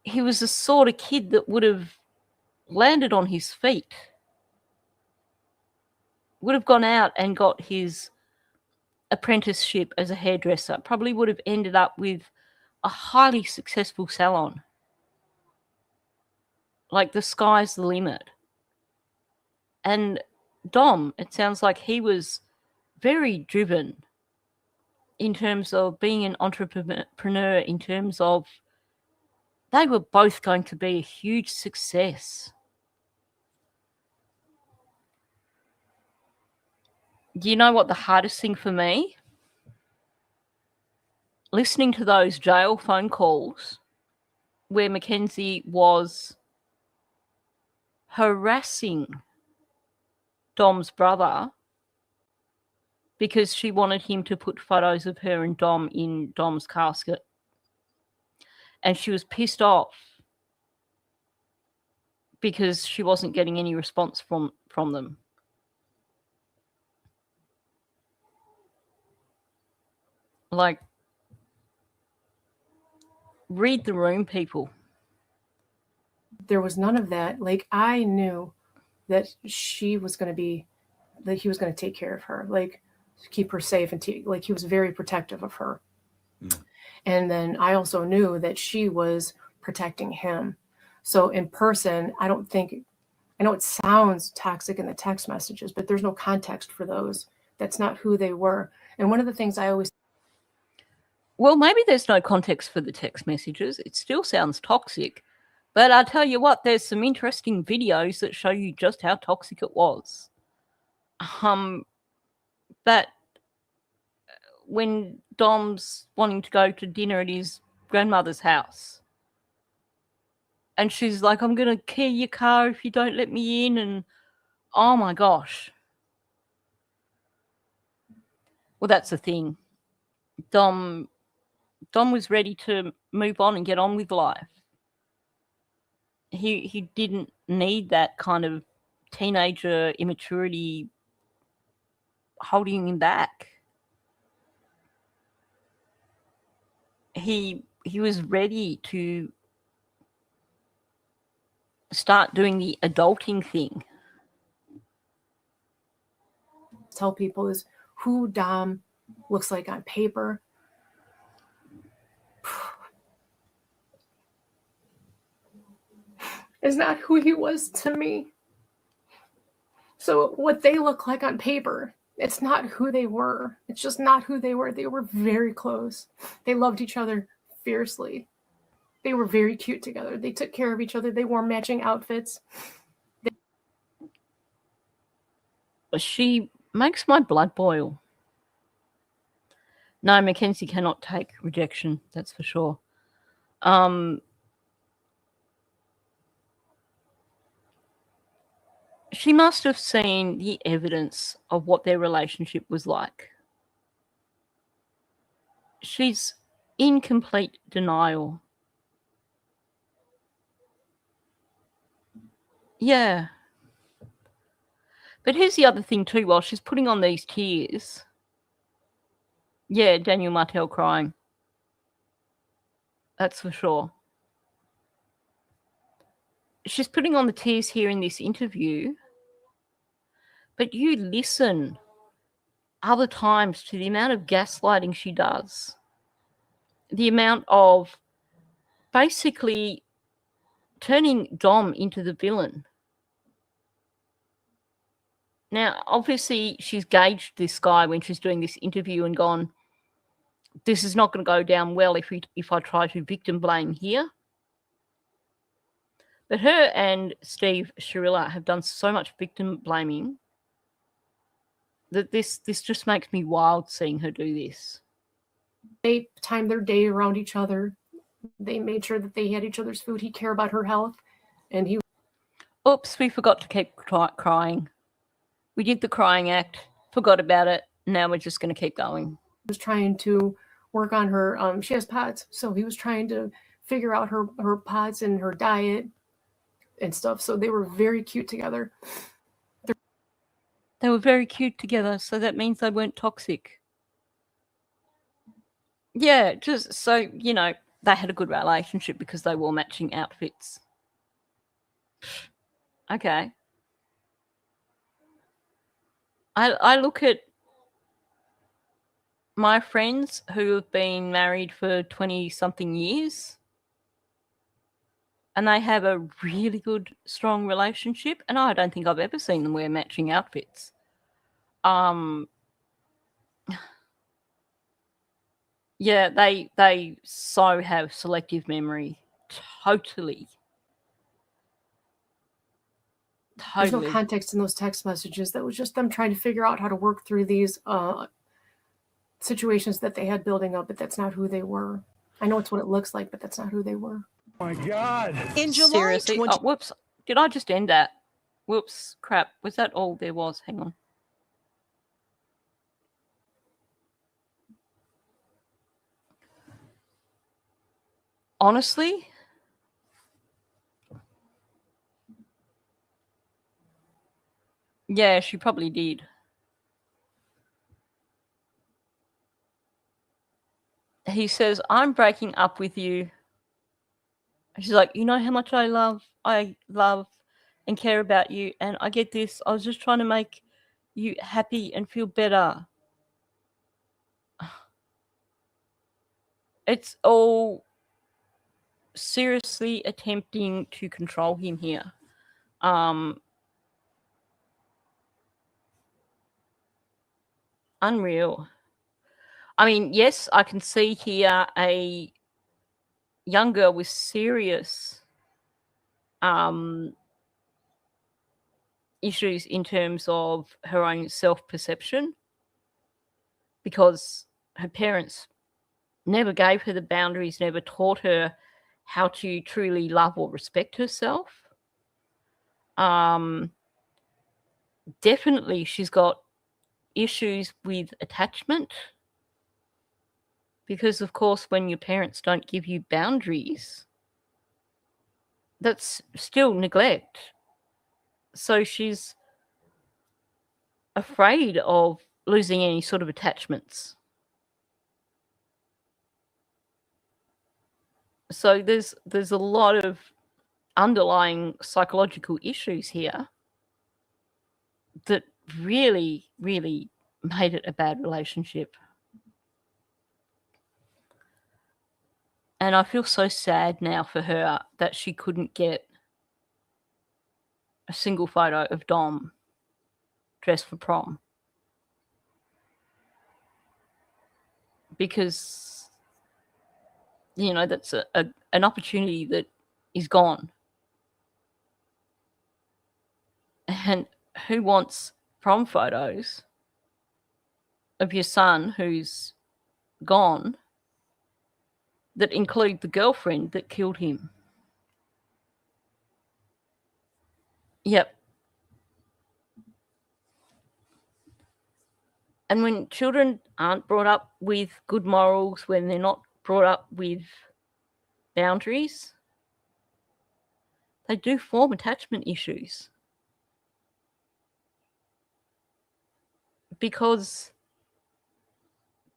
he was the sort of kid that would have landed on his feet, would have gone out and got his apprenticeship as a hairdresser, probably would have ended up with a highly successful salon. Like, the sky's the limit. And Dom, it sounds like he was very driven in terms of being an entrepreneur, in terms of they were both going to be a huge success. Do you know what the hardest thing for me? Listening to those jail phone calls where Mackenzie was harassing Dom's brother because she wanted him to put photos of her and Dom in Dom's casket. And she was pissed off because she wasn't getting any response from them. Like, read the room, people. There was none of that. Like, I knew that she was going to be, that he was going to take care of her, like, keep her safe, and like, he was very protective of her. And then I also knew that she was protecting him. So in person, I don't think, I know it sounds toxic in the text messages, but there's no context for those. That's not who they were. And one of the things I always... Well, maybe there's no context for the text messages. It still sounds toxic. But I'll tell you what, there's some interesting videos that show you just how toxic it was. But when Dom's wanting to go to dinner at his grandmother's house, and she's like, I'm going to key your car if you don't let me in, and oh my gosh. Well, that's the thing. Dom was ready to move on and get on with life. He didn't need that kind of teenager immaturity holding him back. He was ready to start doing the adulting thing. Tell people is who Dom looks like on paper. Is not who he was to me. So what they look like on paper, it's not who they were. It's just not who they were. They were very close. They loved each other fiercely. They were very cute together. They took care of each other. They wore matching outfits. She makes my blood boil. No, Mackenzie cannot take rejection, that's for sure. She must have seen the evidence of what their relationship was like. She's in complete denial. Yeah. But here's the other thing too, while she's putting on these tears. Yeah, Daniel Martel crying. That's for sure. She's putting on the tears here in this interview, but you listen other times to the amount of gaslighting she does, the amount of basically turning Dom into the villain. Now, obviously, she's gauged this guy when she's doing this interview and gone, this is not going to go down well if I try to victim blame here. But her and Steve Shirilla have done so much victim blaming that this just makes me wild seeing her do this. They timed their day around each other. They made sure that they had each other's food. He cared about her health. And he... Oops, we forgot to keep crying. We did the crying act, forgot about it. Now we're just going to keep going. He was trying to work on her. She has POTS, so he was trying to figure out her POTS and her diet and stuff. So they were very cute together. They were very cute together, so that means they weren't toxic. Yeah, just so, you know, they had a good relationship because they wore matching outfits. Okay. I look at my friends who have been married for 20-something years, and they have a really good, strong relationship, and I don't think I've ever seen them wear matching outfits. Yeah, they so have selective memory. Totally. There's no context in those text messages. That was just them trying to figure out how to work through these situations that they had building up, but that's not who they were. I know it's what it looks like, but that's not who they were. Oh my God. In July Seriously? 20... Oh, whoops. Did I just end that? Whoops. Crap. Was that all there was? Hang on. Honestly, yeah, she probably did. He says, I'm breaking up with you. She's like, you know how much I love and care about you, and I get this. I was just trying to make you happy and feel better. It's all seriously attempting to control him here. Unreal. I mean, yes, I can see here a young girl with serious issues in terms of her own self-perception, because her parents never gave her the boundaries, never taught her how to truly love or respect herself. Definitely she's got issues with attachment, because of course when your parents don't give you boundaries, that's still neglect. So she's afraid of losing any sort of attachments. So there's a lot of underlying psychological issues here that really, really made it a bad relationship. And I feel so sad now for her that she couldn't get a single photo of Dom dressed for prom. Because, you know, that's an opportunity that is gone. And who wants prom photos of your son who's gone that include the girlfriend that killed him? Yep. And when children aren't brought up with good morals, when they're not brought up with boundaries, they do form attachment issues. because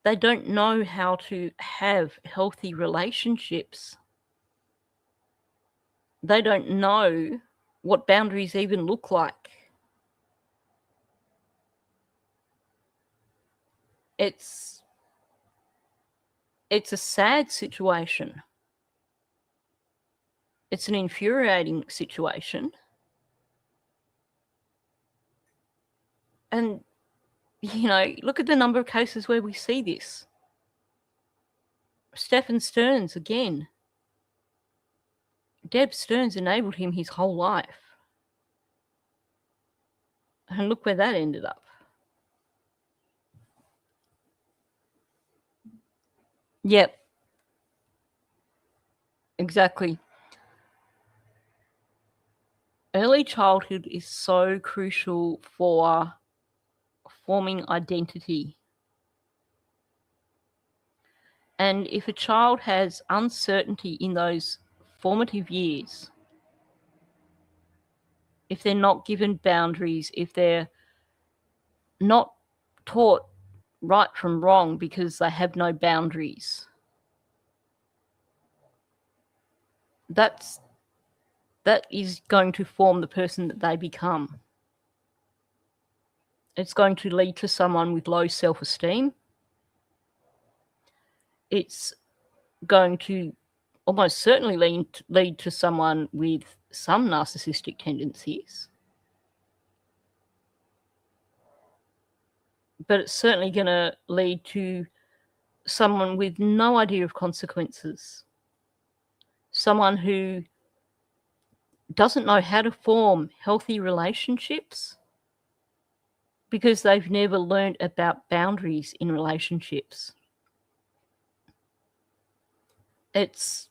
they don't know how to have healthy relationships. They don't know what boundaries even look like. It's a sad situation. It's an infuriating situation. And, you know, look at the number of cases where we see this. Stephen Stearns, again. Deb Stearns enabled him his whole life. And look where that ended up. Yep. Exactly. Early childhood is so crucial for forming identity. And if a child has uncertainty in those formative years, if they're not given boundaries, if they're not taught right from wrong because they have no boundaries, that is going to form the person that they become. It's going to lead to someone with low self-esteem. It's going to almost certainly lead to someone with some narcissistic tendencies. But it's certainly going to lead to someone with no idea of consequences. Someone who doesn't know how to form healthy relationships because they've never learned about boundaries in relationships. It's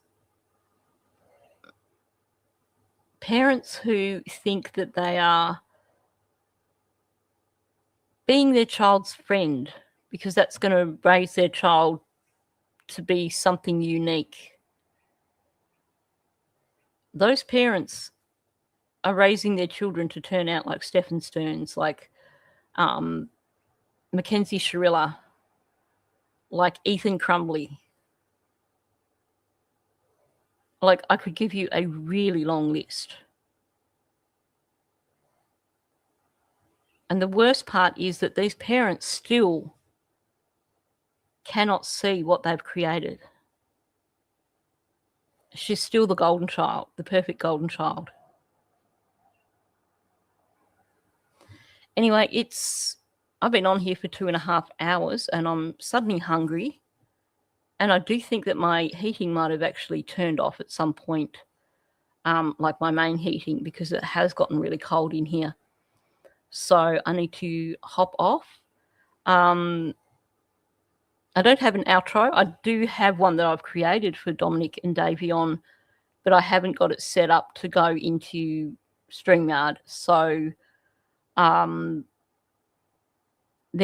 parents who think that they are being their child's friend because that's going to raise their child to be something unique. Those parents are raising their children to turn out like Stephen Stearns, like Mackenzie Shirilla, like Ethan Crumbley. Like, I could give you a really long list. And the worst part is that these parents still cannot see what they've created. She's still the golden child, the perfect golden child. Anyway, I've been on here for 2.5 hours and I'm suddenly hungry. And I do think that my heating might have actually turned off at some point, like my main heating, because it has gotten really cold in here. So I need to hop off. I don't have an outro. I do have one that I've created for Dominic and Davion, but I haven't got it set up to go into StreamYard. So there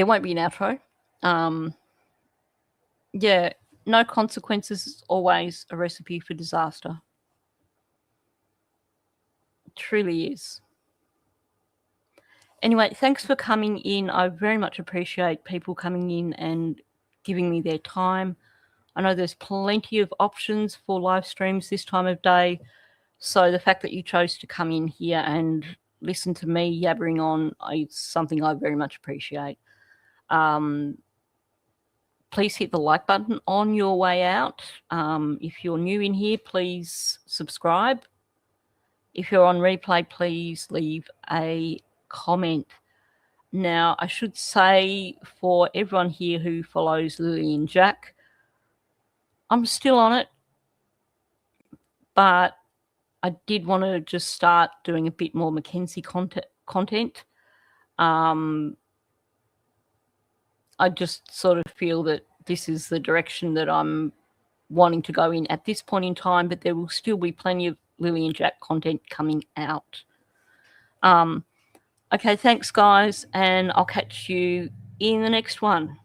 won't be an outro. Yeah, no consequences is always a recipe for disaster. It truly is. Anyway, thanks for coming in. I very much appreciate people coming in and giving me their time. I know there's plenty of options for live streams this time of day. So the fact that you chose to come in here and listen to me yabbering on is something I very much appreciate. Please hit the like button on your way out. If you're new in here, please subscribe. If you're on replay, please leave a comment. Now, I should say for everyone here who follows Lilly and Jack, I'm still on it, but I did want to just start doing a bit more Mackenzie content. I just sort of feel that this is the direction that I'm wanting to go in at this point in time, but there will still be plenty of Lilly and Jack content coming out. Okay, thanks, guys, and I'll catch you in the next one.